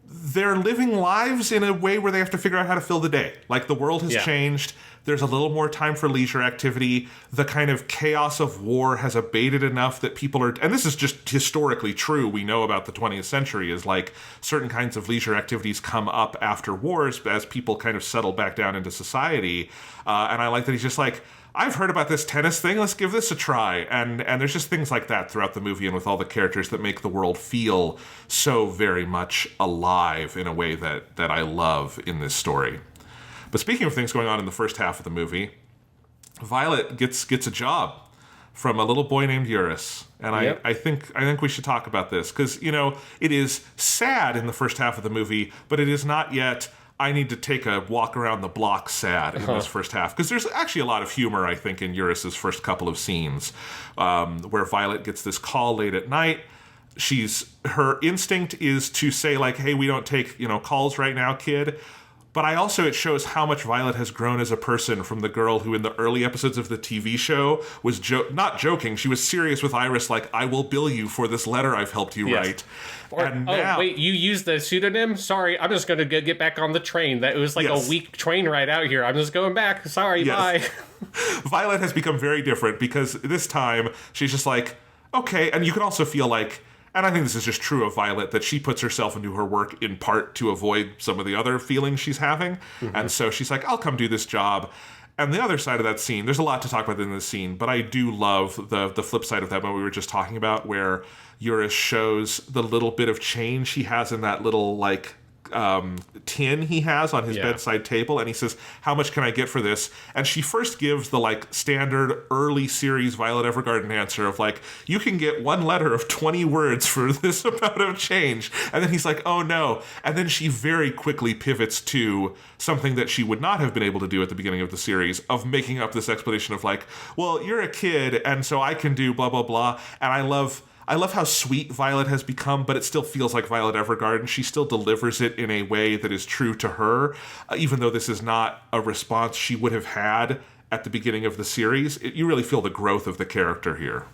they're living lives in a way where they have to figure out how to fill the day. Like, the world has changed. There's a little more time for leisure activity. The kind of chaos of war has abated enough that people are... And this is just historically true. We know about the 20th century is like certain kinds of leisure activities come up after wars as people kind of settle back down into society. And I like that he's just like, I've heard about this tennis thing. Let's give this a try. And there's just things like that throughout the movie and with all the characters that make the world feel so very much alive in a way that I love in this story. But speaking of things going on in the first half of the movie, Violet gets a job from a little boy named Eurus. And I think we should talk about this because, you know, it is sad in the first half of the movie, but it is not yet... I need to take a walk around the block sad in this first half. Because there's actually a lot of humor, I think, in Eurus's first couple of scenes where Violet gets this call late at night. Her instinct is to say, like, hey, we don't take, calls right now, kid. But it shows how much Violet has grown as a person from the girl who in the early episodes of the TV show was not joking. She was serious with Iris, like, I will bill you for this letter I've helped you write. And now, wait, you used the pseudonym? Sorry, I'm just going to get back on the train. That it was like a week train ride out here. I'm just going back. Sorry, bye. Violet has become very different because this time she's just like, okay. And you can also feel like, and I think this is just true of Violet, that she puts herself into her work in part to avoid some of the other feelings she's having. Mm-hmm. And so she's like, I'll come do this job. And the other side of that scene, there's a lot to talk about in this scene, but I do love the flip side of that moment we were just talking about where Eurus shows the little bit of change he has in that little, like, tin he has on his bedside table, and he says, how much can I get for this? And she first gives the, like, standard early series Violet Evergarden answer of, like, you can get one letter of 20 words for this amount of change. And then he's like, oh no. And then she very quickly pivots to something that she would not have been able to do at the beginning of the series, of making up this explanation of, like, well, you're a kid, and so I can do blah, blah, blah. And I love how sweet Violet has become, but it still feels like Violet Evergarden. She still delivers it in a way that is true to her, even though this is not a response she would have had at the beginning of the series. You really feel the growth of the character here.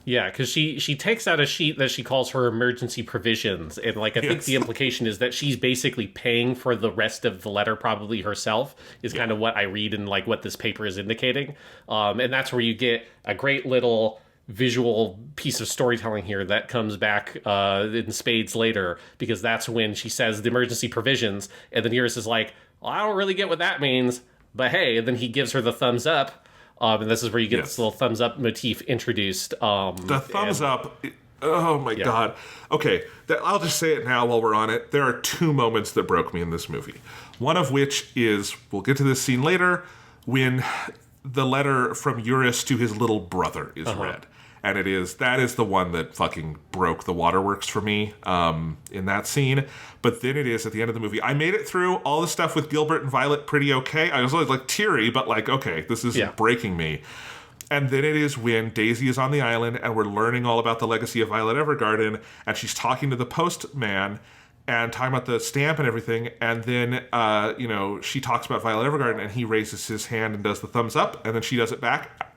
Yeah, because she takes out a sheet that she calls her emergency provisions. And, like, I think the implication is that she's basically paying for the rest of the letter probably herself, is kind of what I read and, like, what this paper is indicating. And that's where you get a great little visual piece of storytelling here that comes back in spades later, because that's when she says the emergency provisions, and then Eurus is like, well, I don't really get what that means, but hey, and then he gives her the thumbs up, and this is where you get this little thumbs up motif introduced. The thumbs up, oh my god. Okay, I'll just say it now while we're on it. There are two moments that broke me in this movie. One of which is, we'll get to this scene later, when the letter from Eurus to his little brother is read. And that is the one that fucking broke the waterworks for me in that scene. But then it is at the end of the movie. I made it through all the stuff with Gilbert and Violet pretty okay. I was always like teary, but like, okay, this is breaking me. And then it is when Daisy is on the island and we're learning all about the legacy of Violet Evergarden, and she's talking to the postman and talking about the stamp and everything, and then, she talks about Violet Evergarden, and he raises his hand and does the thumbs up, and then she does it back.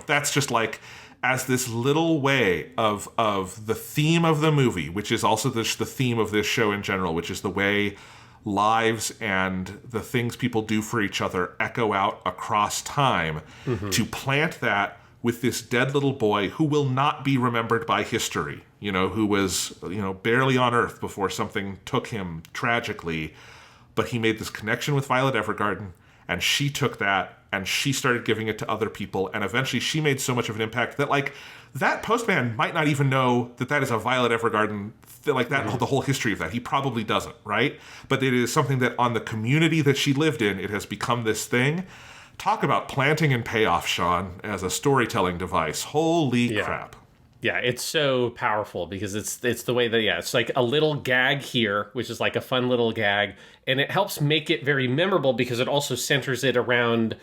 That's just like, as this little way of the theme of the movie, which is also the theme of this show in general, which is the way lives and the things people do for each other echo out across time, to plant that with this dead little boy who will not be remembered by history, who was, barely on Earth before something took him tragically, but he made this connection with Violet Evergarden, and she took that and she started giving it to other people, and eventually she made so much of an impact that, like, that postman might not even know that is a Violet Evergarden, like that, the whole history of that. He probably doesn't, right? But it is something that on the community that she lived in, it has become this thing. Talk about planting and payoff, Sean, as a storytelling device. Holy crap. Yeah, it's so powerful because it's the way that, it's like a little gag here, which is like a fun little gag, and it helps make it very memorable because it also centers it around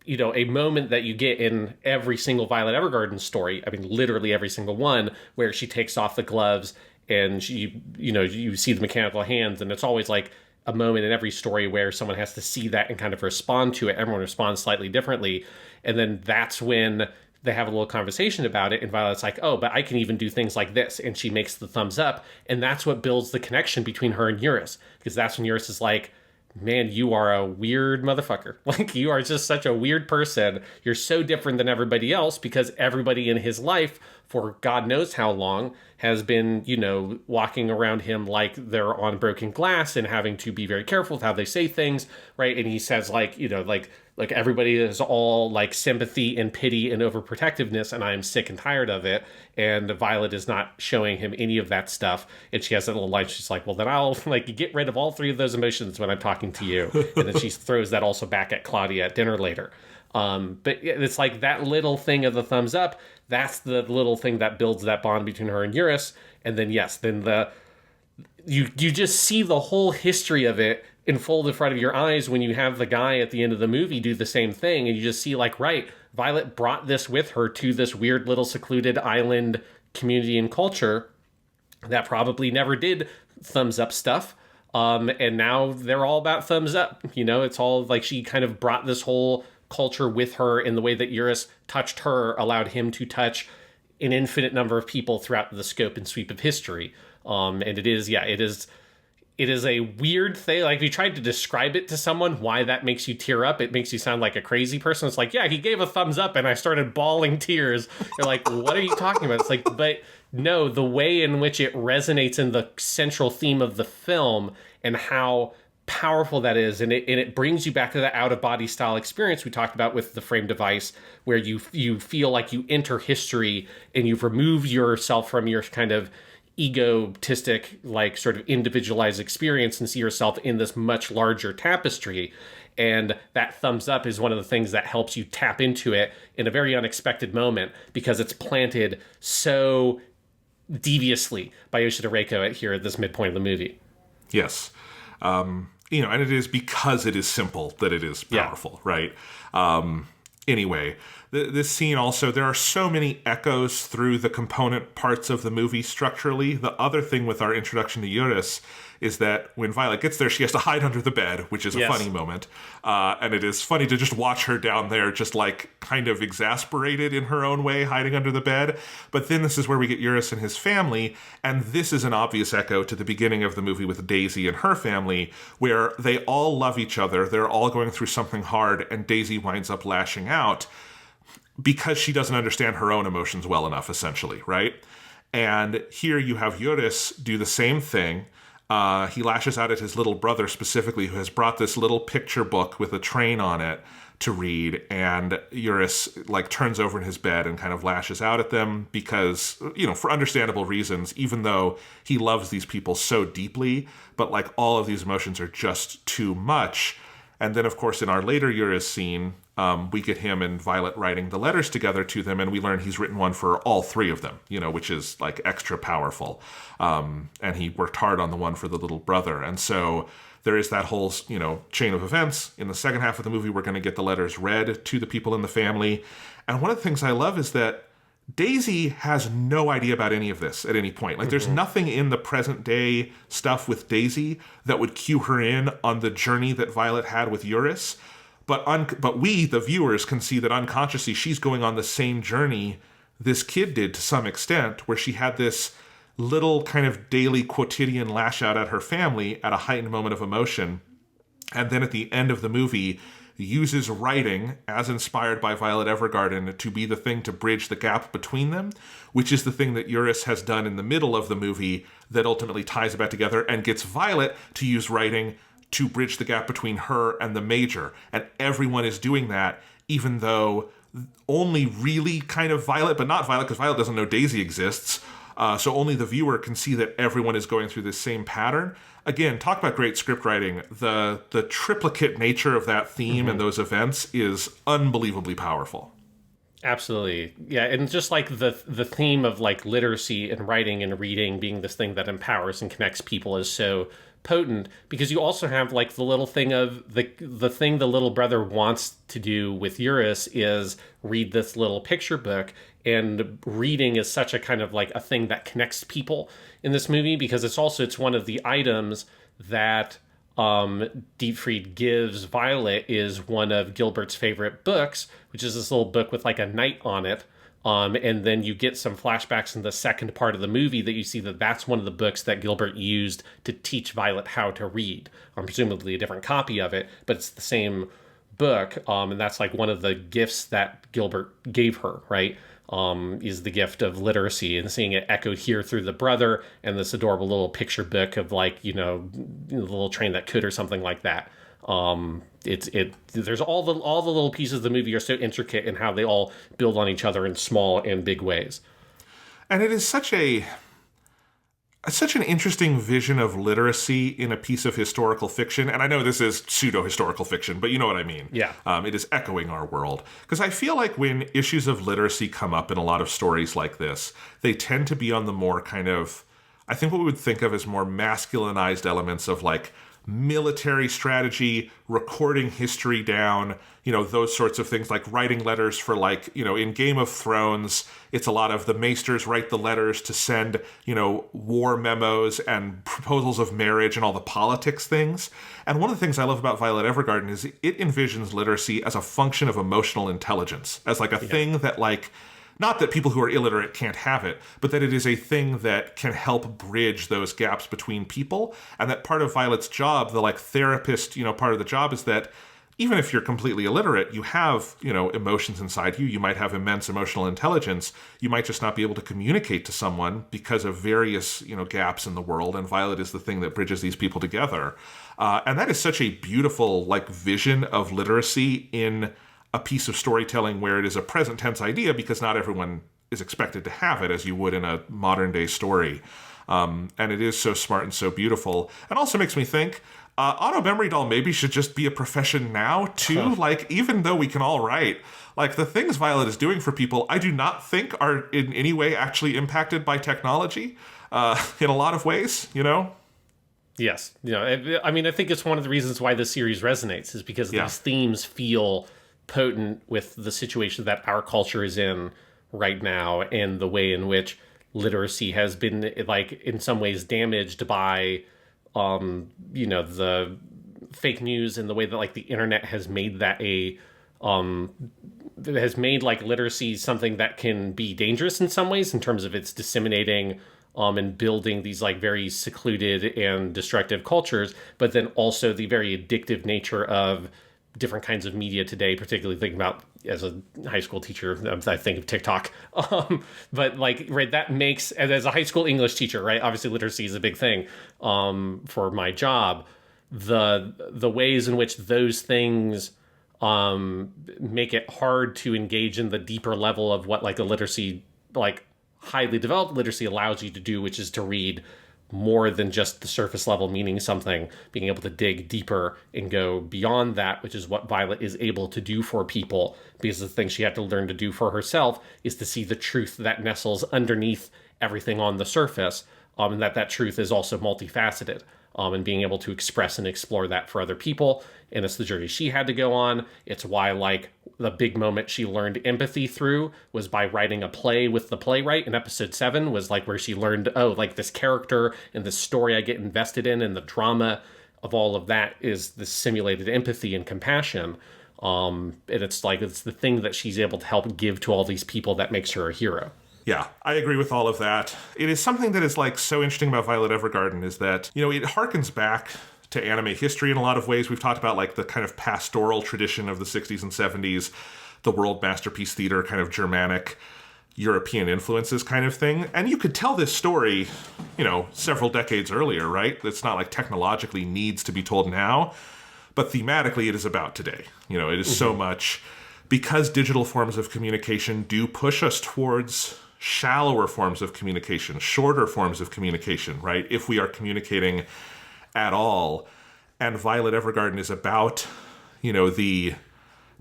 a moment that you get in every single Violet Evergarden story. I mean, literally every single one, where she takes off the gloves and you see the mechanical hands, and it's always like a moment in every story where someone has to see that and kind of respond to it. Everyone responds slightly differently. And then that's when they have a little conversation about it, and Violet's like, oh, but I can even do things like this. And she makes the thumbs up. And that's what builds the connection between her and Eurus, because that's when Eurus is like, man, you are a weird motherfucker. Like, you are just such a weird person. You're so different than everybody else, because everybody in his life, for God knows how long, has been, walking around him like they're on broken glass and having to be very careful with how they say things, right? And he says, like everybody is all like sympathy and pity and overprotectiveness, and I am sick and tired of it. And Violet is not showing him any of that stuff. And she has that little line. She's like, well, then I'll get rid of all three of those emotions when I'm talking to you. And then she throws that also back at Claudia at dinner later. But it's like that little thing of the thumbs up. That's the little thing that builds that bond between her and Eurus. And then, you just see the whole history of it unfold in front of your eyes when you have the guy at the end of the movie do the same thing. And you just see, like, right, Violet brought this with her to this weird little secluded island community and culture that probably never did thumbs up stuff. And now they're all about thumbs up. It's all like she kind of brought this whole culture with her in the way that Eurus touched her, allowed him to touch an infinite number of people throughout the scope and sweep of history. And it is a weird thing. Like, if you tried to describe it to someone, why that makes you tear up, it makes you sound like a crazy person. It's like, yeah, he gave a thumbs up and I started bawling tears. You're like, what are you talking about? It's like, but no, the way in which it resonates in the central theme of the film and how powerful that is, and it brings you back to the out-of-body style experience we talked about with the frame device, where you feel like you enter history and you've removed yourself from your kind of egotistic, like, sort of individualized experience and see yourself in this much larger tapestry. And that thumbs up is one of the things that helps you tap into it in a very unexpected moment, because it's planted so deviously by Yoshida Reiko here at this midpoint of the movie. Yes. And it is because it is simple that it is powerful, right? Anyway, this scene also, there are so many echoes through the component parts of the movie structurally. The other thing with our introduction to Eurus is that when Violet gets there, she has to hide under the bed, which is a funny moment. And it is funny to just watch her down there, just like kind of exasperated in her own way, hiding under the bed. But then this is where we get Eurus and his family. And this is an obvious echo to the beginning of the movie with Daisy and her family, where they all love each other. They're all going through something hard, and Daisy winds up lashing out because she doesn't understand her own emotions well enough, essentially, right? And here you have Eurus do the same thing. He lashes out at his little brother specifically, who has brought this little picture book with a train on it to read, and Eurus turns over in his bed and kind of lashes out at them because, for understandable reasons, even though he loves these people so deeply, but all of these emotions are just too much. And then, of course, in our later Eurus scene, we get him and Violet writing the letters together to them, and we learn he's written one for all three of them, which is extra powerful. And he worked hard on the one for the little brother. And so there is that whole, chain of events. In the second half of the movie, we're going to get the letters read to the people in the family. And one of the things I love is that Daisy has no idea about any of this at any point. There's nothing in the present day stuff with Daisy that would cue her in on the journey that Violet had with Eurus. But we, the viewers, can see that unconsciously she's going on the same journey this kid did to some extent, where she had this little kind of daily quotidian lash out at her family at a heightened moment of emotion. And then at the end of the movie, uses writing, as inspired by Violet Evergarden, to be the thing to bridge the gap between them, which is the thing that Eurus has done in the middle of the movie that ultimately ties it back together and gets Violet to use writing to bridge the gap between her and the Major. And everyone is doing that, even though only really kind of Violet, but not Violet, because Violet doesn't know Daisy exists. So only the viewer can see that everyone is going through this same pattern. Again, talk about great script writing. The triplicate nature of that theme and those events is unbelievably powerful. Absolutely. Yeah, and just the theme of literacy and writing and reading being this thing that empowers and connects people is so potent, because you also have like the little thing of the thing the little brother wants to do with Eurus is read this little picture book, and reading is such a kind of like a thing that connects people in this movie, because it's one of the items that Dietfried gives Violet is one of Gilbert's favorite books, which is this little book with like a knight on it. And then you get some flashbacks in the second part of the movie that you see that that's one of the books that Gilbert used to teach Violet how to read. Presumably a different copy of it, but it's the same book. And that's like one of the gifts that Gilbert gave her, right? Is the gift of literacy, and seeing it echoed here through the brother and this adorable little picture book of like, the little train that could or something like that. There's all the little pieces of the movie are so intricate in how they all build on each other in small and big ways. And it is such an interesting vision of literacy in a piece of historical fiction. And I know this is pseudo-historical fiction, but you know what I mean. Yeah. It is echoing our world. Because I feel like when issues of literacy come up in a lot of stories like this, they tend to be on the more kind of, I think what we would think of as more masculinized elements of like military strategy, recording history down, those sorts of things, like writing letters for like, in Game of Thrones, it's a lot of the maesters write the letters to send, war memos and proposals of marriage and all the politics things. And one of the things I love about Violet Evergarden is it envisions literacy as a function of emotional intelligence, as like a thing that like, not that people who are illiterate can't have it, but that it is a thing that can help bridge those gaps between people. And that part of Violet's job, the like therapist, part of the job is that even if you're completely illiterate, you have, emotions inside you. You might have immense emotional intelligence. You might just not be able to communicate to someone because of various, gaps in the world. And Violet is the thing that bridges these people together. And that is such a beautiful, like, vision of literacy in a piece of storytelling where it is a present tense idea, because not everyone is expected to have it as you would in a modern day story. And it is so smart and so beautiful. And also makes me think, auto memory doll maybe should just be a profession now too. Like, even though we can all write, like the things Violet is doing for people, I do not think are in any way actually impacted by technology in a lot of ways, Yes. I think it's one of the reasons why this series resonates is because these themes feel potent with the situation that our culture is in right now, and the way in which literacy has been, like, in some ways damaged by the fake news, and the way that like the internet has made that has made like literacy something that can be dangerous in some ways in terms of its disseminating and building these like very secluded and destructive cultures, but then also the very addictive nature of different kinds of media today, particularly thinking about as a high school teacher, I think of TikTok. But like, right, that makes, as a high school English teacher, right, obviously literacy is a big thing for my job. The ways in which those things make it hard to engage in the deeper level of what like a literacy, like highly developed literacy allows you to do, which is to read more than just the surface level meaning something, being able to dig deeper and go beyond that, which is what Violet is able to do for people, because the thing she had to learn to do for herself is to see the truth that nestles underneath everything on the surface, and that truth is also multifaceted, and being able to express and explore that for other people. And it's the journey she had to go on. It's why, like, the big moment she learned empathy through was by writing a play with the playwright in episode 7, was like where she learned, oh, like this character and this story I get invested in, and the drama of all of that is this simulated empathy and compassion. And it's like, it's the thing that she's able to help give to all these people that makes her a hero. Yeah, I agree with all of that. It is something that is like so interesting about Violet Evergarden is that, it harkens back to anime history in a lot of ways. We've talked about like the kind of pastoral tradition of the 60s and 70s, the world masterpiece theater, kind of Germanic European influences kind of thing. And you could tell this story, several decades earlier, right? It's not like technologically needs to be told now, but thematically it is about today. It is so much, because digital forms of communication do push us towards shallower forms of communication, shorter forms of communication, right? If we are communicating at all. And Violet Evergarden is about, the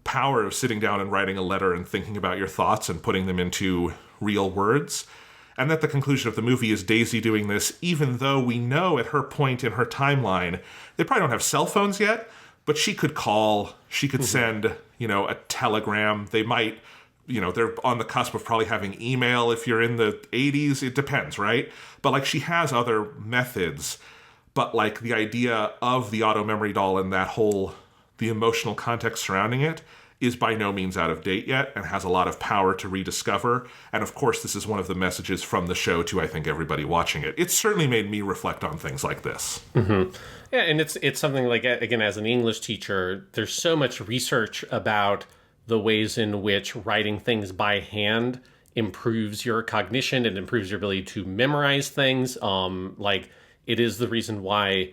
power of sitting down and writing a letter and thinking about your thoughts and putting them into real words. And that the conclusion of the movie is Daisy doing this, even though we know at her point in her timeline, they probably don't have cell phones yet, but she could call, she could send, a telegram. They might, they're on the cusp of probably having email if you're in the 80s. It depends, right? But like she has other methods, but like the idea of the auto memory doll and that whole, the emotional context surrounding it is by no means out of date yet and has a lot of power to rediscover. And of course, this is one of the messages from the show to, I think, everybody watching it. It's certainly made me reflect on things like this. Mm-hmm. Yeah, and it's something like, again, as an English teacher, there's so much research about the ways in which writing things by hand improves your cognition and improves your ability to memorize things. Like, it is the reason why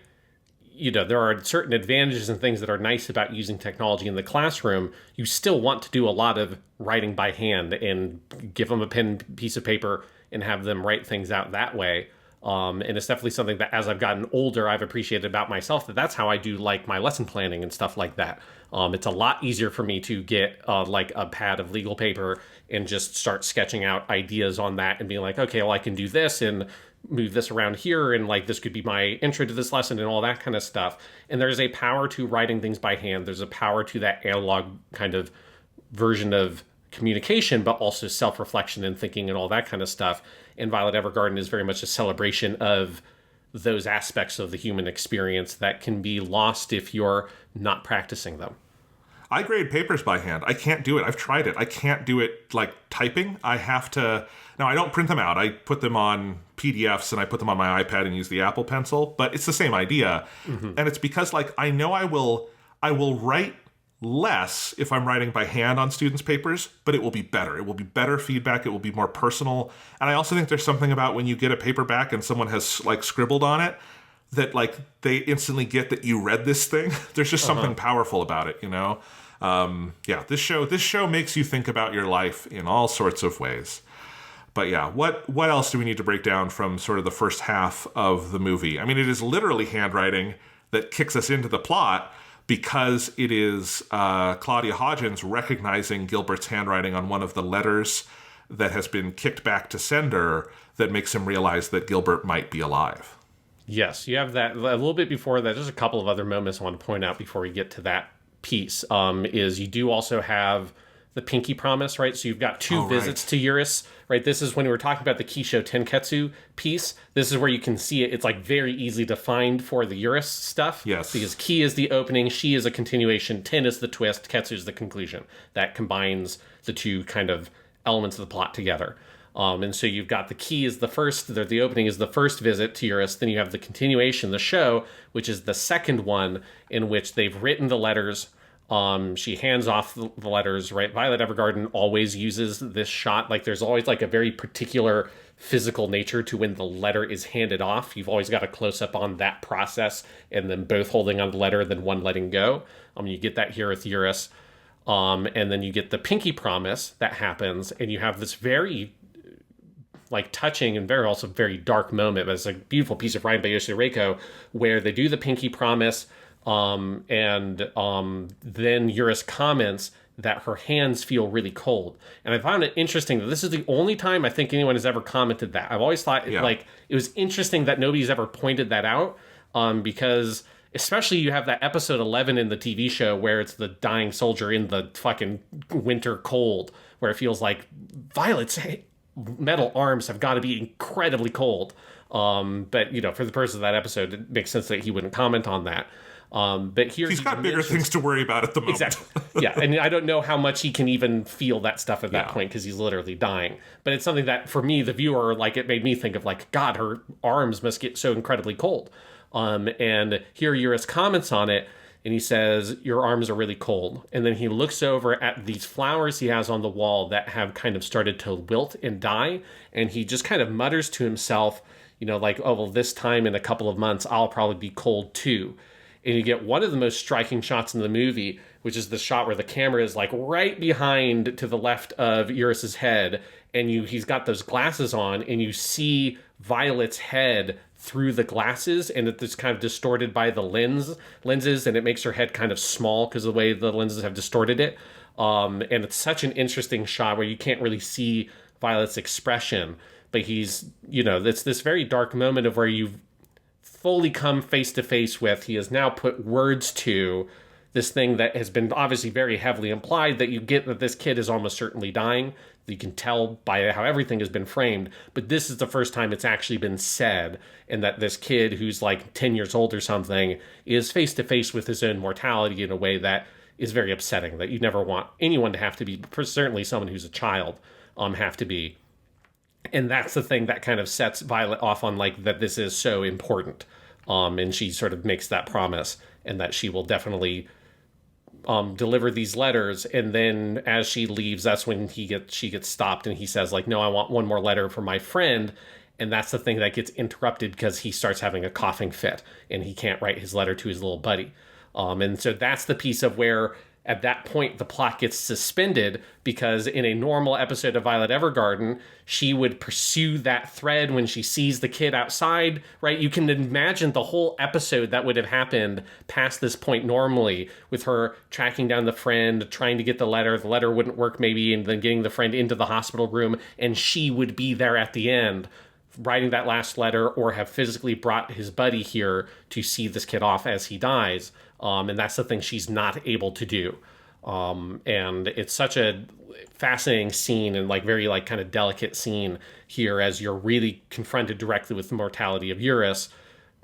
there are certain advantages and things that are nice about using technology in the classroom. You still want to do a lot of writing by hand and give them a pen, piece of paper, and have them write things out that way. And it's definitely something that as I've gotten older, I've appreciated about myself, that's how I do like my lesson planning and stuff like that. It's a lot easier for me to get like a pad of legal paper and just start sketching out ideas on that and being like, okay, well, I can do this and move this around here, and like this could be my intro to this lesson and all that kind of stuff. And there's a power to writing things by hand. There's a power to that analog kind of version of communication, but also self-reflection and thinking and all that kind of stuff. And Violet Evergarden is very much a celebration of those aspects of the human experience that can be lost if you're not practicing them. I grade papers by hand. I can't do it. I've tried it. I can't do it like typing. I have to... Now, I don't print them out. I put them on PDFs and I put them on my iPad and use the Apple Pencil, but it's the same idea. Mm-hmm. And it's because like I know I will write less if I'm writing by hand on students' papers, but it will be better. It will be better feedback. It will be more personal. And I also think there's something about when you get a paper back and someone has like scribbled on it that like they instantly get that you read this thing. There's just something powerful about it, This show makes you think about your life in all sorts of ways. But yeah, what else do we need to break down from sort of the first half of the movie? I mean, it is literally handwriting that kicks us into the plot because it is Claudia Hodgins recognizing Gilbert's handwriting on one of the letters that has been kicked back to sender that makes him realize that Gilbert might be alive. Yes, you have that. A little bit before that, there's a couple of other moments I want to point out before we get to that piece, is you do also have the Pinky Promise, right? So you've got two visits to Eurus, right? This is when we were talking about the Kisho Tenketsu piece. This is where you can see it. It's like very easily defined for the Eurus stuff. Yes. Because Ki is the opening, Shi is a continuation, Ten is the twist, Ketsu is the conclusion. That combines the two kind of elements of the plot together. And so you've got the Ki is the first, the opening is the first visit to Eurus. Then you have the continuation, the show, which is the second one in which they've written the letters. She hands off the letters, right? Violet Evergarden always uses this shot. Like there's always like a very particular physical nature to when the letter is handed off. You've always got a close up on that process and then both holding on the letter, then one letting go. You get that here with Eurus. And then you get the Pinky Promise that happens, and you have this very like touching and also very dark moment, but it's a beautiful piece of writing by Yoshida Reiko where they do the Pinky Promise. And then Eurus comments that her hands feel really cold. And I found it interesting that this is the only time I think anyone has ever commented that. I've always thought it was interesting that nobody's ever pointed that out, because especially you have that episode 11 in the TV show where it's the dying soldier in the fucking winter cold, where it feels like Violet's metal arms have got to be incredibly cold. But, for the purpose of that episode, it makes sense that he wouldn't comment on that. But here he's got bigger things to worry about at the moment. Exactly. Yeah, and I don't know how much he can even feel that stuff at that point because he's literally dying. But it's something that for me, the viewer, like it made me think of like, God, her arms must get so incredibly cold. And here Eurus comments on it, and he says, "Your arms are really cold." And then he looks over at these flowers he has on the wall that have kind of started to wilt and die, and he just kind of mutters to himself, like, "Oh, well, this time in a couple of months, I'll probably be cold too." And you get one of the most striking shots in the movie, which is the shot where the camera is like right behind to the left of Eurus's head, and he's got those glasses on, and you see Violet's head through the glasses, and it's kind of distorted by the lenses, and it makes her head kind of small because of the way the lenses have distorted it. And it's such an interesting shot where you can't really see Violet's expression, but he's, it's this very dark moment of where you've fully come face to face with, he has now put words to this thing that has been obviously very heavily implied, that you get that this kid is almost certainly dying. You can tell by how everything has been framed, but this is the first time it's actually been said, and that this kid who's like 10 years old or something is face to face with his own mortality in a way that is very upsetting, that you never want anyone to have to be, certainly someone who's a child, have to be. And that's the thing that kind of sets Violet off on like that this is so important. And she sort of makes that promise, and that she will definitely deliver these letters. And then as she leaves, that's when she gets stopped, and he says like, no, I want one more letter for my friend. And that's the thing that gets interrupted because he starts having a coughing fit and he can't write his letter to his little buddy. And so that's the piece of where at that point the plot gets suspended, because in a normal episode of Violet Evergarden, she would pursue that thread when she sees the kid outside, right? You can imagine the whole episode that would have happened past this point normally, with her tracking down the friend, trying to get the letter wouldn't work maybe, and then getting the friend into the hospital room, and she would be there at the end writing that last letter, or have physically brought his buddy here to see this kid off as he dies. And that's the thing she's not able to do. And it's such a fascinating scene, and like very like kind of delicate scene here, as you're really confronted directly with the mortality of Eurus,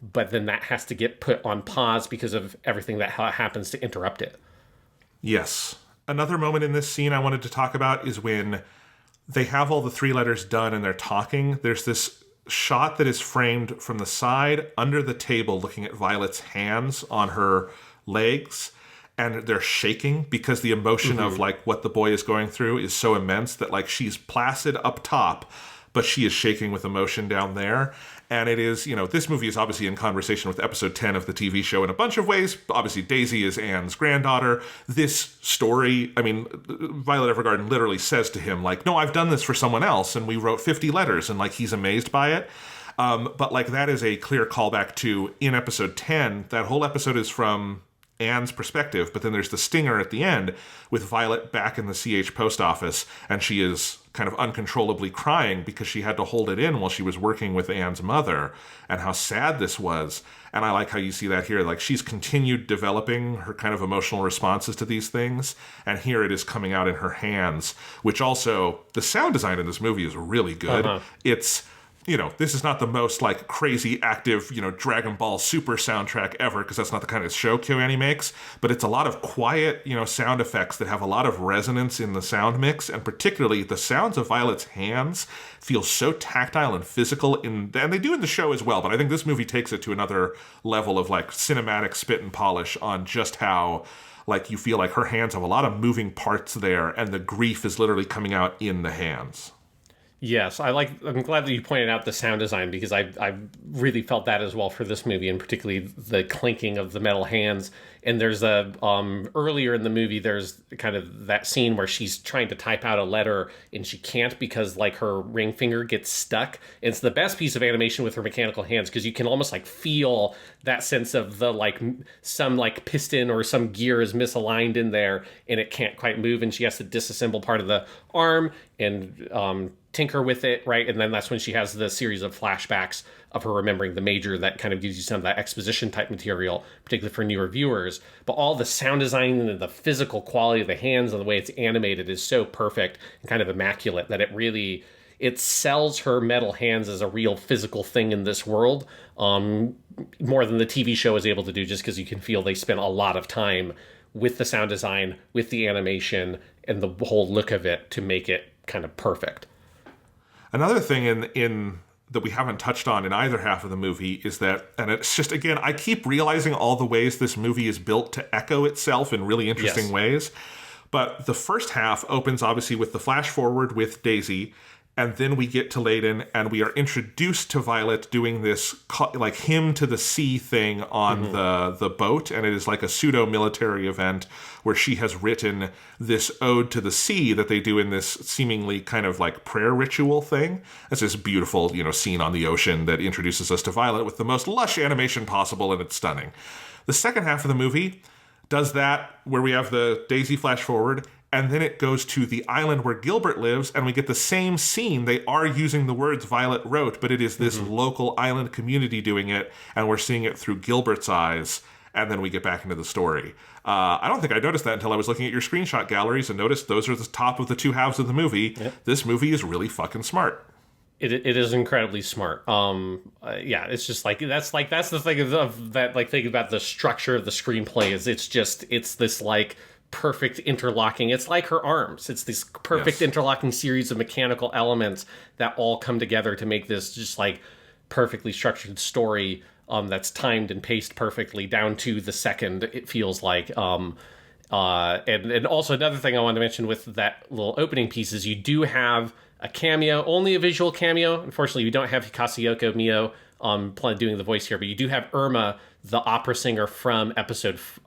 but then that has to get put on pause because of everything that happens to interrupt it. Yes. Another moment in this scene I wanted to talk about is when they have all the 3 letters done and they're talking. There's this shot that is framed from the side under the table, looking at Violet's hands on her legs, and they're shaking because the emotion of like what the boy is going through is so immense that like she's placid up top, but she is shaking with emotion down there. And it is, this movie is obviously in conversation with episode 10 of the TV show in a bunch of ways. Obviously, Daisy is Anne's granddaughter. This story, Violet Evergarden literally says to him, like, no, I've done this for someone else, and we wrote 50 letters, and like he's amazed by it. But like that is a clear callback to, in episode 10, that whole episode is from Anne's perspective, but then there's the stinger at the end with Violet back in the CH post office, and she is kind of uncontrollably crying because she had to hold it in while she was working with Anne's mother, and how sad this was. And I like how you see that here. Like, she's continued developing her kind of emotional responses to these things, and here it is coming out in her hands, which also, the sound design in this movie is really good. It's, this is not the most like crazy active, Dragon Ball Super soundtrack ever, because that's not the kind of show KyoAni makes, but it's a lot of quiet, sound effects that have a lot of resonance in the sound mix, and particularly the sounds of Violet's hands feel so tactile and physical, and they do in the show as well, but I think this movie takes it to another level of like cinematic spit and polish on just how like you feel like her hands have a lot of moving parts there, and the grief is literally coming out in the hands. Yes, I'm glad that you pointed out the sound design, because I really felt that as well for this movie, and particularly the clinking of the metal hands. And there's earlier in the movie, there's kind of that scene where she's trying to type out a letter and she can't because like her ring finger gets stuck. It's the best piece of animation with her mechanical hands, because you can almost like feel that sense of the like some like piston or some gear is misaligned in there and it can't quite move, and she has to disassemble part of the arm and tinker with it, right? And then that's when she has the series of flashbacks of her remembering the major that kind of gives you some of that exposition type material, particularly for newer viewers. But all the sound design and the physical quality of the hands and the way it's animated is so perfect and kind of immaculate that it sells her metal hands as a real physical thing in this world, more than the TV show is able to do, just because you can feel they spent a lot of time with the sound design, with the animation, and the whole look of it to make it kind of perfect. Another thing in that we haven't touched on in either half of the movie is that, and it's just, again, I keep realizing all the ways this movie is built to echo itself in really interesting ways. But the first half opens obviously with the flash forward with Daisy, and then we get to Leyden, and we are introduced to Violet doing this like hymn to the sea thing on the boat, and it is like a pseudo-military event where she has written this ode to the sea that they do in this seemingly kind of like prayer ritual thing. It's this beautiful, scene on the ocean that introduces us to Violet with the most lush animation possible, and it's stunning. The second half of the movie does that where we have the Daisy flash forward, and then it goes to the island where Gilbert lives, and we get the same scene. They are using the words Violet wrote, but it is this local island community doing it, and we're seeing it through Gilbert's eyes, and then we get back into the story. I don't think I noticed that until I was looking at your screenshot galleries and noticed those are the top of the two halves of the movie. Yep. This movie is really fucking smart. It is incredibly smart. Yeah, it's just like that's the thing of that, like, thing about the structure of the screenplay is it's this like perfect interlocking. It's like her arms. It's this perfect interlocking series of mechanical elements that all come together to make this just like perfectly structured story that's timed and paced perfectly down to the second, it feels like. And also another thing I wanted to mention with that little opening piece is you do have a cameo, only a visual cameo. Unfortunately, we don't have Kasayoko Mio doing the voice here, but you do have Irma, the opera singer from the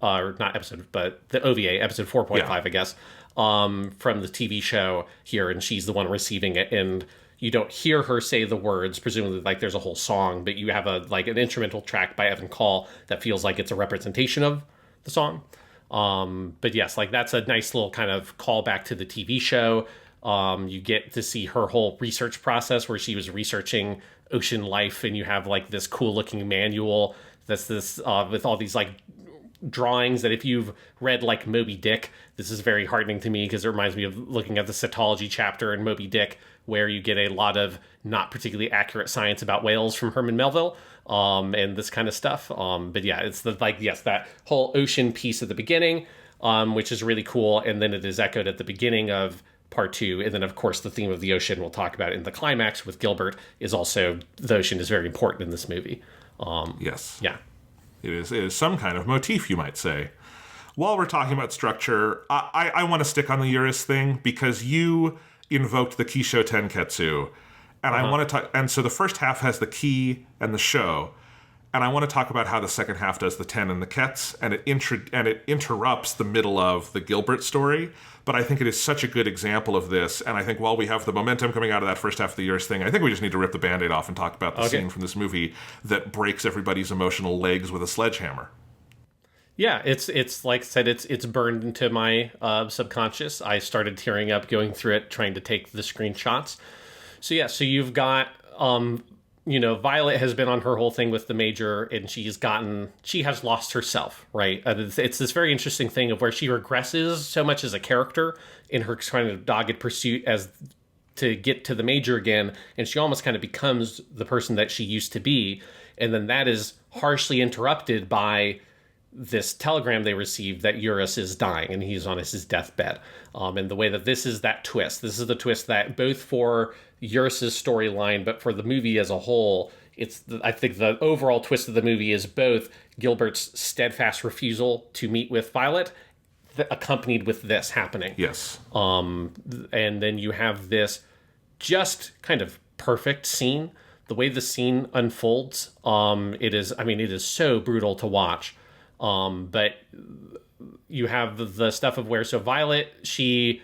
OVA, episode 4.5, I guess, from the TV show here, and she's the one receiving it, and you don't hear her say the words, presumably like there's a whole song, but you have an instrumental track by Evan Call that feels like it's a representation of the song. But yes, like that's a nice little kind of callback to the TV show. You get to see her whole research process where she was researching ocean life, and you have like this cool looking manual that's this with all these like drawings that if you've read like Moby Dick, this is very heartening to me because it reminds me of looking at the cetology chapter in Moby Dick, where you get a lot of not particularly accurate science about whales from Herman Melville, and this kind of stuff. But yeah, it's that whole ocean piece at the beginning, which is really cool, and then it is echoed at the beginning of part 2, and then of course the theme of the ocean we'll talk about in the climax with Gilbert is also, the ocean is very important in this movie. Yes. Yeah. It is some kind of motif, you might say. While we're talking about structure, I want to stick on the Eurus thing because you invoked the Kisho Tenketsu, and I want to talk. And so the first half has the ki and the sho, and I want to talk about how the second half does the ten and the kets, and it interrupts the middle of the Gilbert story. But I think it is such a good example of this, and I think while we have the momentum coming out of that first half of the Eurus thing, I think we just need to rip the Band-Aid off and talk about the scene from this movie that breaks everybody's emotional legs with a sledgehammer. Yeah, it's like I said, it's burned into my subconscious. I started tearing up going through it, trying to take the screenshots. So yeah, so you've got, Violet has been on her whole thing with the Major, and she has lost herself, right? It's this very interesting thing of where she regresses so much as a character in her kind of dogged pursuit as to get to the Major again, and she almost kind of becomes the person that she used to be, and then that is harshly interrupted by this telegram they received that Eurus is dying and he's on his deathbed. And the way that this is the twist that both for Eurus's storyline, but for the movie as a whole, I think the overall twist of the movie is both Gilbert's steadfast refusal to meet with Violet, accompanied with this happening. Yes. And then you have this just kind of perfect scene. The way the scene unfolds, it is so brutal to watch. But you have the stuff of where, so Violet, she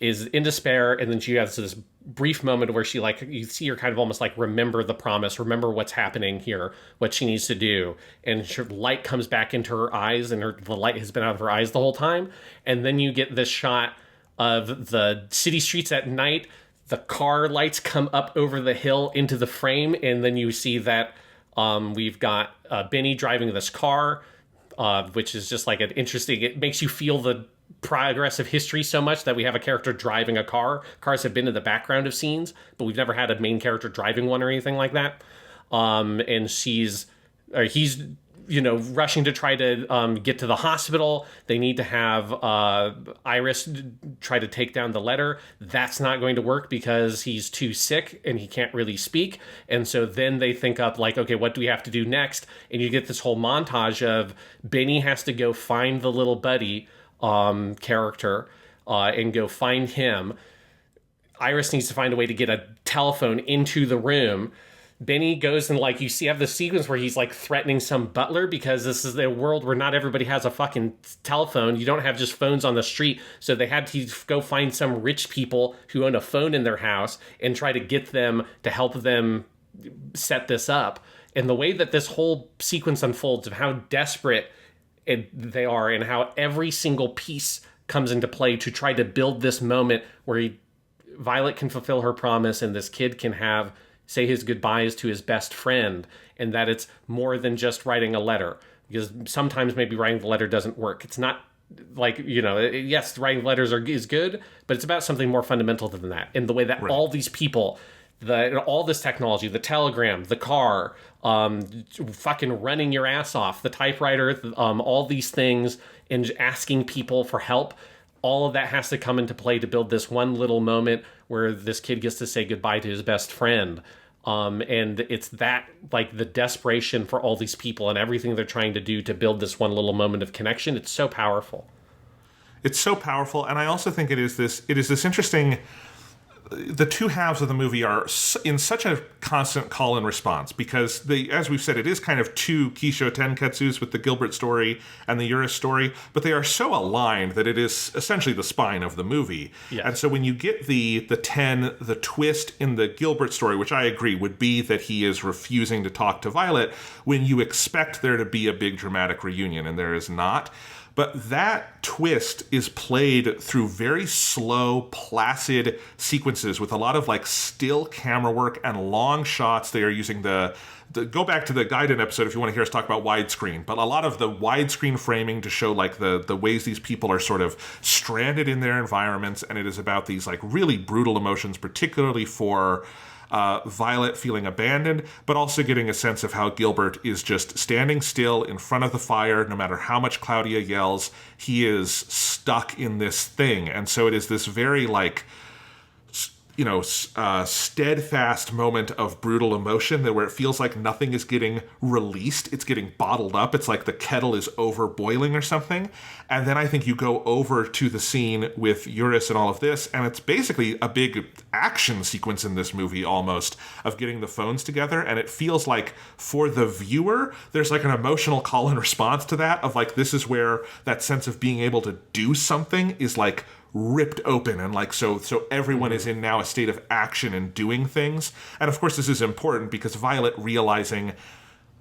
is in despair, and then she has this brief moment where she, like, you see her kind of almost like remember the promise, remember what's happening here, what she needs to do, and her light comes back into her eyes, and the light has been out of her eyes the whole time, and then you get this shot of the city streets at night, the car lights come up over the hill into the frame, and then you see that we've got Benny driving this car, which is just like an interesting, it makes you feel the progress of history so much that we have a character driving a car. Cars have been in the background of scenes, but we've never had a main character driving one or anything like that. And he's rushing to try to get to the hospital. They need to have Iris try to take down the letter. That's not going to work because he's too sick and he can't really speak. And so then they think up like, okay, what do we have to do next? And you get this whole montage of Benny has to go find the little buddy character and go find him. Iris needs to find a way to get a telephone into the room. Benny goes and, like, you have the sequence where he's, like, threatening some butler because this is a world where not everybody has a fucking telephone. You don't have just phones on the street. So they had to go find some rich people who own a phone in their house and try to get them to help them set this up. And the way that this whole sequence unfolds of how desperate they are and how every single piece comes into play to try to build this moment where Violet can fulfill her promise and this kid can say his goodbyes to his best friend, and that it's more than just writing a letter. Because sometimes maybe writing the letter doesn't work. It's not like, yes, writing letters is good, but it's about something more fundamental than that. In the way that all these people, all this technology, the telegram, the car, fucking running your ass off, the typewriter, all these things, and asking people for help, all of that has to come into play to build this one little moment where this kid gets to say goodbye to his best friend. And it's that, like, the desperation for all these people and everything they're trying to do to build this one little moment of connection. It's so powerful. It's so powerful. And I also think it is this interesting, the two halves of the movie are in such a constant call and response, because as we've said, it is kind of two Kisho Tenketsus with the Gilbert story and the Eurus story, but they are so aligned that it is essentially the spine of the movie. Yes. And so when you get the twist in the Gilbert story, which I agree would be that he is refusing to talk to Violet, when you expect there to be a big dramatic reunion, and there is not. But that twist is played through very slow, placid sequences with a lot of like still camera work and long shots. They are using the go back to the Gaiden episode if you want to hear us talk about widescreen, but a lot of the widescreen framing to show like the ways these people are sort of stranded in their environments, and it is about these like really brutal emotions, particularly for Violet feeling abandoned, but also getting a sense of how Gilbert is just standing still in front of the fire. No matter how much Claudia yells, he is stuck in this thing. And so it is this very like, steadfast moment of brutal emotion where it feels like nothing is getting released. It's getting bottled up. It's like the kettle is over boiling or something. And then I think you go over to the scene with Eurus and all of this, and it's basically a big action sequence in this movie almost of getting the phones together. And it feels like for the viewer, there's like an emotional call and response to that of like, this is where that sense of being able to do something is like ripped open, and like so everyone is in now a state of action and doing things. And of course this is important because Violet realizing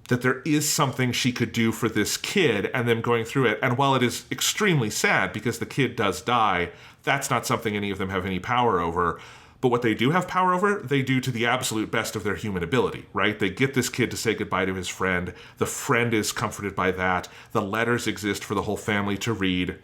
that there is something she could do for this kid and them going through it, and while it is extremely sad because the kid does die, that's not something any of them have any power over. But what they do have power over, they do to the absolute best of their human ability, right? They get this kid to say goodbye to his friend. The friend is comforted by that. The letters exist for the whole family to read.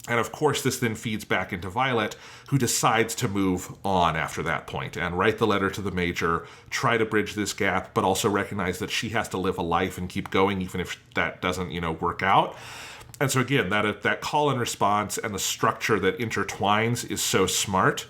And of course, this then feeds back into Violet, who decides to move on after that point and write the letter to the Major, try to bridge this gap, but also recognize that she has to live a life and keep going, even if that doesn't, work out. And so again, that call and response and the structure that intertwines is so smart.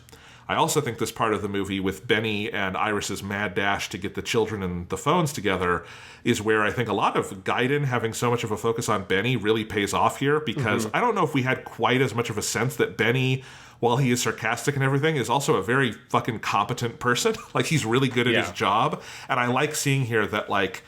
I also think this part of the movie with Benny and Iris's mad dash to get the children and the phones together is where I think a lot of Gaiden having so much of a focus on Benny really pays off here, because I don't know if we had quite as much of a sense that Benny, while he is sarcastic and everything, is also a very fucking competent person. Like, he's really good at his job. And I like seeing here that, like,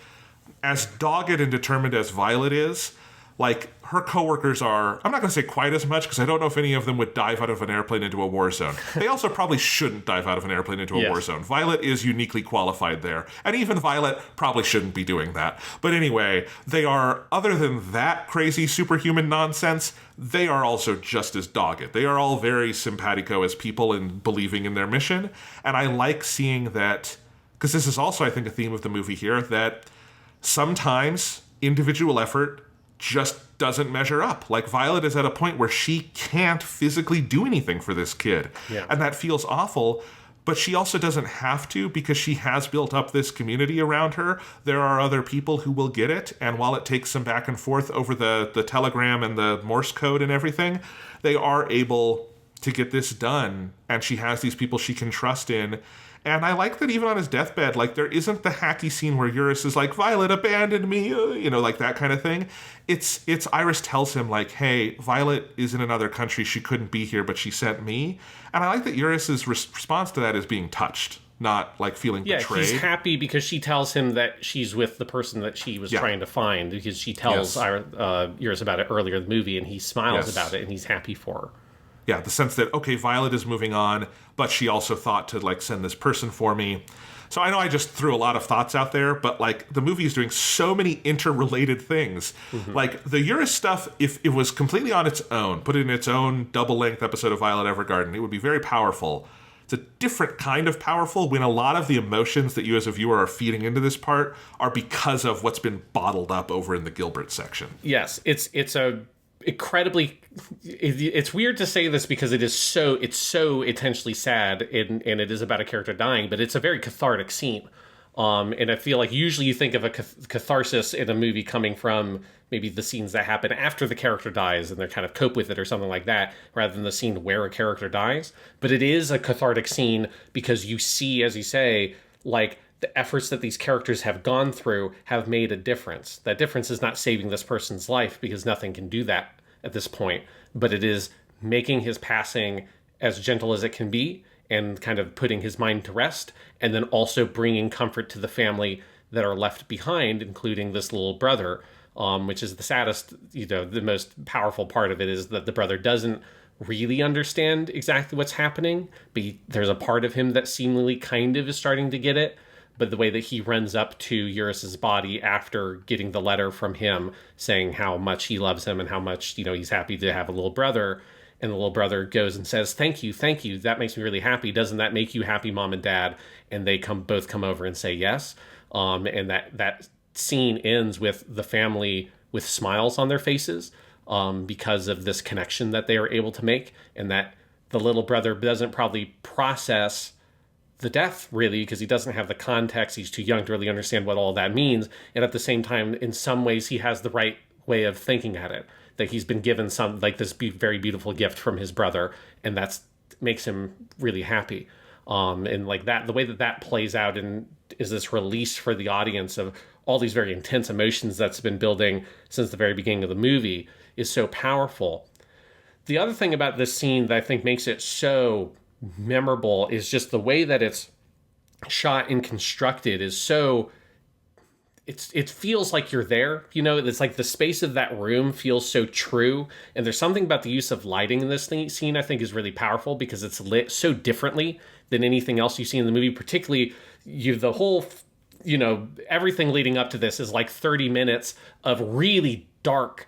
as dogged and determined as Violet is, like, her coworkers are, I'm not going to say quite as much, because I don't know if any of them would dive out of an airplane into a war zone. They also probably shouldn't dive out of an airplane into a war zone. Violet is uniquely qualified there. And even Violet probably shouldn't be doing that. But anyway, they are, other than that crazy superhuman nonsense, they are also just as dogged. They are all very simpatico as people and believing in their mission. And I like seeing that, because this is also, I think, a theme of the movie here, that sometimes individual effort just doesn't measure up. Like, Violet is at a point where she can't physically do anything for this kid. Yeah. And that feels awful, but she also doesn't have to, because she has built up this community around her. There are other people who will get it, and while it takes some back and forth over the telegram and the Morse code and everything, they are able to get this done, and she has these people she can trust in. And I like that even on his deathbed, like, there isn't the hacky scene where Eurus is like, Violet abandoned me, like that kind of thing. It's Iris tells him, like, hey, Violet is in another country. She couldn't be here, but she sent me. And I like that Eurus's response to that is being touched, not, like, feeling betrayed. Yeah, he's happy because she tells him that she's with the person that she was trying to find, because she tells Eurus about it earlier in the movie, and he smiles about it, and he's happy for her. Yeah, the sense that, okay, Violet is moving on, but she also thought to, like, send this person for me. So I know I just threw a lot of thoughts out there, but like the movie is doing so many interrelated things. Like the Eurus stuff, if it was completely on its own, put it in its own double-length episode of Violet Evergarden, it would be very powerful. It's a different kind of powerful when a lot of the emotions that you as a viewer are feeding into this part are because of what's been bottled up over in the Gilbert section. Yes, it's a incredibly, it's weird to say this because it's so intentionally sad and it is about a character dying, but it's a very cathartic scene. And I feel like usually you think of a catharsis in a movie coming from maybe the scenes that happen after the character dies and they kind of cope with it or something like that, rather than the scene where a character dies. But it is a cathartic scene because you see, as you say, like the efforts that these characters have gone through have made a difference. That difference is not saving this person's life because nothing can do that at this point, but it is making his passing as gentle as it can be and kind of putting his mind to rest, and then also bringing comfort to the family that are left behind, including this little brother, which is the saddest, the most powerful part of it is that the brother doesn't really understand exactly what's happening, but there's a part of him that seemingly kind of is starting to get it. But the way that he runs up to Eurus's body after getting the letter from him saying how much he loves him and how much, he's happy to have a little brother, and the little brother goes and says, thank you, that makes me really happy. Doesn't that make you happy, Mom and Dad? And they both come over and say yes. And that scene ends with the family with smiles on their faces because of this connection that they are able to make, and that the little brother doesn't probably process the death really because he doesn't have the context. He's too young to really understand what all that means. And at the same time, in some ways, he has the right way of thinking at it, that he's been given this very beautiful gift from his brother, and that's makes him really happy. And like that, the way that plays out and is this release for the audience of all these very intense emotions that's been building since the very beginning of the movie is so powerful. The other thing about this scene that I think makes it so memorable is just the way that it's shot and constructed is so it feels like you're there. It's like the space of that room feels so true, and there's something about the use of lighting in this scene I think is really powerful because it's lit so differently than anything else you see in the movie. Particularly the whole everything leading up to this is like 30 minutes of really dark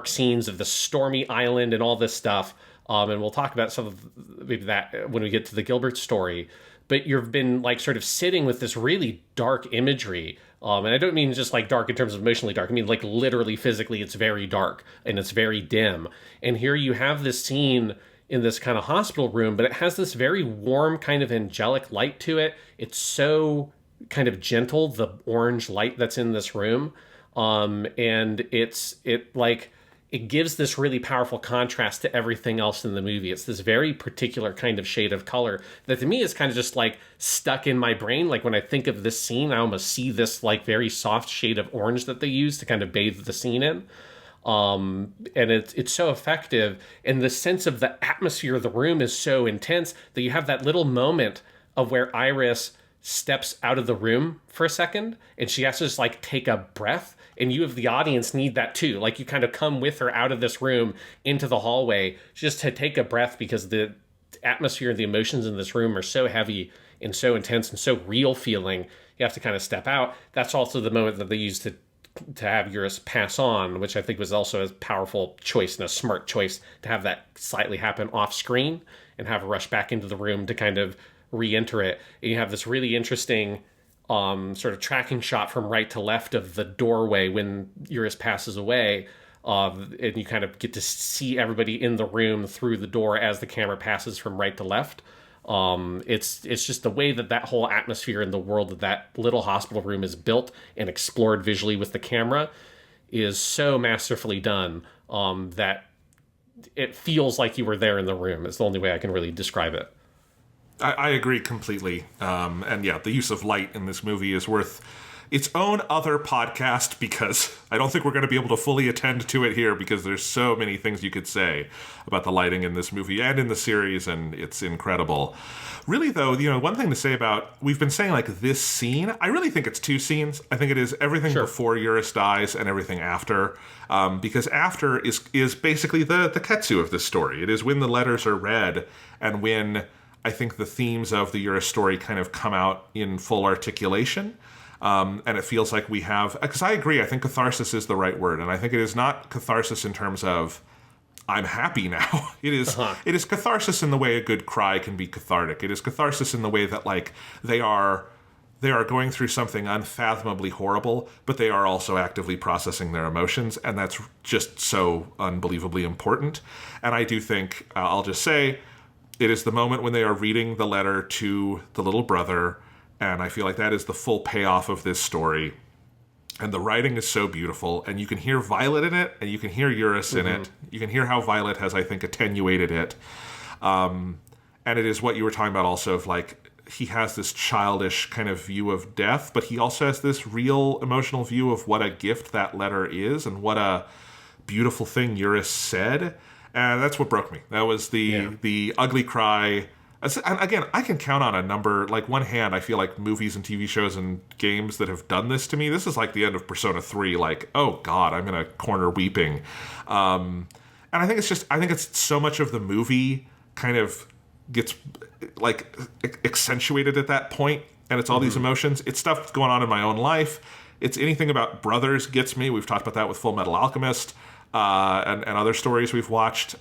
scenes of the stormy island and all this stuff. And we'll talk about some of maybe that when we get to the Gilbert story. But you've been like sort of sitting with this really dark imagery. And I don't mean just like dark in terms of emotionally dark. I mean like literally physically it's very dark and it's very dim. And here you have this scene in this kind of hospital room, but it has this very warm kind of angelic light to it. It's so kind of gentle, the orange light that's in this room. And it gives this really powerful contrast to everything else in the movie. It's this very particular kind of shade of color that to me is kind of just like stuck in my brain. Like when I think of this scene, I almost see this like very soft shade of orange that they use to kind of bathe the scene in. And it's so effective. And the sense of the atmosphere of the room is so intense that you have that little moment of where Iris steps out of the room for a second and she has to just like take a breath. And you, of the audience, need that too. Like you kind of come with her out of this room into the hallway just to take a breath because the atmosphere and the emotions in this room are so heavy and so intense and so real feeling. You have to kind of step out. That's also the moment that they used to have Eurus pass on, which I think was also a powerful choice and a smart choice to have that slightly happen off screen and have her rush back into the room to kind of re-enter it. And you have this really interesting sort of tracking shot from right to left of the doorway when Eurus passes away. And you kind of get to see everybody in the room through the door as the camera passes from right to left. It's just the way that whole atmosphere in the world that little hospital room is built and explored visually with the camera is so masterfully done that it feels like you were there in the room. It's the only way I can really describe it. I agree completely. And yeah, the use of light in this movie is worth its own other podcast because I don't think we're going to be able to fully attend to it here because there's so many things you could say about the lighting in this movie and in the series, and it's incredible. Really, though, one thing to say about, we've been saying like this scene, I really think it's two scenes. I think it is everything before Eurus dies and everything after, because after is basically the ketsu of this story. It is when the letters are read and when I think the themes of the Eurus story kind of come out in full articulation. And it feels like we have, because I agree, I think catharsis is the right word. And I think it is not catharsis in terms of, I'm happy now. It is catharsis in the way a good cry can be cathartic. It is catharsis in the way that, like, they are going through something unfathomably horrible, but they are also actively processing their emotions, and that's just so unbelievably important. And I do think, I'll just say, it is the moment when they are reading the letter to the little brother, and I feel like that is the full payoff of this story. And the writing is so beautiful, and you can hear Violet in it, and you can hear Eurus in it. You can hear how Violet has, I think, attenuated it. And it is what you were talking about also, of like, he has this childish kind of view of death, but he also has this real emotional view of what a gift that letter is and what a beautiful thing Eurus said. And that's what broke me. That was the ugly cry. And again, I can count on a number, like one hand, I feel like movies and TV shows and games that have done this to me. This is like the end of Persona 3, like, oh God, I'm in a corner weeping. And I think it's so much of the movie kind of gets like accentuated at that point, and it's all these emotions. It's stuff going on in my own life. It's anything about brothers gets me. We've talked about that with Full Metal Alchemist and other stories we've watched.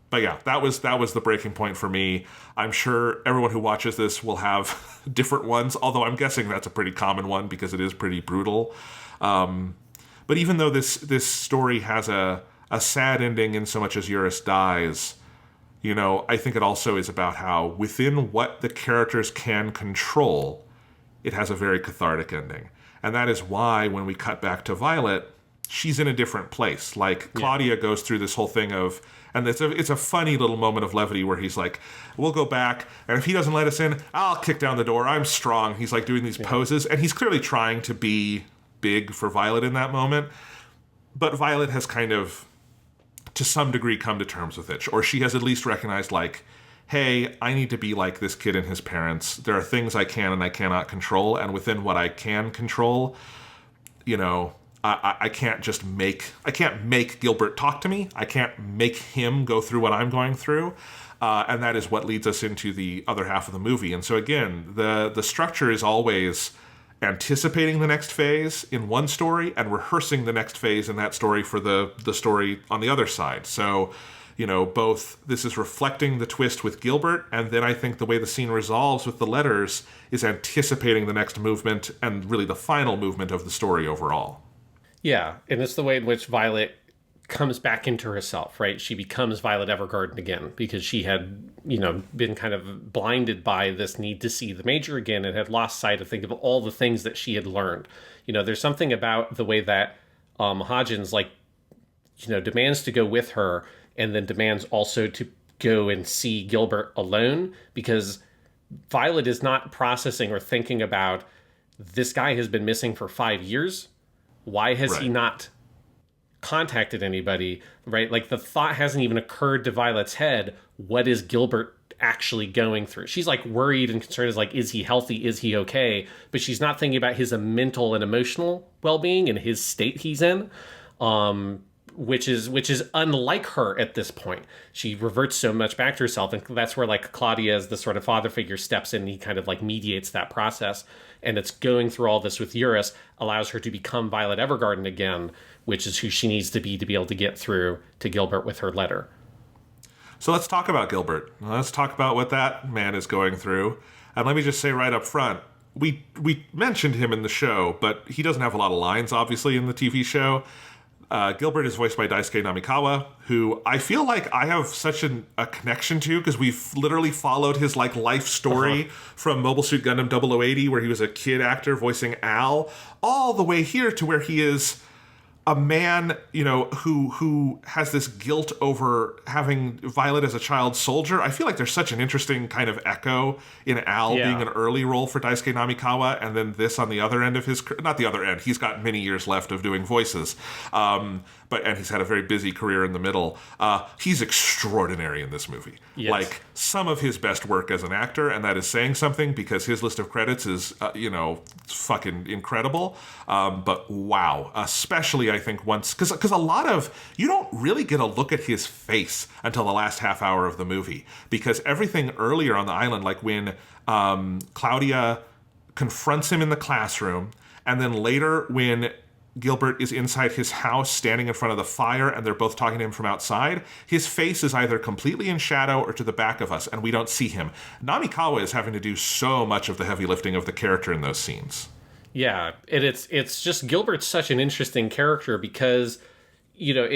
But yeah, that was the breaking point for me. I'm sure everyone who watches this will have different ones, although I'm guessing that's a pretty common one because it is pretty brutal. But even though this story has a sad ending in so much as Eurus dies, you know, I think it also is about how within what the characters can control, it has a very cathartic ending. And that is why when we cut back to Violet, she's in a different place. Like, Claudia goes through this whole thing of, and it's a funny little moment of levity where he's like, we'll go back, and if he doesn't let us in, I'll kick down the door. I'm strong. He's like doing these poses, and he's clearly trying to be big for Violet in that moment. But Violet has kind of, to some degree, come to terms with it. Or she has at least recognized, like, hey, I need to be like this kid and his parents. There are things I can and I cannot control, and within what I can control, you know, I can't make Gilbert talk to me. I can't make him go through what I'm going through. And that is what leads us into the other half of the movie. And so again, the structure is always anticipating the next phase in one story and rehearsing the next phase in that story for the story on the other side. So, you know, both this is reflecting the twist with Gilbert, and then I think the way the scene resolves with the letters is anticipating the next movement and really the final movement of the story overall. Yeah, and it's the way in which Violet comes back into herself, right? She becomes Violet Evergarden again because she had, you know, been kind of blinded by this need to see the Major again and had lost sight of all the things that she had learned. You know, there's something about the way that Hodgins, like, you know, demands to go with her and then demands also to go and see Gilbert alone, because Violet is not processing or thinking about, this guy has been missing for 5 years. Why has he not contacted anybody, right? Like, the thought hasn't even occurred to Violet's head, what is Gilbert actually going through? She's like worried and concerned, is like, is he healthy? Is he okay? But she's not thinking about his mental and emotional well-being and his state he's in, which is unlike her at this point. She reverts so much back to herself, and that's where, like, Claudia as the sort of father figure steps in and he kind of like mediates that process. And it's going through all this with Eurus allows her to become Violet Evergarden again, which is who she needs to be able to get through to Gilbert with her letter. So let's talk about Gilbert. Let's talk about what that man is going through. And let me just say right up front, we mentioned him in the show, but he doesn't have a lot of lines, obviously, in the TV show. Gilbert is voiced by Daisuke Namikawa, who I feel like I have such a connection to because we've literally followed his like life story from Mobile Suit Gundam 0080, where he was a kid actor voicing Al, all the way here to where he is a man, you know, who has this guilt over having Violet as a child soldier. I feel like there's such an interesting kind of echo in Al being an early role for Daisuke Namikawa, and then this on the other end of his, not the other end, he's got many years left of doing voices, and he's had a very busy career in the middle. He's extraordinary in this movie. Yes. Like, some of his best work as an actor, and that is saying something because his list of credits is, fucking incredible. But wow, especially I think, once, because a lot of, you don't really get a look at his face until the last half hour of the movie, because everything earlier on the island, like when Claudia confronts him in the classroom, and then later when Gilbert is inside his house standing in front of the fire and they're both talking to him from outside, his face is either completely in shadow or to the back of us, and we don't see him. Namikawa is having to do so much of the heavy lifting of the character in those scenes. Yeah, and it's just, Gilbert's such an interesting character because, you know,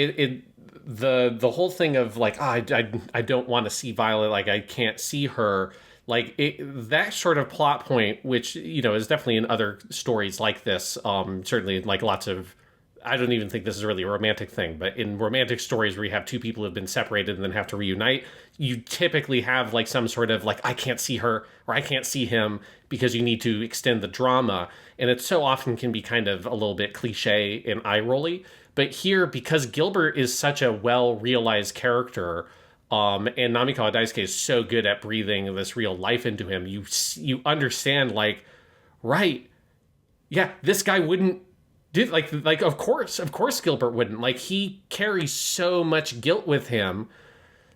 the whole thing of like, I don't want to see Violet, like I can't see her, like that sort of plot point, which, you know, is definitely in other stories like this, certainly like lots of, I don't even think this is really a romantic thing, but in romantic stories where you have two people who have been separated and then have to reunite, you typically have like some sort of like, I can't see her or I can't see him, because you need to extend the drama. And it so often can be kind of a little bit cliche and eye-rolly. But here, because Gilbert is such a well-realized character, and Namikawa Daisuke is so good at breathing this real life into him, you understand, like, right, yeah, this guy wouldn't do, like of course Gilbert wouldn't. Like, he carries so much guilt with him.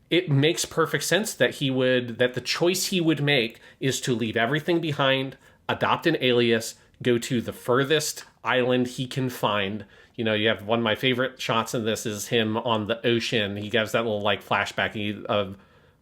It makes perfect sense that the choice he would make is to leave everything behind, adopt an alias, go to the furthest island he can find. You know, you have one of my favorite shots in this is him on the ocean. He gives that little like flashback of,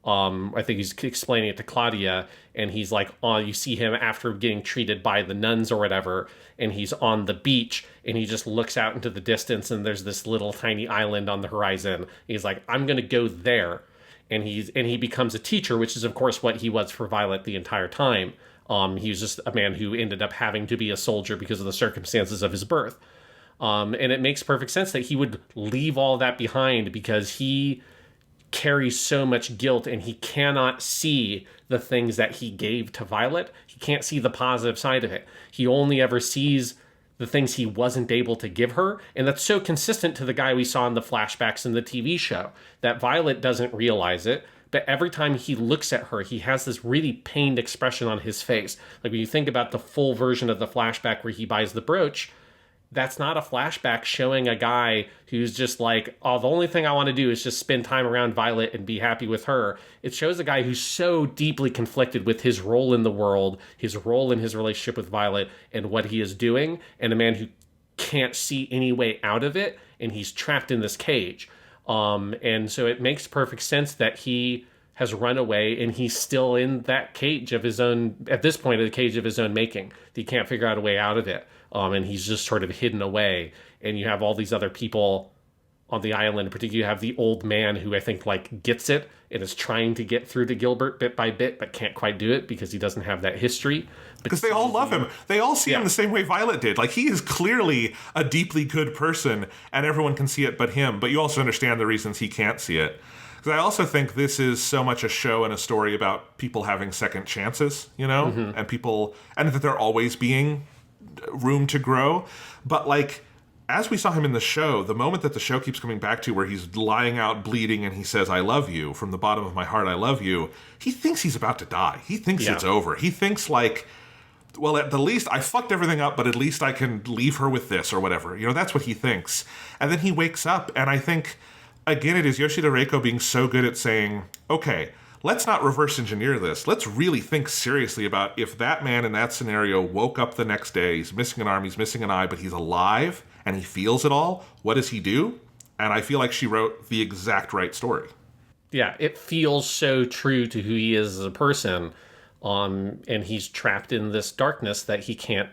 I think he's explaining it to Claudia, and he's like, you see him after getting treated by the nuns or whatever, and he's on the beach, and he just looks out into the distance, and there's this little tiny island on the horizon. He's like, I'm going to go there. And he becomes a teacher, which is, of course, what he was for Violet the entire time. He was just a man who ended up having to be a soldier because of the circumstances of his birth. And it makes perfect sense that he would leave all that behind because he carries so much guilt and he cannot see the things that he gave to Violet. He can't see the positive side of it. He only ever sees the things he wasn't able to give her. And that's so consistent to the guy we saw in the flashbacks in the TV show, that Violet doesn't realize it. But every time he looks at her, he has this really pained expression on his face. Like when you think about the full version of the flashback where he buys the brooch, that's not a flashback showing a guy who's just like, oh, the only thing I want to do is just spend time around Violet and be happy with her. It shows a guy who's so deeply conflicted with his role in the world, his role in his relationship with Violet and what he is doing, and a man who can't see any way out of it, and he's trapped in this cage. And so it makes perfect sense that he has run away and he's still in that cage of his own, at this point, the cage of his own making. He can't figure out a way out of it. And he's just sort of hidden away. And you have all these other people on the island, particularly you have the old man who I think like gets it and is trying to get through to Gilbert bit by bit, but can't quite do it because he doesn't have that history. Because they all love him. They all see him the same way Violet did. Like, he is clearly a deeply good person and everyone can see it but him. But you also understand the reasons he can't see it. Because I also think this is so much a show and a story about people having second chances, you know, and people, and that there always being room to grow. But like, as we saw him in the show, the moment that the show keeps coming back to where he's lying out bleeding and he says, I love you, from the bottom of my heart, I love you, he thinks he's about to die. He thinks it's over. He thinks like, well, at the least I fucked everything up, but at least I can leave her with this or whatever. You know, that's what he thinks. And then he wakes up, and I think, again, it is Yoshida Reiko being so good at saying, okay, let's not reverse engineer this. Let's really think seriously about if that man in that scenario woke up the next day, he's missing an arm, he's missing an eye, but he's alive and he feels it all. What does he do? And I feel like she wrote the exact right story. Yeah, it feels so true to who he is as a person. And he's trapped in this darkness that he can't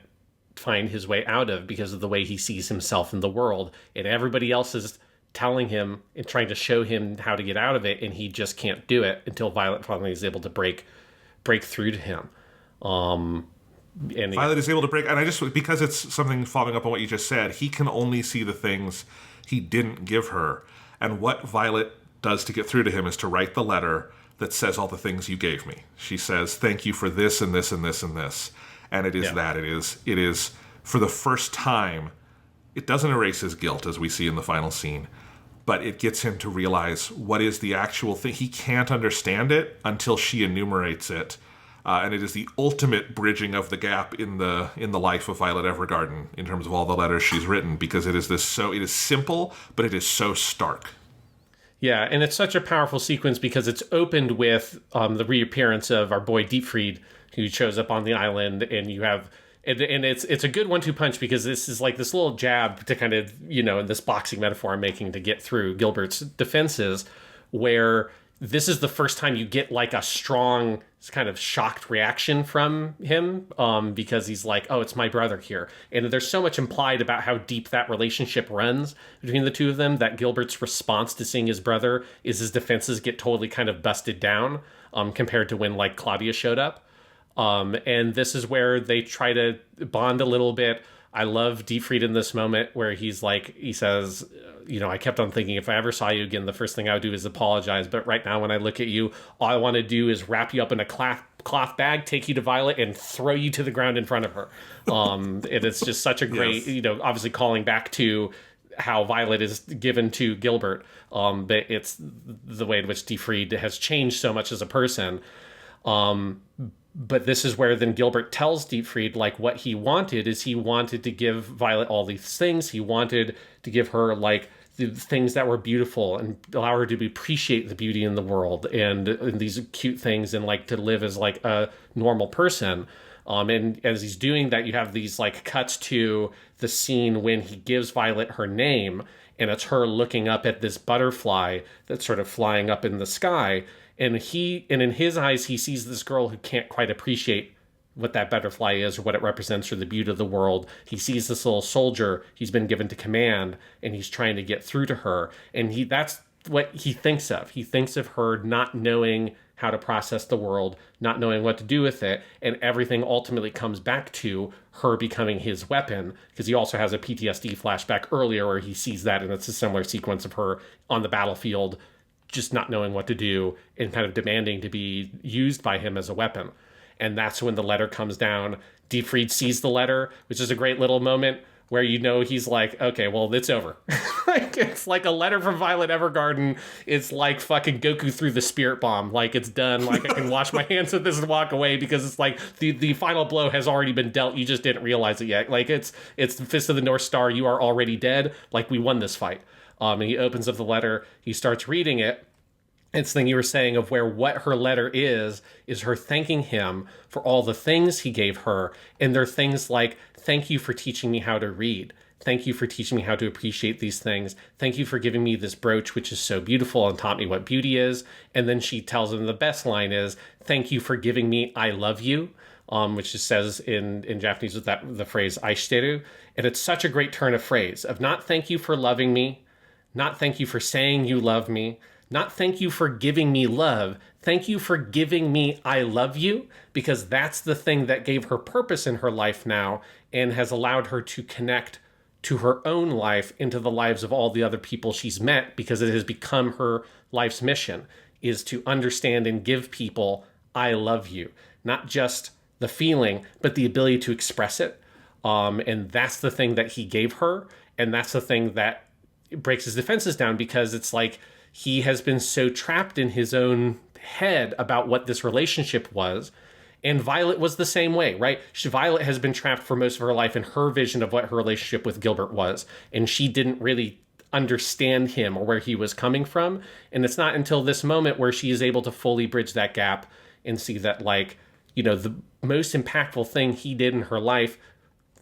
find his way out of because of the way he sees himself in the world. And everybody else is telling him and trying to show him how to get out of it, and he just can't do it until Violet finally is able to break through to him. And Violet is able to break, and I just, because it's something following up on what you just said, he can only see the things he didn't give her. And what Violet does to get through to him is to write the letter that says all the things you gave me. She says, thank you for this and this and this and this. And it is that. It is for the first time, it doesn't erase his guilt as we see in the final scene, but it gets him to realize what is the actual thing. He can't understand it until she enumerates it. and it is the ultimate bridging of the gap in the life of Violet Evergarden in terms of all the letters she's written, because it is simple, but it is so stark. Yeah, and it's such a powerful sequence because it's opened with the reappearance of our boy Dietfried, who shows up on the island, and you have... And it's a good 1-2 punch, because this is like this little jab to kind of, in this boxing metaphor I'm making to get through Gilbert's defenses, where this is the first time you get like a strong kind of shocked reaction from him, because he's like, oh, it's my brother here. And there's so much implied about how deep that relationship runs between the two of them, that Gilbert's response to seeing his brother is his defenses get totally kind of busted down, compared to when like Claudia showed up. And this is where they try to bond a little bit. I love Dietfried in this moment where he says, I kept on thinking, if I ever saw you again, the first thing I would do is apologize. But right now, when I look at you, all I want to do is wrap you up in a cloth bag, take you to Violet, and throw you to the ground in front of her. And it's just such a great, yes. Obviously calling back to how Violet is given to Gilbert. But it's the way in which Dietfried has changed so much as a person. But this is where then Gilbert tells Dietfried, like, what he wanted is he wanted to give Violet all these things. He wanted to give her, like, the things that were beautiful and allow her to appreciate the beauty in the world and these cute things, and, like, to live as, like, a normal person. And as he's doing that, you have these, like, cuts to the scene when he gives Violet her name, and it's her looking up at this butterfly that's sort of flying up in the sky. And in his eyes, he sees this girl who can't quite appreciate what that butterfly is or what it represents or the beauty of the world. He sees this little soldier he's been given to command, and he's trying to get through to her. And that's what he thinks of. He thinks of her not knowing how to process the world, not knowing what to do with it, and everything ultimately comes back to her becoming his weapon, because he also has a PTSD flashback earlier where he sees that, and it's a similar sequence of her on the battlefield just not knowing what to do and kind of demanding to be used by him as a weapon. And that's when the letter comes down. Dietfried sees the letter, which is a great little moment where he's like, okay, well, it's over. Like, it's like a letter from Violet Evergarden. It's like fucking Goku through the spirit bomb. Like, it's done. Like, I can wash my hands of this and walk away, because it's like the final blow has already been dealt. You just didn't realize it yet. Like, it's the Fist of the North Star. You are already dead. Like, we won this fight. And he opens up the letter. He starts reading it. It's the thing you were saying of where what her letter is her thanking him for all the things he gave her. And they're things like, thank you for teaching me how to read. Thank you for teaching me how to appreciate these things. Thank you for giving me this brooch, which is so beautiful and taught me what beauty is. And then she tells him the best line is, thank you for giving me I love you, which it says in Japanese with the phrase aishiteru. And it's such a great turn of phrase of not thank you for loving me, not thank you for saying you love me, not thank you for giving me love, thank you for giving me I love you, because that's the thing that gave her purpose in her life now and has allowed her to connect to her own life into the lives of all the other people she's met, because it has become her life's mission, is to understand and give people I love you. Not just the feeling, but the ability to express it. And that's the thing that he gave her, and that's the thing that breaks his defenses down, because it's like he has been so trapped in his own head about what this relationship was. And Violet was the same way, right? Violet has been trapped for most of her life in her vision of what her relationship with Gilbert was. And she didn't really understand him or where he was coming from. And it's not until this moment where she is able to fully bridge that gap and see that, like, the most impactful thing he did in her life,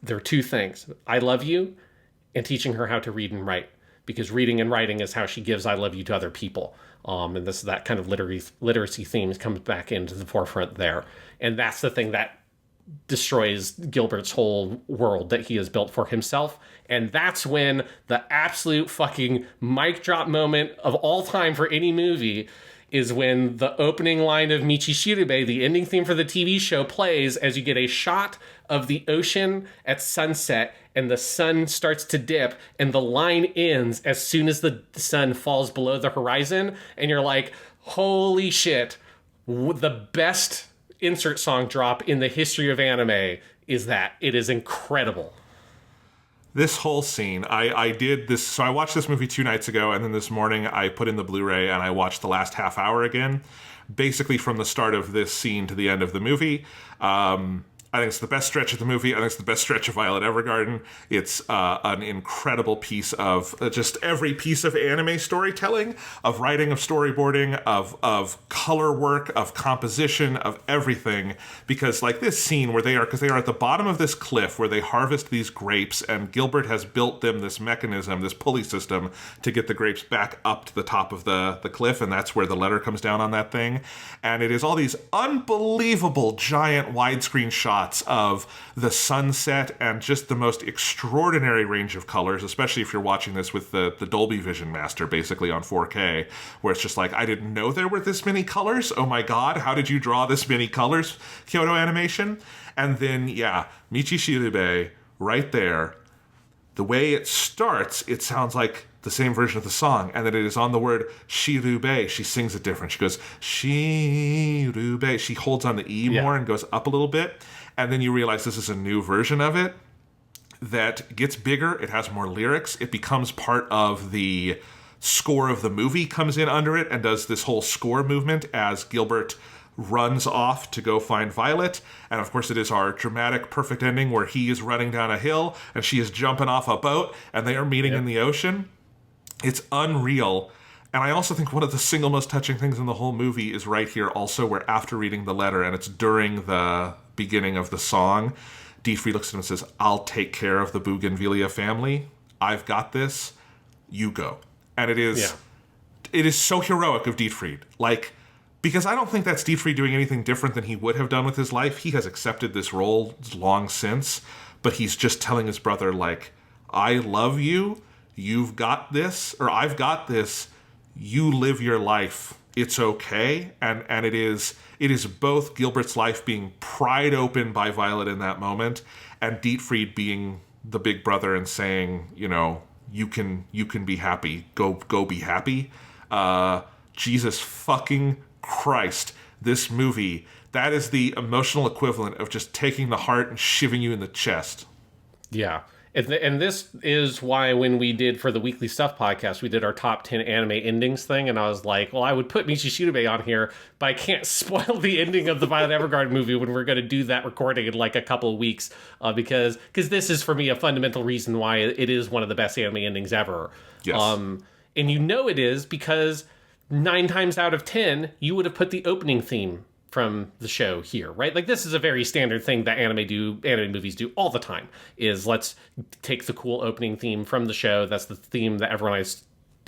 there are two things. I love you, and teaching her how to read and write. Because reading and writing is how she gives I love you to other people. And that kind of literacy theme comes back into the forefront there. And that's the thing that destroys Gilbert's whole world that he has built for himself. And that's when the absolute fucking mic drop moment of all time for any movie is when the opening line of Michi Shirube, the ending theme for the TV show, plays as you get a shot of the ocean at sunset and the sun starts to dip and the line ends as soon as the sun falls below the horizon. And you're like, holy shit, the best insert song drop in the history of anime is that. It is incredible. This whole scene, I did this. So I watched this movie 2 nights ago, and then this morning I put in the Blu-ray and I watched the last half hour again, basically from the start of this scene to the end of the movie. I think it's the best stretch of the movie. I think it's the best stretch of Violet Evergarden. It's an incredible piece of just every piece of anime storytelling, of writing, of storyboarding, of color work, of composition, of everything. Because like this scene where because they are at the bottom of this cliff where they harvest these grapes, and Gilbert has built them this mechanism, this pulley system to get the grapes back up to the top of the cliff, and that's where the letter comes down on that thing. And it is all these unbelievable giant widescreen shots of the sunset and just the most extraordinary range of colors, especially if you're watching this with the Dolby Vision Master, basically on 4K, where it's just like, I didn't know there were this many colors. Oh my god, how did you draw this many colors, Kyoto Animation? And then, yeah, Michi Shirube, right there. The way it starts, it sounds like the same version of the song, and then it is on the word Shirube. She sings it different. She goes, Shirube. She holds on the E more and goes up a little bit, and then you realize this is a new version of it that gets bigger. It has more lyrics. It becomes part of the score of the movie, comes in under it, and does this whole score movement as Gilbert runs off to go find Violet. And of course it is our dramatic perfect ending where he is running down a hill and she is jumping off a boat and they are meeting in the ocean. It's unreal. And I also think one of the single most touching things in the whole movie is right here also, where after reading the letter, and it's during the beginning of the song, Dietfried looks at him and says, I'll take care of the Bougainvillea family. I've got this. You go. And it is so heroic of Dietfried. Like, because I don't think that's Dietfried doing anything different than he would have done with his life. He has accepted this role long since, but he's just telling his brother, like, I love you. You've got this, or I've got this. You live your life. It's okay. And it is both Gilbert's life being pried open by Violet in that moment, and Dietfried being the big brother and saying, you know, you can be happy. Go be happy. Jesus fucking Christ. This movie, that is the emotional equivalent of just taking the heart and shivving you in the chest. Yeah. And this is why when we did for the Weekly Stuff podcast, we did our top 10 anime endings thing, and I was like, well, I would put Michi Shirube on here, but I can't spoil the ending of the Violet Evergarden movie when we're going to do that recording in like a couple of weeks, because this is for me a fundamental reason why it is one of the best anime endings ever. Yes. And you know it is because 9 times out of 10, you would have put the opening theme from the show here, right? Like, this is a very standard thing that anime movies do all the time, is let's take the cool opening theme from the show. That's the theme that everyone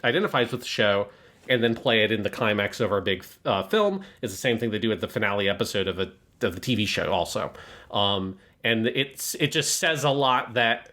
identifies with the show, and then play it in the climax of our big film. It's the same thing they do at the finale episode of the TV show also. And it just says a lot that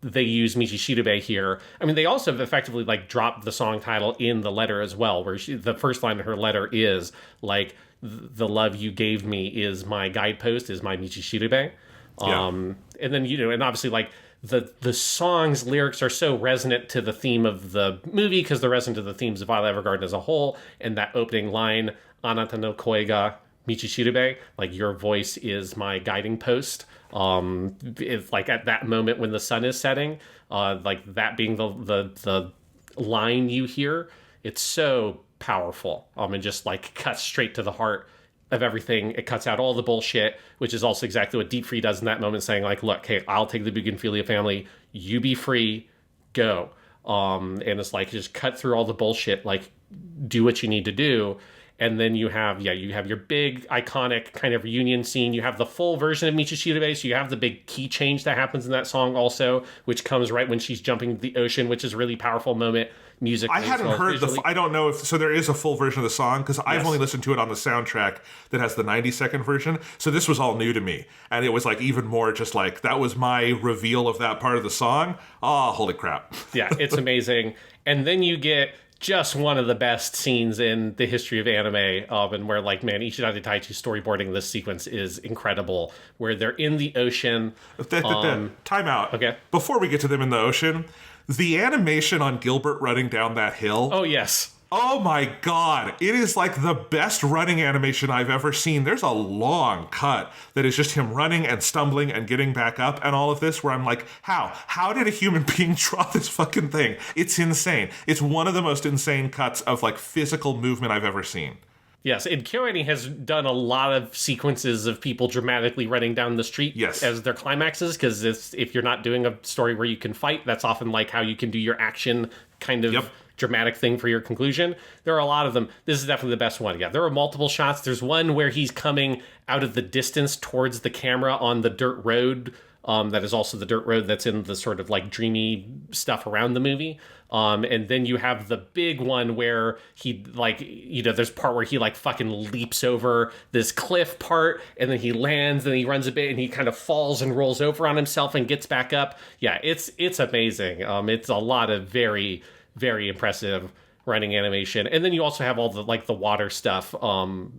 they use Michi Shirube here. I mean, they also have effectively like dropped the song title in the letter as well, where the first line of her letter is like, the love you gave me is my guidepost, is my Michi Shirube. And then, you know, and obviously like the song's lyrics are so resonant to the theme of the movie because they're resonant to the themes of Violet Evergarden as a whole. And that opening line, Anata no koi ga Michi Shirube, like your voice is my guiding post. It's like at that moment when the sun is setting, like that being the line you hear, it's so powerful, and just like cuts straight to the heart of everything. It cuts out all the bullshit, which is also exactly what Dietfried does in that moment, saying like, look, hey, I'll take the Bougainvillea family, you be free, go. And it's like, just cut through all the bullshit, like do what you need to do. And then you have your big iconic kind of reunion scene. You have the full version of Michi Shirube, so you have the big key change that happens in that song also, which comes right when she's jumping into the ocean, which is a really powerful moment. Music. I hadn't heard I don't know if there is a full version of the song, because I've only listened to it on the soundtrack that has the 90-second version. So this was all new to me, and it was like even more just like that was my reveal of that part of the song. Oh, holy crap! Yeah, it's amazing. And then you get just one of the best scenes in the history of anime, and where like, man, Ishidate Taichi storyboarding this sequence is incredible. Where they're in the ocean. Time out. Okay. Before we get to them in the ocean, the animation on Gilbert running down that hill. Oh, yes. Oh my god, it is like the best running animation I've ever seen. There's a long cut that is just him running and stumbling and getting back up and all of this, where I'm like, how? How did a human being draw this fucking thing? It's insane. It's one of the most insane cuts of like physical movement I've ever seen. Yes, and KyoAni has done a lot of sequences of people dramatically running down the street as their climaxes, because if you're not doing a story where you can fight, that's often like how you can do your action kind of dramatic thing for your conclusion. There are a lot of them. This is definitely the best one. Yeah, there are multiple shots. There's one where he's coming out of the distance towards the camera on the dirt road. That is also the dirt road that's in the sort of like dreamy stuff around the movie. And then you have the big one where he like, there's a part where he like fucking leaps over this cliff part, and then he lands and he runs a bit and he kind of falls and rolls over on himself and gets back up. Yeah, it's amazing. It's a lot of very, very impressive running animation. And then you also have all the like the water stuff,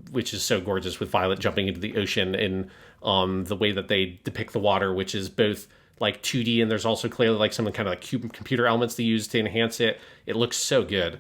which is so gorgeous with Violet jumping into the ocean, and the way that they depict the water, which is both like 2D, and there's also clearly like some kind of like computer elements they use to enhance it. It looks so good.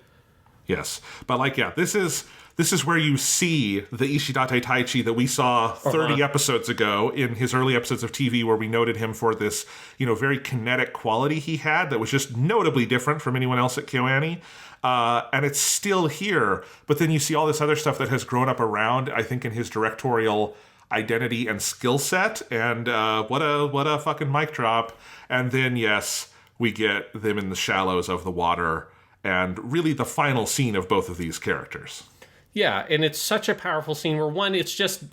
Yes. But like, yeah, this is where you see the Ishidate Taichi that we saw 30 episodes ago in his early episodes of TV, where we noted him for this, very kinetic quality he had that was just notably different from anyone else at KyoAni. And it's still here, but then you see all this other stuff that has grown up around, I think, in his directorial identity and skill set, and what a fucking mic drop. And then, yes, we get them in the shallows of the water, and really the final scene of both of these characters. Yeah, and it's such a powerful scene where it's just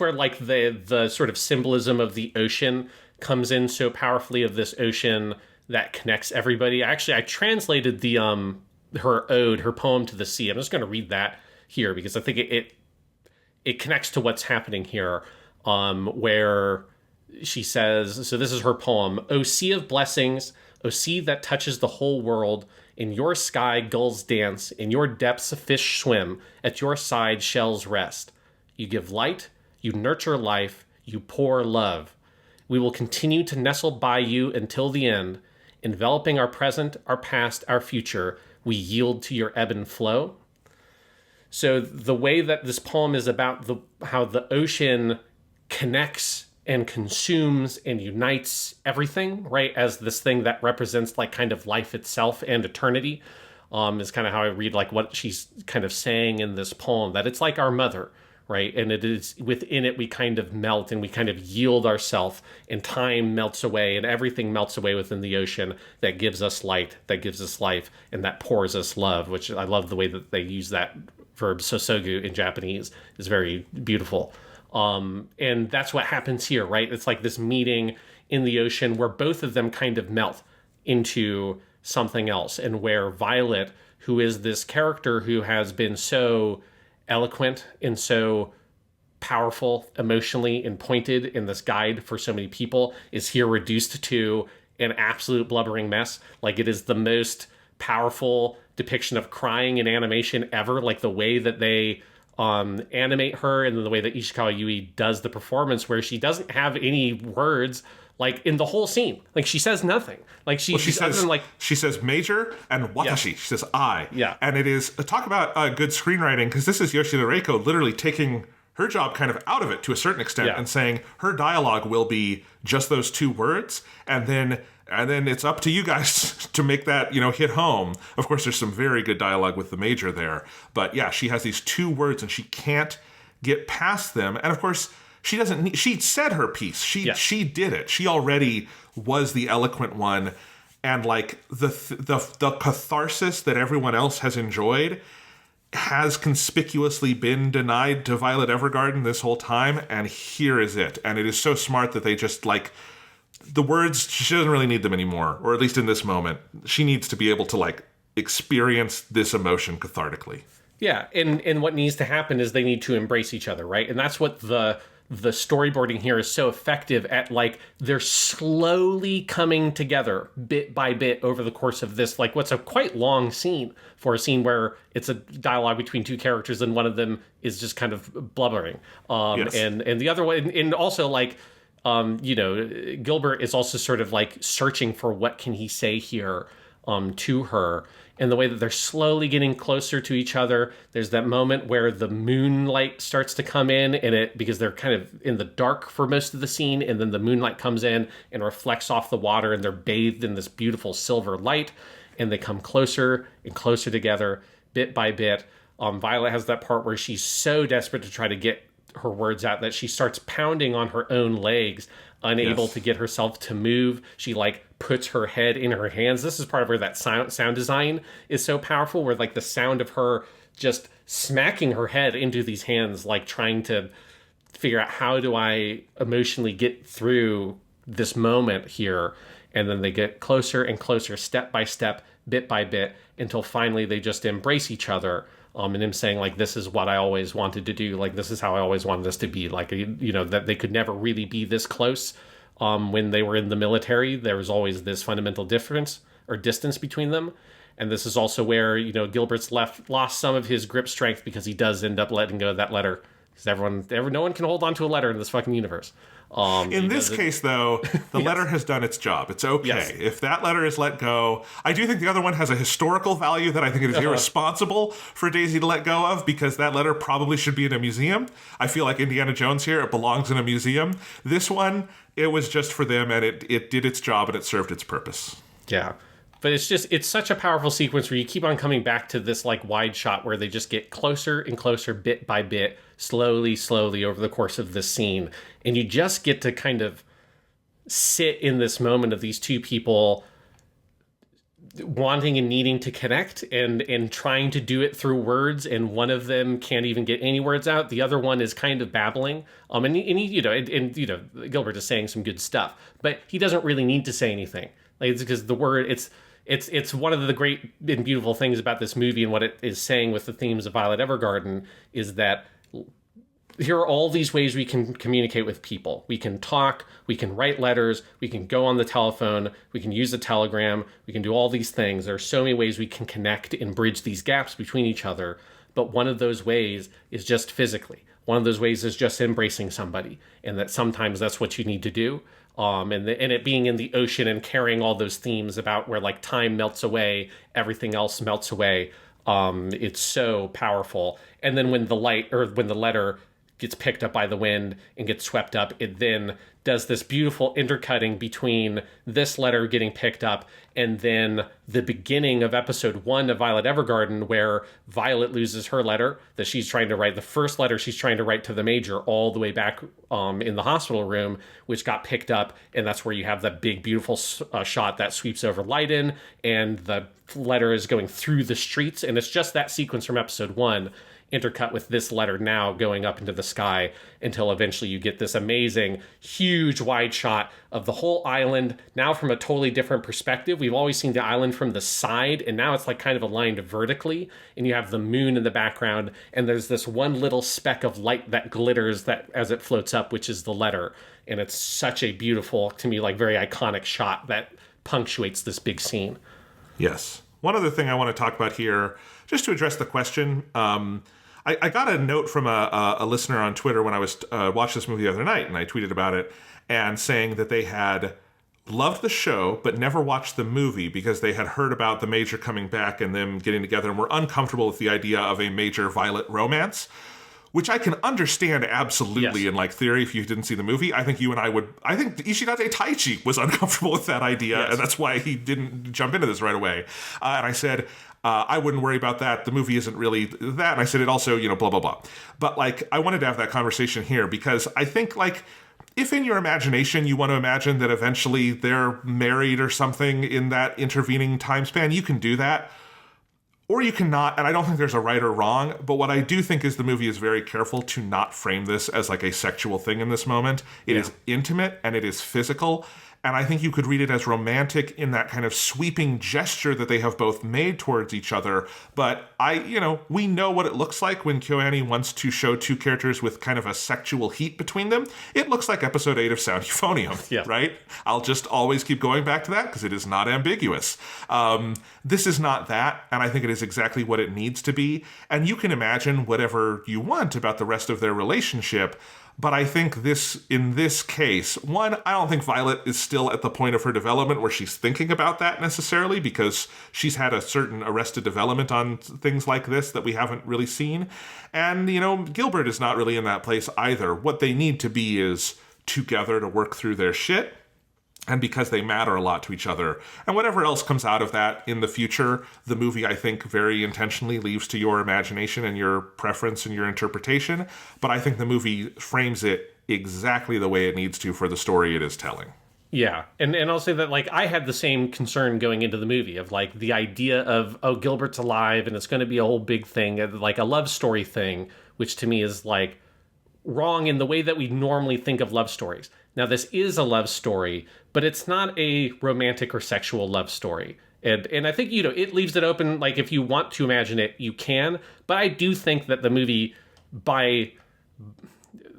where like the sort of symbolism of the ocean comes in so powerfully, of this ocean that connects everybody. Actually, I translated the her poem to the sea. I'm just going to read that here because I think it connects to what's happening here, where she says, so this is her poem: "O sea of blessings, O sea that touches the whole world, in your sky gulls dance, in your depths fish swim, at your side shells rest. You give light, you nurture life, you pour love. We will continue to nestle by you until the end, enveloping our present, our past, our future. We yield to your ebb and flow." So the way that this poem is about how the ocean connects and consumes and unites everything, right, as this thing that represents like kind of life itself and eternity, is kind of how I read like what she's kind of saying in this poem, that it's like our mother, right? And it is within it we kind of melt and we kind of yield ourselves, and time melts away and everything melts away within the ocean that gives us light, that gives us life, and that pours us love, which I love the way that they use that verb sosogu in Japanese. Is very beautiful. And that's what happens here, right? It's like this meeting in the ocean where both of them kind of melt into something else, and where Violet, who is this character who has been so eloquent and so powerful emotionally and pointed in this guide for so many people, is here reduced to an absolute blubbering mess. Like, it is the most powerful depiction of crying in animation ever. Like the way that they animate her, and the way that Ishikawa Yui does the performance, where she doesn't have any words like in the whole scene. Like, she says nothing. Like she says like, she says major and watashi. Yeah. She says I. Yeah. And it is talk about good screenwriting, because this is Yoshida Reiko literally taking her job kind of out of it to a certain extent, and saying her dialogue will be just those two words, and then it's up to you guys to make that, hit home. Of course, there's some very good dialogue with the major there, but yeah, she has these two words and she can't get past them. And of course, she said her piece. She did it. She already was the eloquent one, and like the catharsis that everyone else has enjoyed has conspicuously been denied to Violet Evergarden this whole time, and here is it. And it is so smart that they just like the words. She doesn't really need them anymore, or at least in this moment, she needs to be able to like experience this emotion cathartically. Yeah, and what needs to happen is they need to embrace each other, right? And that's what the storyboarding here is so effective at. Like, they're slowly coming together bit by bit over the course of this, like, what's a quite long scene, for a scene where it's a dialogue between two characters and one of them is just kind of blubbering. Yes. And the other one, and also like, Gilbert is also sort of like searching for what can he say here. to her. And the way that they're slowly getting closer to each other, there's that moment where the moonlight starts to come in, and because they're kind of in the dark for most of the scene, and then the moonlight comes in and reflects off the water, and they're bathed in this beautiful silver light, and they come closer and closer together, bit by bit. Violet has that part where she's so desperate to try to get her words out that she starts pounding on her own legs, unable to get herself to move. She puts her head in her hands. This is part of where that sound design is so powerful, where the sound of her just smacking her head into these hands, trying to figure out, how do I emotionally get through this moment here? And then they get closer and closer, step by step, bit by bit, until finally they just embrace each other. And him saying, this is what I always wanted to do. This is how I always wanted this to be. That they could never really be this close. When they were in the military, there was always this fundamental difference or distance between them. And this is also where, Gilbert's lost some of his grip strength, because he does end up letting go of that letter. Because no one can hold on to a letter in this fucking universe. In this case, though, the letter has done its job. It's okay. Yes. If that letter is let go, I do think the other one has a historical value that I think it is irresponsible for Daisy to let go of, because that letter probably should be in a museum. I feel like Indiana Jones here, it belongs in a museum. This one, it was just for them, and it did its job, and it served its purpose. Yeah. But it's such a powerful sequence where you keep on coming back to this wide shot where they just get closer and closer, bit by bit, slowly over the course of this scene. And you just get to kind of sit in this moment of these two people wanting and needing to connect and trying to do it through words. And one of them can't even get any words out. The other one is kind of babbling. Gilbert is saying some good stuff, but he doesn't really need to say anything. It's because the word, it's one of the great and beautiful things about this movie, and what it is saying with the themes of Violet Evergarden is that here are all these ways we can communicate with people. We can talk, we can write letters, we can go on the telephone, we can use a telegram, we can do all these things. There are so many ways we can connect and bridge these gaps between each other, but one of those ways is just physically. One of those ways is just embracing somebody, and that sometimes that's what you need to do. And it being in the ocean and carrying all those themes about where time melts away, everything else melts away. It's so powerful. And then when the letter gets picked up by the wind and gets swept up, it then does this beautiful intercutting between this letter getting picked up and then the beginning of episode 1 of Violet Evergarden, where Violet loses her letter that she's trying to write, the first letter she's trying to write to the Major, all the way back in the hospital room, which got picked up. And that's where you have that big, beautiful shot that sweeps over Leiden, and the letter is going through the streets. And it's just that sequence from episode 1 intercut with this letter now going up into the sky, until eventually you get this amazing, huge, wide shot of the whole island, now from a totally different perspective. We've always seen the island from the side, and now it's kind of aligned vertically, and you have the moon in the background, and there's this one little speck of light that glitters that as it floats up, which is the letter. And it's such a beautiful, to me, very iconic shot that punctuates this big scene. Yes. One other thing I want to talk about here, just to address the question, I got a note from a listener on Twitter when I was watched this movie the other night, and I tweeted about it, and saying that they had loved the show but never watched the movie because they had heard about the Major coming back and them getting together, and were uncomfortable with the idea of a Major Violet romance, which I can understand absolutely in theory if you didn't see the movie. I think you and I would. I think Ishidate Taichi was uncomfortable with that idea, and that's why he didn't jump into this right away. And I said, I wouldn't worry about that. The movie isn't really that. And I said it also, blah, blah, blah. But I wanted to have that conversation here because I think if in your imagination you want to imagine that eventually they're married or something in that intervening time span, you can do that. Or you cannot, and I don't think there's a right or wrong, but what I do think is the movie is very careful to not frame this as a sexual thing in this moment. It is intimate and it is physical, and I think you could read it as romantic in that kind of sweeping gesture that they have both made towards each other. But we know what it looks like when KyoAni wants to show two characters with kind of a sexual heat between them. It looks like episode 8 of Sound Euphonium, right? I'll just always keep going back to that because it is not ambiguous. This is not that, and I think it is exactly what it needs to be. And you can imagine whatever you want about the rest of their relationship, But I think in this case, one, I don't think Violet is still at the point of her development where she's thinking about that necessarily, because she's had a certain arrested development on things like this that we haven't really seen. And, Gilbert is not really in that place either. What they need to be is together to work through their shit, and because they matter a lot to each other. And whatever else comes out of that in the future, the movie, I think, very intentionally leaves to your imagination and your preference and your interpretation. But I think the movie frames it exactly the way it needs to for the story it is telling. Yeah, and I'll say that, I had the same concern going into the movie of, the idea of, oh, Gilbert's alive, and it's going to be a whole big thing, a love story thing, which to me is, wrong in the way that we normally think of love stories. Now, this is a love story, but it's not a romantic or sexual love story. And I think, it leaves it open, if you want to imagine it, you can. But I do think that the movie,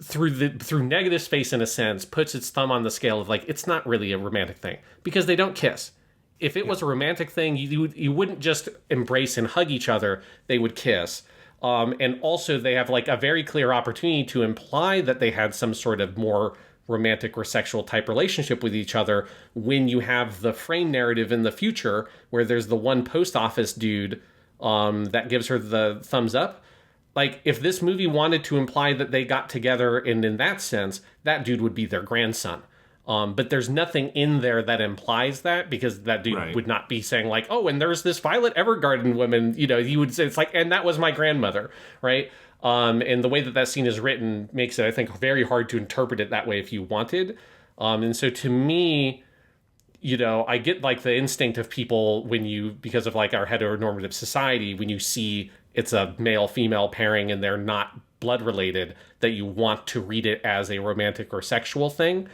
through negative space in a sense, puts its thumb on the scale of, it's not really a romantic thing. Because they don't kiss. If it was a romantic thing, you wouldn't just embrace and hug each other, they would kiss. And also they have, a very clear opportunity to imply that they had some sort of more romantic or sexual type relationship with each other when you have the frame narrative in the future where there's the one post office dude that gives her the thumbs up. If this movie wanted to imply that they got together, and in that sense, that dude would be their grandson. But there's nothing in there that implies that, because that dude would not be saying oh, and there's this Violet Evergarden woman, you would say it's and that was my grandmother, right? And the way that scene is written makes it, I think, very hard to interpret it that way if you wanted. And so to me, I get the instinct of people because of our heteronormative society, when you see it's a male-female pairing and they're not blood related, that you want to read it as a romantic or sexual thing.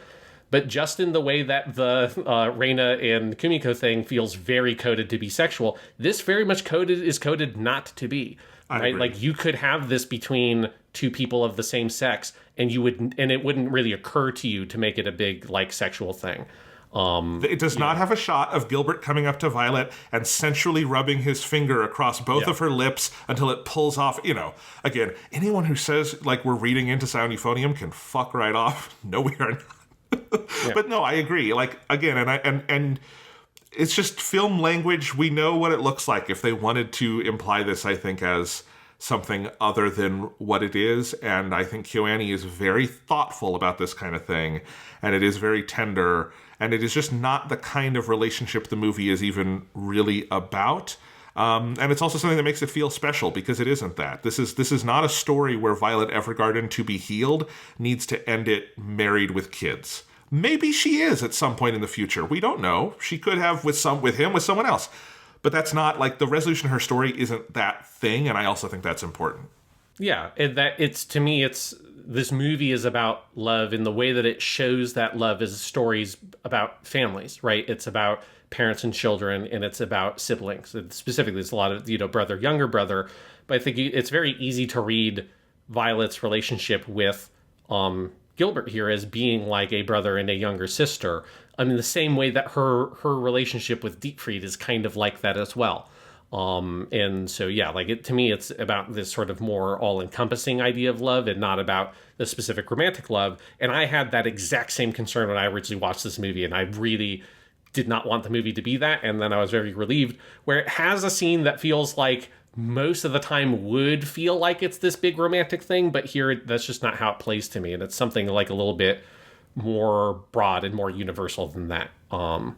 But just in the way that the Reina and Kumiko thing feels very coded to be sexual, this very much is coded not to be. Right? You could have this between two people of the same sex, and it wouldn't really occur to you to make it a big sexual thing. It does not have a shot of Gilbert coming up to Violet and sensually rubbing his finger across both of her lips until it pulls off. Again, anyone who says we're reading into Sound Euphonium can fuck right off. No, we are not. But no, I agree. Again, and it's just film language. We know what it looks like. If they wanted to imply this, I think, as something other than what it is, and I think KyoAni is very thoughtful about this kind of thing, and it is very tender, and it is just not the kind of relationship the movie is even really about. And it's also something that makes it feel special, because it isn't that. This is not a story where Violet Evergarden, to be healed, needs to end it married with kids. Maybe she is at some point in the future. We don't know. She could have with someone else. But that's not the resolution of her story isn't that thing, and I also think that's important. Yeah, to me this movie is about love in the way that it shows that love is stories about families, right? It's about parents and children, and it's about siblings. And specifically, it's a lot of, brother, younger brother. But I think it's very easy to read Violet's relationship with Gilbert here as being like a brother and a younger sister. I mean, the same way that her relationship with Dietfried is kind of like that as well. And so, yeah, to me, it's about this sort of more all-encompassing idea of love and not about the specific romantic love. And I had that exact same concern when I originally watched this movie, and I really did not want the movie to be that. And then I was very relieved, where it has a scene that feels like most of the time would feel like it's this big romantic thing, but here that's just not how it plays to me. And it's something a little bit more broad and more universal than that. But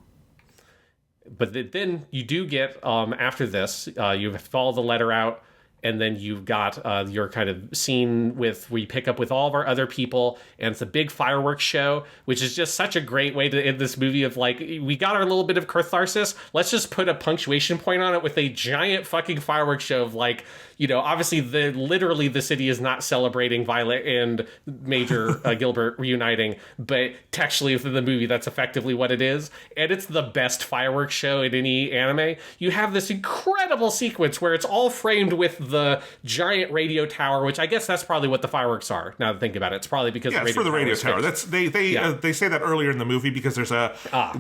then you do get, after this, you follow the letter out, and then you've got your kind of scene we pick up with all of our other people, and it's a big fireworks show, which is just such a great way to end this movie of we got our little bit of catharsis. Let's just put a punctuation point on it with a giant fucking fireworks show of obviously literally the city is not celebrating Violet and Major Gilbert reuniting, but textually within the movie, that's effectively what it is. And it's the best fireworks show in any anime. You have this incredible sequence where it's all framed with the giant radio tower, which I guess that's probably what the fireworks are. Now that I think about it, it's probably because it's for the radio tower. That's they say that earlier in the movie because there's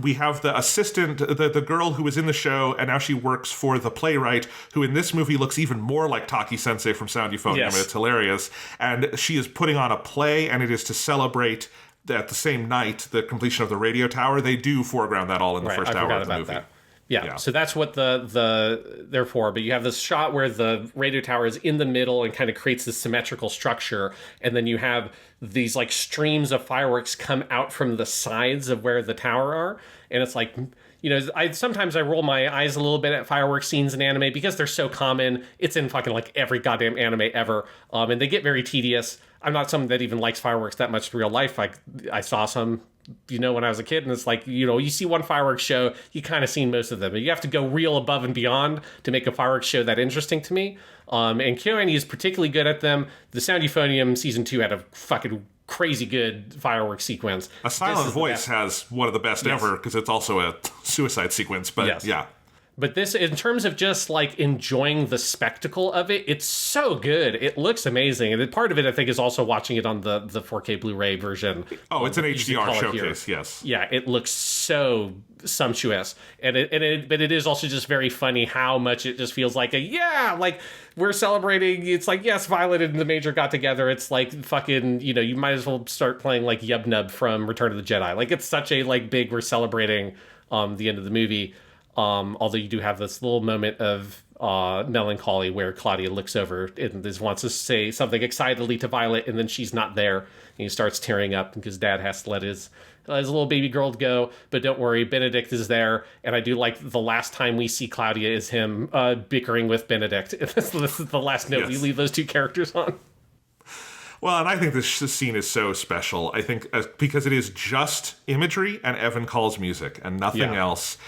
we have the assistant, the girl who was in the show, and now she works for the playwright, who in this movie looks even more like like Taki Sensei from Sound Euphonium. Yes. And it's hilarious. And she is putting on a play, and it is to celebrate at the same night the completion of the radio tower. They do foreground that all in the first hour of the movie. That. Yeah, so that's what they're for. But you have this shot where the radio tower is in the middle and kind of creates this symmetrical structure, and then you have these like streams of fireworks come out from the sides of where the tower are, and it's like, you know, sometimes I roll my eyes a little bit at fireworks scenes in anime because they're so common. It's in fucking like every goddamn anime ever, and they get very tedious. I'm not someone that even likes fireworks that much in real life. Like, I saw some, you know, when I was a kid, and it's like, you know, you see one fireworks show, you kind of seen most of them. But you have to go real above and beyond to make a fireworks show that interesting to me. And KyoAni is particularly good at them. The Sound Euphonium season 2 had a fucking crazy good fireworks sequence. A Silent Voice has one of the best ever, because it's also a suicide sequence. But yeah. But this, in terms of just like enjoying the spectacle of it, it's so good. It looks amazing. And part of it, I think, is also watching it on the 4K Blu-ray version. Oh, it's an HDR showcase, yes. Yeah, it looks so sumptuous. But it is also just very funny how much it just feels like like we're celebrating. It's like, yes, Violet and the Major got together. It's like fucking, you know, you might as well start playing like Yub Nub from Return of the Jedi. Like, it's such a like big, we're celebrating the end of the movie. Although you do have this little moment of melancholy where Claudia looks over and wants to say something excitedly to Violet, and then she's not there, and he starts tearing up because Dad has to let his little baby girl go. But don't worry, Benedict is there, and I do like the last time we see Claudia is him bickering with Benedict. This is the last note we leave those two characters on. Well, and I think this scene is so special. I think because it is just imagery and Evan Call's music and nothing else.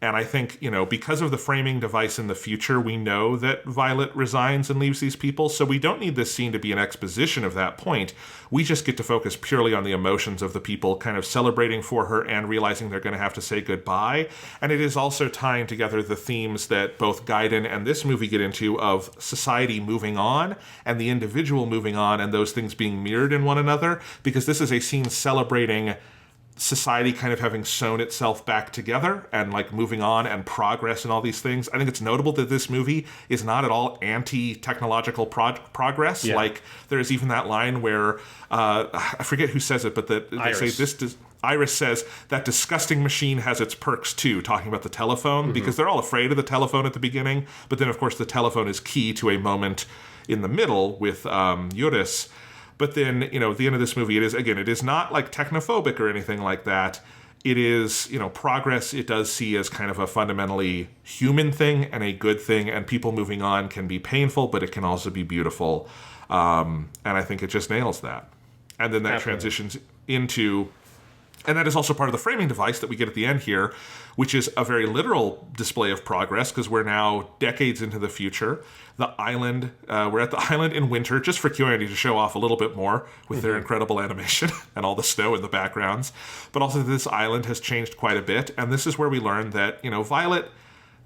And I think, you know, because of the framing device in the future, we know that Violet resigns and leaves these people. So we don't need this scene to be an exposition of that point. We just get to focus purely on the emotions of the people kind of celebrating for her and realizing they're going to have to say goodbye. And it is also tying together the themes that both Gaiden and this movie get into of society moving on and the individual moving on, and those things being mirrored in one another, because this is a scene celebrating society kind of having sewn itself back together and like moving on and progress and all these things. I think it's notable that this movie is not at all anti-technological progress. Yeah. Like, there's even that line where I forget who says it, but that they say this. Iris says that disgusting machine has its perks too, talking about the telephone, because they're all afraid of the telephone at the beginning. But then, of course, the telephone is key to a moment in the middle with Yuris. But then, you know, at the end of this movie, it is not like technophobic or anything like that. It is, you know, progress it does see as kind of a fundamentally human thing and a good thing, and people moving on can be painful, but it can also be beautiful. And I think it just nails that. And then that transitions into, and that is also part of the framing device that we get at the end here, which is a very literal display of progress, because we're now decades into the future. The island, we're at the island in winter, just for KyoAni to show off a little bit more with their incredible animation and all the snow in the backgrounds. But also this island has changed quite a bit, and this is where we learn that, you know, Violet,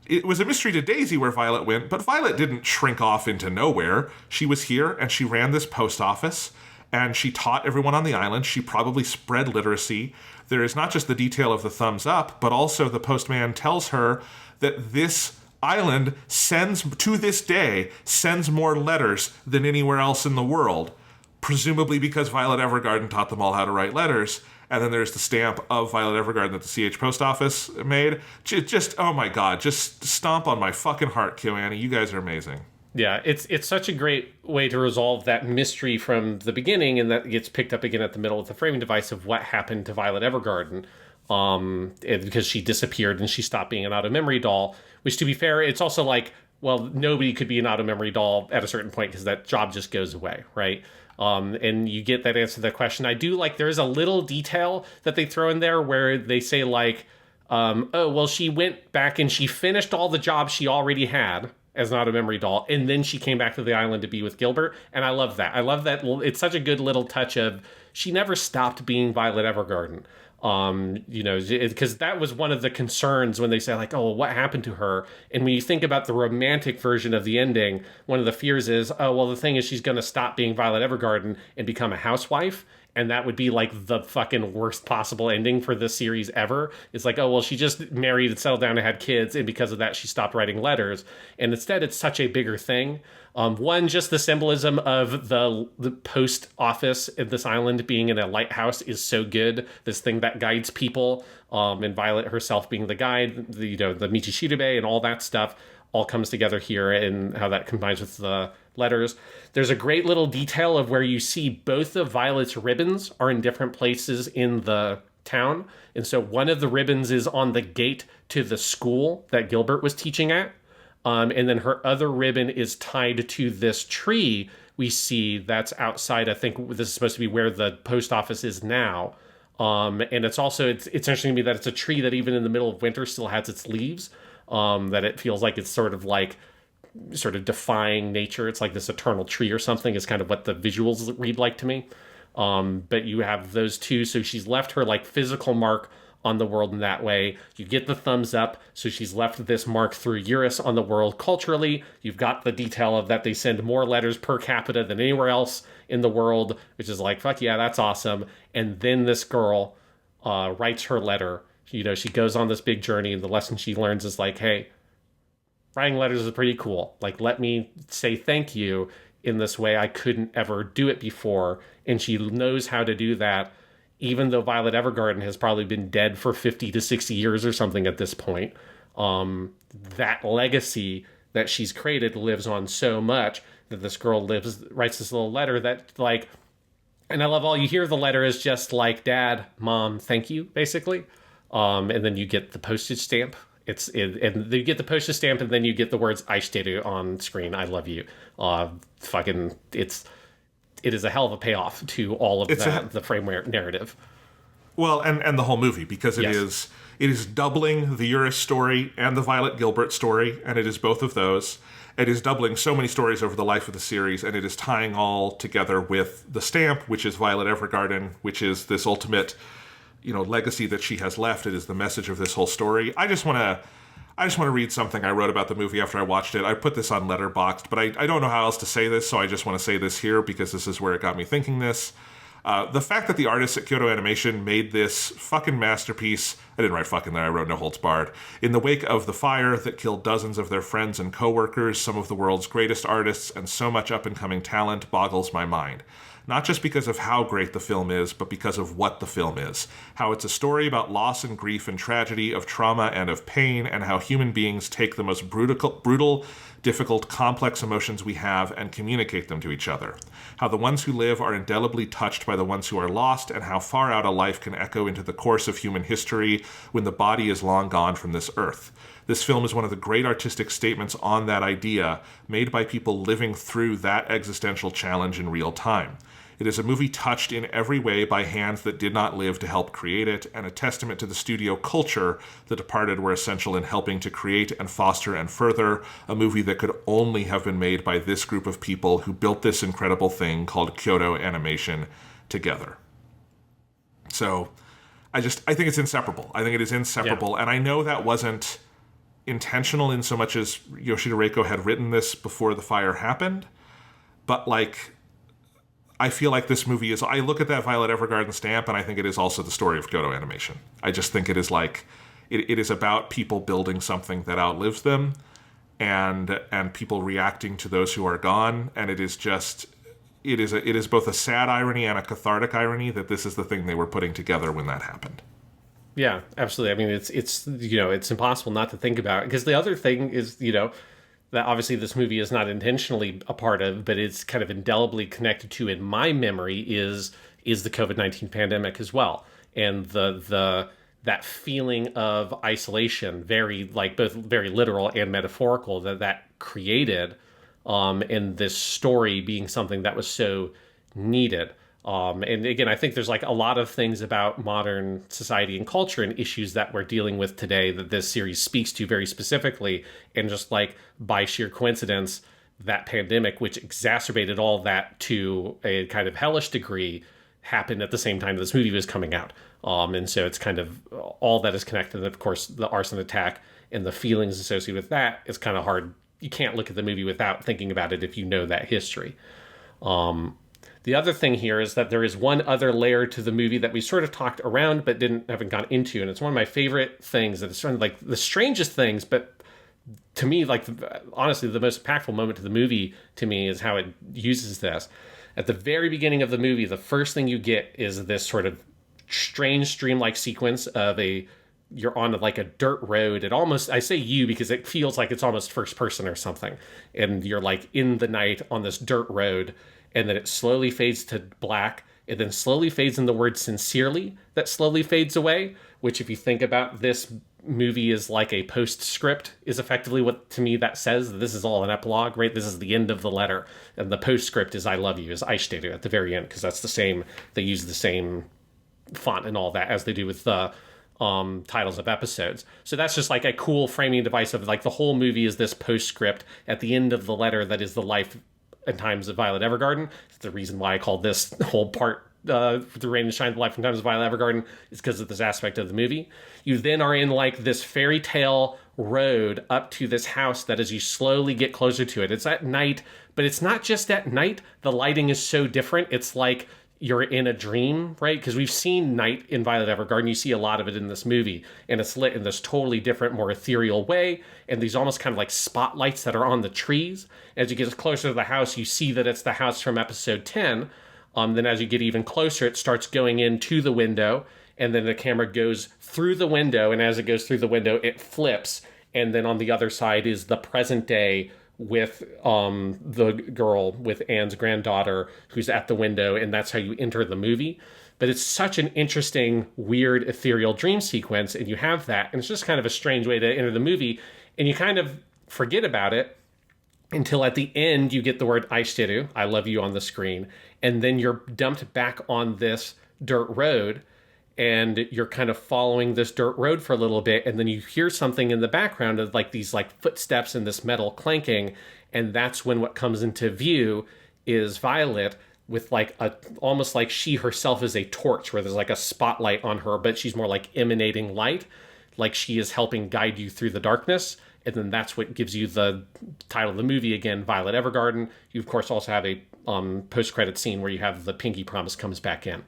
it was a mystery to Daisy where Violet went, but Violet didn't shrink off into nowhere. She was here, and she ran this post office, and she taught everyone on the island. She probably spread literacy. There is not just the detail of the thumbs up, but also the postman tells her that this island to this day sends more letters than anywhere else in the world, presumably because Violet Evergarden taught them all how to write letters. And then there's the stamp of Violet Evergarden that the CH post office made. Just, oh my God, just stomp on my fucking heart, KyoAni. You guys are amazing. Yeah, it's such a great way to resolve that mystery from the beginning, and that gets picked up again at the middle with the framing device of what happened to Violet Evergarden, because she disappeared and she stopped being an out-of-memory doll, which, to be fair, it's also like, well, nobody could be an out-of-memory doll at a certain point because that job just goes away, right? And you get that answer to that question. I do like, there's a little detail that they throw in there where they say like, oh, well, she went back and she finished all the jobs she already had as not a memory doll, and then she came back to the island to be with Gilbert, and I love that. I love that. It's such a good little touch of she never stopped being Violet Evergarden. You know, because that was one of the concerns when they say like, oh, well, what happened to her? And when you think about the romantic version of the ending, one of the fears is, oh, well, the thing is she's going to stop being Violet Evergarden and become a housewife. And that would be like the fucking worst possible ending for this series ever. It's like, oh, well, she just married and settled down and had kids, and because of that, she stopped writing letters. And instead, it's such a bigger thing. One, just the symbolism of the post office in this island being in a lighthouse is so good. This thing that guides people, and Violet herself being the guide, the Michishirabe and all that stuff all comes together here, and how that combines with the letters. There's a great little detail of where you see both of Violet's ribbons are in different places in the town. And so one of the ribbons is on the gate to the school that Gilbert was teaching at. And then her other ribbon is tied to this tree we see that's outside. I think this is supposed to be where the post office is now. And it's also, it's interesting to me that it's a tree that even in the middle of winter still has its leaves. That it feels like it's sort of defying nature. It's like this eternal tree or something is kind of what the visuals read like to me. But you have those two. So she's left her like physical mark on the world in that way. You get the thumbs up. So she's left this mark through Eurus on the world culturally. You've got the detail of that they send more letters per capita than anywhere else in the world, which is like, fuck yeah, that's awesome. And then this girl writes her letter. You know, she goes on this big journey, and the lesson she learns is like, hey, writing letters is pretty cool. Like, let me say thank you in this way I couldn't ever do it before. And she knows how to do that, even though Violet Evergarden has probably been dead for 50 to 60 years or something at this point. That legacy that she's created lives on so much that this girl writes this little letter that, like, and I love all you hear of the letter is just like, Dad, Mom, thank you, basically. And then you get the postage stamp. And you get the postage stamp, and then you get the words "Aishiteru" on screen. I love you. It is a hell of a payoff to all of the frame narrative. Well, and the whole movie, because it Yes. is doubling the Eurus story and the Violet Gilbert story, and it is both of those. It is doubling so many stories over the life of the series, and it is tying all together with the stamp, which is Violet Evergarden, which is this ultimate, legacy that she has left. It is the message of this whole story. I just want to read something I wrote about the movie after I watched it. I put this on Letterboxd, but I don't know how else to say this, so I just want to say this here because this is where it got me thinking this. The fact that the artists at Kyoto Animation made this fucking masterpiece, I didn't write fucking there, I wrote no holds barred, in the wake of the fire that killed dozens of their friends and coworkers, some of the world's greatest artists, and so much up-and-coming talent boggles my mind. Not just because of how great the film is, but because of what the film is. How it's a story about loss and grief and tragedy, of trauma and of pain, and how human beings take the most brutal, difficult, complex emotions we have and communicate them to each other. How the ones who live are indelibly touched by the ones who are lost, and how far out a life can echo into the course of human history when the body is long gone from this earth. This film is one of the great artistic statements on that idea, made by people living through that existential challenge in real time. It is a movie touched in every way by hands that did not live to help create it, and a testament to the studio culture the departed were essential in helping to create and foster and further a movie that could only have been made by this group of people who built this incredible thing called Kyoto Animation together. So, I think it's inseparable. I think it is inseparable, and I know that wasn't intentional in so much as Yoshida Reiko had written this before the fire happened, but I feel like this movie is, I look at that Violet Evergarden stamp and I think it is also the story of Kyoto Animation. I just think it is it is about people building something that outlives them and people reacting to those who are gone, and it is both a sad irony and a cathartic irony that this is the thing they were putting together when that happened. Yeah, absolutely. I mean, it's it's impossible not to think about it, because the other thing is, that obviously this movie is not intentionally a part of, but it's kind of indelibly connected to in my memory is the COVID-19 pandemic as well. And that feeling of isolation, both very literal and metaphorical, that created, and this story being something that was so needed. And again, I think there's a lot of things about modern society and culture and issues that we're dealing with today that this series speaks to very specifically. And just by sheer coincidence, that pandemic, which exacerbated all that to a kind of hellish degree, happened at the same time this movie was coming out. And so it's kind of all that is connected. And of course, the arson attack and the feelings associated with that is kind of hard. You can't look at the movie without thinking about it if you know that history. The other thing here is that there is one other layer to the movie that we sort of talked around but haven't gone into, and it's one of my favorite things. That it's sort of like the strangest things, but to me, like, honestly, the most impactful moment to the movie to me is how it uses this. At the very beginning of the movie, the first thing you get is this sort of strange dreamlike sequence of you're on like a dirt road. It almost, I say you because it feels like it's almost first person or something. And you're like in the night on this dirt road, and then it slowly fades to black. It then slowly fades in the word sincerely that slowly fades away, which if you think about this movie is like a postscript is effectively what to me that says. This is all an epilogue, right? This is the end of the letter, and the postscript is I love you, is Ishidate at the very end, because that's the same, they use the same font and all that as they do with the titles of episodes. So that's just like a cool framing device of like the whole movie is this postscript at the end of the letter that is the life and times of Violet Evergarden. It's the reason why I call this whole part The Rain and Shine, The Life and Times of Violet Evergarden, is because of this aspect of the movie. You then are in like this fairy tale road up to this house that as you slowly get closer to it, it's at night, but it's not just at night. The lighting is so different. It's like you're in a dream, right? Because we've seen night in Violet Evergarden. You see a lot of it in this movie, and it's lit in this totally different, more ethereal way. And these almost kind of like spotlights that are on the trees. As you get closer to the house, you see that it's the house from episode 10. Then as you get even closer, it starts going into the window, and then the camera goes through the window, and as it goes through the window, it flips, and then on the other side is the present day with the girl, with Anne's granddaughter, who's at the window, and that's how you enter the movie. But it's such an interesting, weird, ethereal dream sequence, and you have that, and it's just kind of a strange way to enter the movie, and you kind of forget about it until at the end you get the word Aishiteru, I love you, on the screen, and then you're dumped back on this dirt road, and you're kind of following this dirt road for a little bit, and then you hear something in the background of like these like footsteps and this metal clanking, and that's when what comes into view is Violet with like a, almost like she herself is a torch, where there's like a spotlight on her, but she's more like emanating light, like she is helping guide you through the darkness. And then that's what gives you the title of the movie again, Violet Evergarden. You, of course, also have a post-credit scene where you have the Pinky Promise comes back in.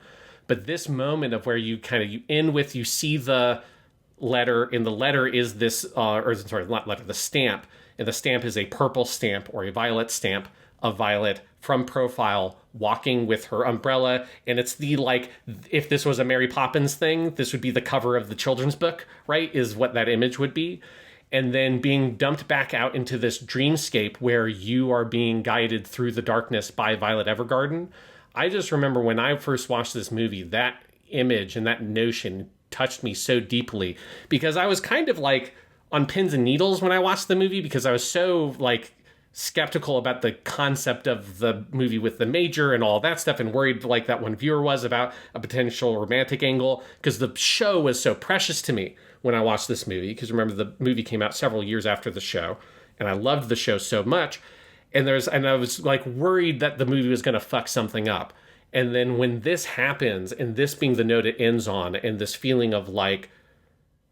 But this moment of where you kind of, you end with, you see the letter, and the letter is this, or sorry, not letter, the stamp. And the stamp is a purple stamp or a violet stamp of Violet from profile walking with her umbrella. And it's the, like, if this was a Mary Poppins thing, this would be the cover of the children's book, right? Is what that image would be. And then being dumped back out into this dreamscape where you are being guided through the darkness by Violet Evergarden. I just remember when I first watched this movie, that image and that notion touched me so deeply, because I was kind of like on pins and needles when I watched the movie, because I was so like skeptical about the concept of the movie with the major and all that stuff, and worried like that one viewer was about a potential romantic angle, because the show was so precious to me when I watched this movie, because remember the movie came out several years after the show, and I loved the show so much, and I was like worried that the movie was going to fuck something up. And then when this happens, and this being the note it ends on, and this feeling of like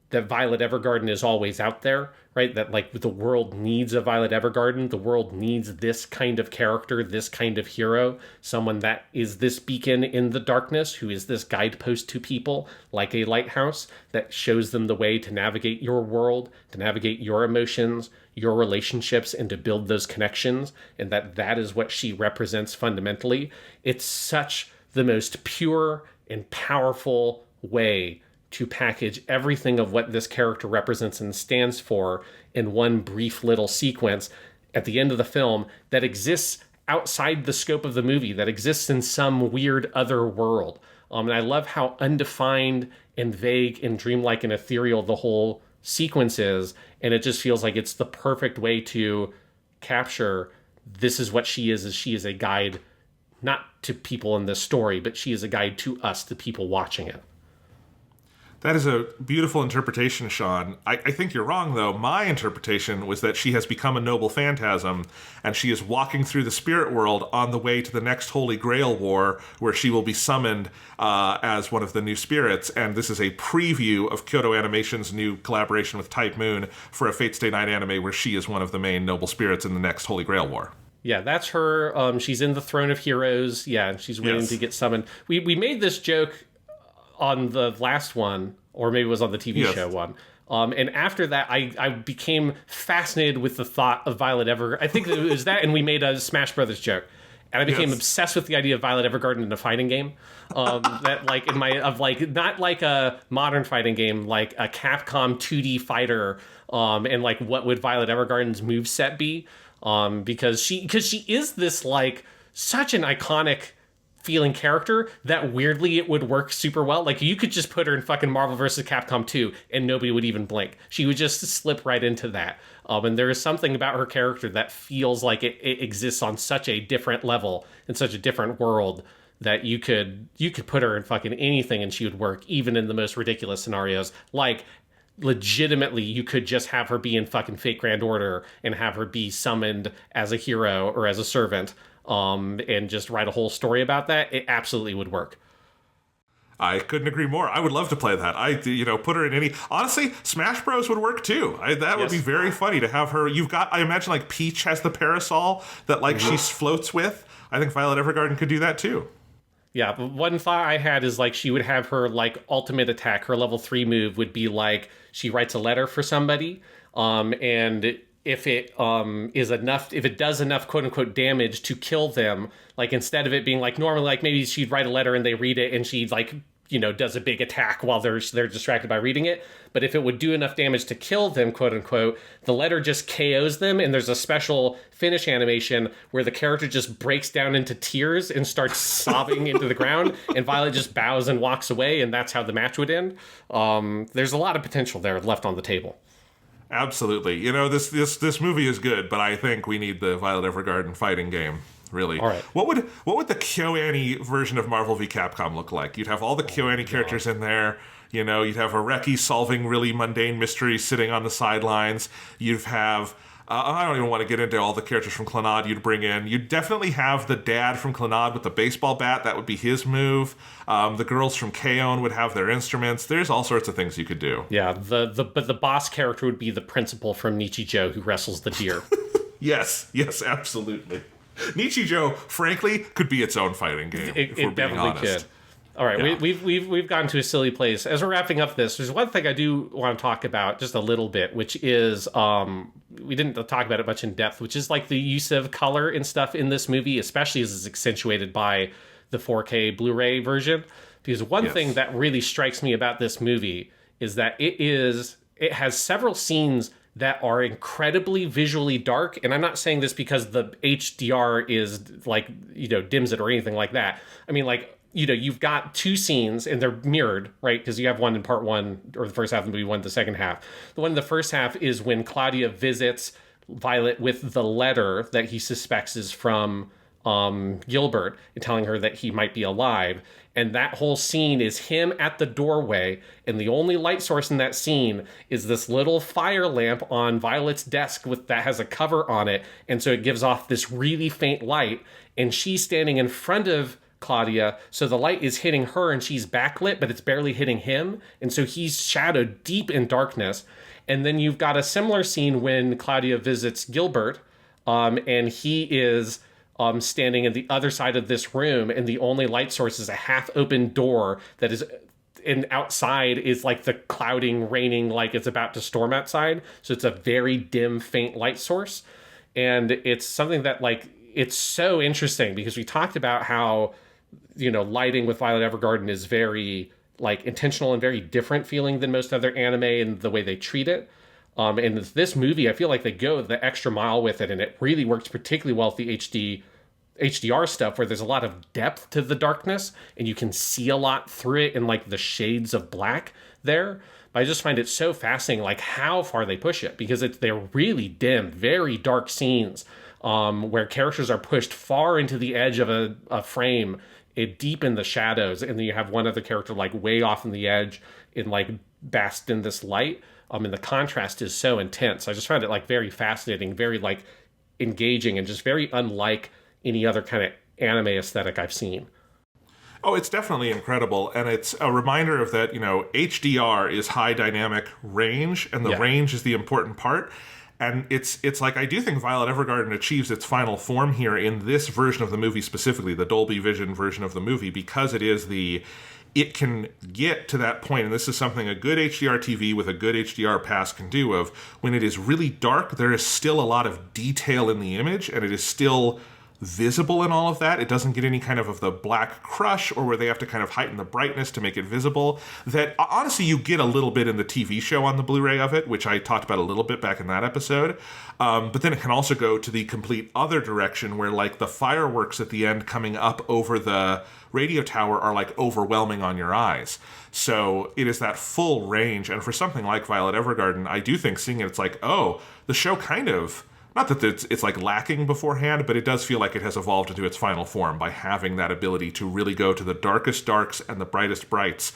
that Violet Evergarden is always out there, right? That like the world needs a Violet Evergarden. The world needs this kind of character, this kind of hero, someone that is this beacon in the darkness, who is this guidepost to people, like a lighthouse that shows them the way to navigate your world, to navigate your emotions, your relationships, and to build those connections. And that is what she represents fundamentally. It's such the most pure and powerful way to package everything of what this character represents and stands for in one brief little sequence at the end of the film that exists outside the scope of the movie, that exists in some weird other world. And I love how undefined and vague and dreamlike and ethereal the whole sequence is, and it just feels like it's the perfect way to capture this is what she is she is a guide, not to people in this story, but she is a guide to us, the people watching it. That is a beautiful interpretation, Sean. I think you're wrong, though. My interpretation was that she has become a noble phantasm, and she is walking through the spirit world on the way to the next Holy Grail War, where she will be summoned as one of the new spirits. And this is a preview of Kyoto Animation's new collaboration with Type Moon for a Fate Stay Night anime, where she is one of the main noble spirits in the next Holy Grail War. Yeah, that's her. She's in the Throne of Heroes. Yeah, and she's waiting to get summoned. We made this joke on the last one, or maybe it was on the TV show one. And after that, I became fascinated with the thought of Violet Evergarden. I think that it was that, and we made a Smash Brothers joke. And I became obsessed with the idea of Violet Evergarden in a fighting game. That like not like a modern fighting game, like a Capcom 2D fighter. And like what would Violet Evergarden's moveset be? Because she is this like such an iconic feeling character that weirdly it would work super well. Like you could just put her in fucking Marvel vs. Capcom 2 and nobody would even blink. She would just slip right into that. And there is something about her character that feels like it exists on such a different level in such a different world that you could put her in fucking anything and she would work, even in the most ridiculous scenarios. Like legitimately you could just have her be in fucking Fate Grand Order and have her be summoned as a hero or as a servant, and just write a whole story about that. It absolutely would work. I couldn't agree more. I would love to play that. Put her in any... Honestly, Smash Bros would work too. That would be very funny to have her... I imagine like Peach has the parasol that like she floats with. I think Violet Evergarden could do that too. Yeah, but one thought I had is like she would have her like ultimate attack, her level 3 move would be like she writes a letter for somebody, and if it is enough, if it does enough quote unquote damage to kill them, like instead of it being like normally like maybe she'd write a letter and they read it and she like does a big attack while they're distracted by reading it. But if it would do enough damage to kill them, quote unquote, the letter just KOs them, and there's a special finish animation where the character just breaks down into tears and starts sobbing into the ground, and Violet just bows and walks away, and that's how the match would end. There's a lot of potential there left on the table. Absolutely. This movie is good, but I think we need the Violet Evergarden fighting game. Really. All right. What would the KyoAni version of Marvel v. Capcom look like? You'd have all the KyoAni characters in there. You'd have Areki solving really mundane mysteries sitting on the sidelines. You'd have... I don't even want to get into all the characters from Clannad you'd bring in. You'd definitely have the dad from Clannad with the baseball bat. That would be his move. The girls from K-On! Would have their instruments. There's all sorts of things you could do. Yeah, but the boss character would be the principal from Nichijou who wrestles the deer. Yes, absolutely. Nichijou, frankly, could be its own fighting game. If we're being honest. Could. All right, yeah. we've gotten to a silly place. As we're wrapping up this, there's one thing I do want to talk about just a little bit, which is we didn't talk about it much in depth, which is like the use of color and stuff in this movie, especially as it's accentuated by the 4K Blu-ray version. Because one thing that really strikes me about this movie is that it has several scenes that are incredibly visually dark. And I'm not saying this because the HDR is like, dims it or anything like that. I mean, like, you've got two scenes and they're mirrored, right? Because you have one in part one, or the first half of the movie, one in the second half. The one in the first half is when Claudia visits Violet with the letter that he suspects is from Gilbert, and telling her that he might be alive. And that whole scene is him at the doorway, and the only light source in that scene is this little fire lamp on Violet's desk that has a cover on it, and so it gives off this really faint light, and she's standing in front of Claudia, so the light is hitting her and she's backlit, but it's barely hitting him, and so he's shadowed deep in darkness. And then you've got a similar scene when Claudia visits Gilbert, and he is standing at the other side of this room, and the only light source is a half-open door that is, and outside is like the clouding, raining, like it's about to storm outside. So it's a very dim, faint light source. And it's something that, like, it's so interesting because we talked about how, lighting with Violet Evergarden is very, like, intentional and very different feeling than most other anime and the way they treat it. And this movie, I feel like they go the extra mile with it, and it really works particularly well with the HDR stuff, where there's a lot of depth to the darkness, and you can see a lot through it in, like, the shades of black there. But I just find it so fascinating, like, how far they push it, because they're really dim, very dark scenes, where characters are pushed far into the edge of a frame, deep in the shadows, and then you have one other character, like, way off in the edge, in, like, basked in this light. And the contrast is so intense. I just found it, like, very fascinating, very, like, engaging, and just very unlike any other kind of anime aesthetic I've seen. Oh, it's definitely incredible, and it's a reminder of that, HDR is high dynamic range, and the range is the important part. And it's like, I do think Violet Evergarden achieves its final form here in this version of the movie specifically, the Dolby Vision version of the movie, because it can get to that point, and this is something a good HDR TV with a good HDR pass can do, of when it is really dark, there is still a lot of detail in the image, and it is still visible in all of that. It doesn't get any kind of the black crush, or where they have to kind of heighten the brightness to make it visible. That, honestly, you get a little bit in the TV show on the Blu-ray of it, which I talked about a little bit back in that episode. But then it can also go to the complete other direction, where, like, the fireworks at the end coming up over the radio tower are, like, overwhelming on your eyes. So it is that full range. And for something like Violet Evergarden, I do think seeing it, it's like, oh, the show kind of... Not that it's like lacking beforehand, but it does feel like it has evolved into its final form by having that ability to really go to the darkest darks and the brightest brights.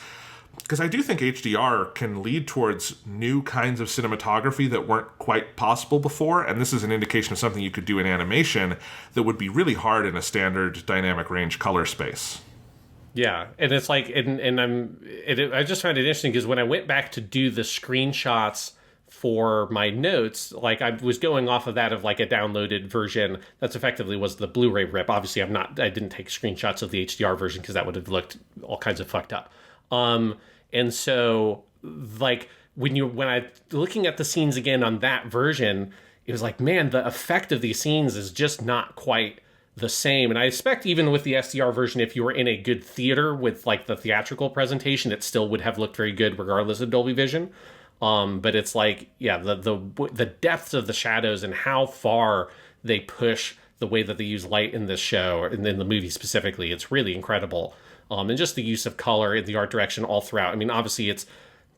Because I do think HDR can lead towards new kinds of cinematography that weren't quite possible before, and this is an indication of something you could do in animation that would be really hard in a standard dynamic range color space. Yeah, and it's like, I just found it interesting because when I went back to do the screenshots for my notes, like, I was going off of that of like a downloaded version that's effectively was the Blu-ray rip. Obviously I didn't take screenshots of the HDR version because that would have looked all kinds of fucked up. And so, like, when I looking at the scenes again on that version, it was like, man, the effect of these scenes is just not quite the same. And I expect even with the SDR version, if you were in a good theater with like the theatrical presentation, it still would have looked very good regardless of Dolby Vision. But it's like, yeah, the depths of the shadows and how far they push the way that they use light in this show, and in the movie specifically, it's really incredible. And just the use of color in the art direction all throughout. I mean, obviously it's,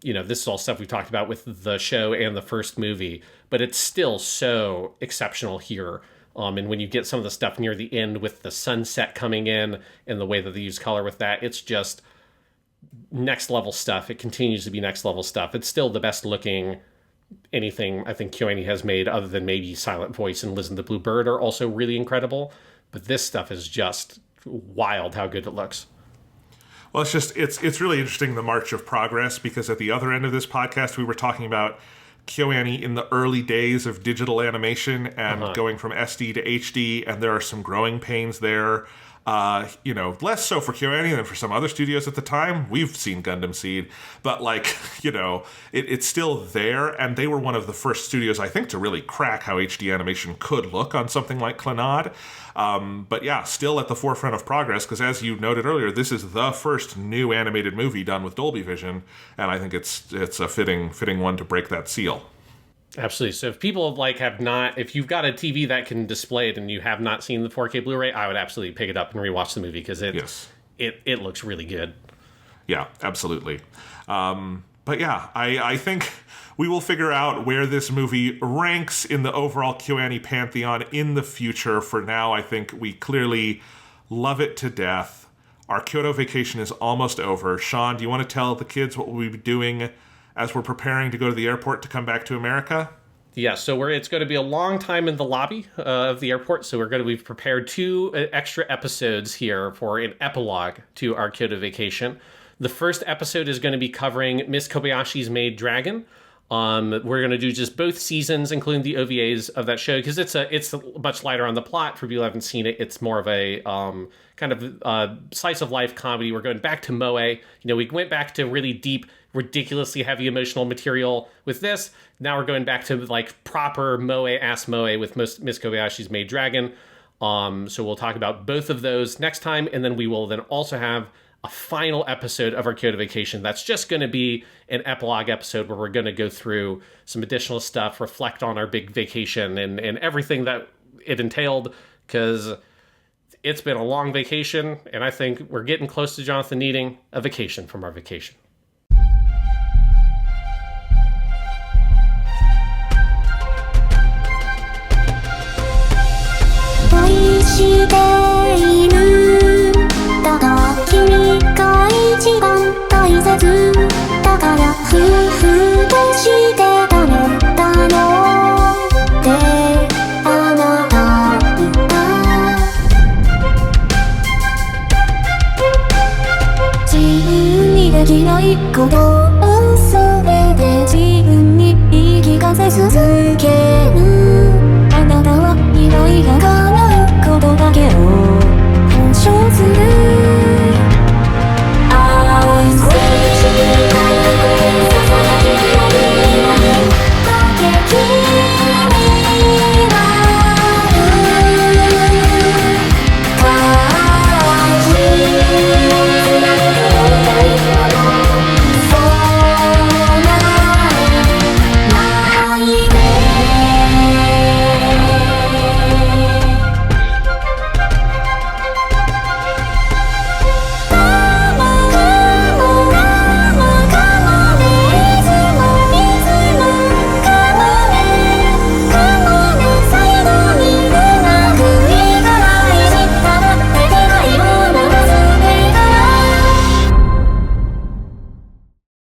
this is all stuff we've talked about with the show and the first movie, but it's still so exceptional here. And when you get some of the stuff near the end with the sunset coming in and the way that they use color with that, it's just next level stuff. It continues to be next level stuff. It's still the best looking anything I think KyoAni has made, other than maybe Silent Voice and Listen to Blue Bird are also really incredible. But this stuff is just wild how good it looks. Well, it's really interesting, the march of progress, because at the other end of this podcast, we were talking about KyoAni in the early days of digital animation and going from SD to HD, and there are some growing pains there. Less so for KyoAni than for some other studios at the time. We've seen Gundam Seed, but it's still there, and they were one of the first studios, I think, to really crack how HD animation could look on something like Clannad. But yeah, still at the forefront of progress, because as you noted earlier, this is the first new animated movie done with Dolby Vision, and I think it's a fitting one to break that seal. Absolutely. So if people if you've got a TV that can display it and you have not seen the 4K Blu-ray, I would absolutely pick it up and rewatch the movie, because it looks really good. Yeah, absolutely. But yeah, I think we will figure out where this movie ranks in the overall KyoAni pantheon in the future. For now, I think we clearly love it to death. Our Kyoto vacation is almost over. Sean, do you want to tell the kids what we'll be doing as we're preparing to go to the airport to come back to America? Yeah, so it's going to be a long time in the lobby of the airport, so we've prepared 2 extra episodes here for an epilogue to our Kyoto vacation. The first episode is going to be covering Miss Kobayashi's Maid Dragon. We're going to do just both seasons, including the OVAs of that show, because it's much lighter on the plot. For people who haven't seen it, it's more of a kind of slice of life comedy. We're going back to Moe. We went back to really deep, ridiculously heavy emotional material with this. Now we're going back to like proper Moe-ass Moe with Miss Kobayashi's Maid Dragon. So we'll talk about both of those next time, and then we will then also have a final episode of our Kyoto vacation. That's just going to be an epilogue episode where we're going to go through some additional stuff, reflect on our big vacation and everything that it entailed, because it's been a long vacation, and I think we're getting close to Jonathan needing a vacation from our vacation. "君が一番大切だから夫婦として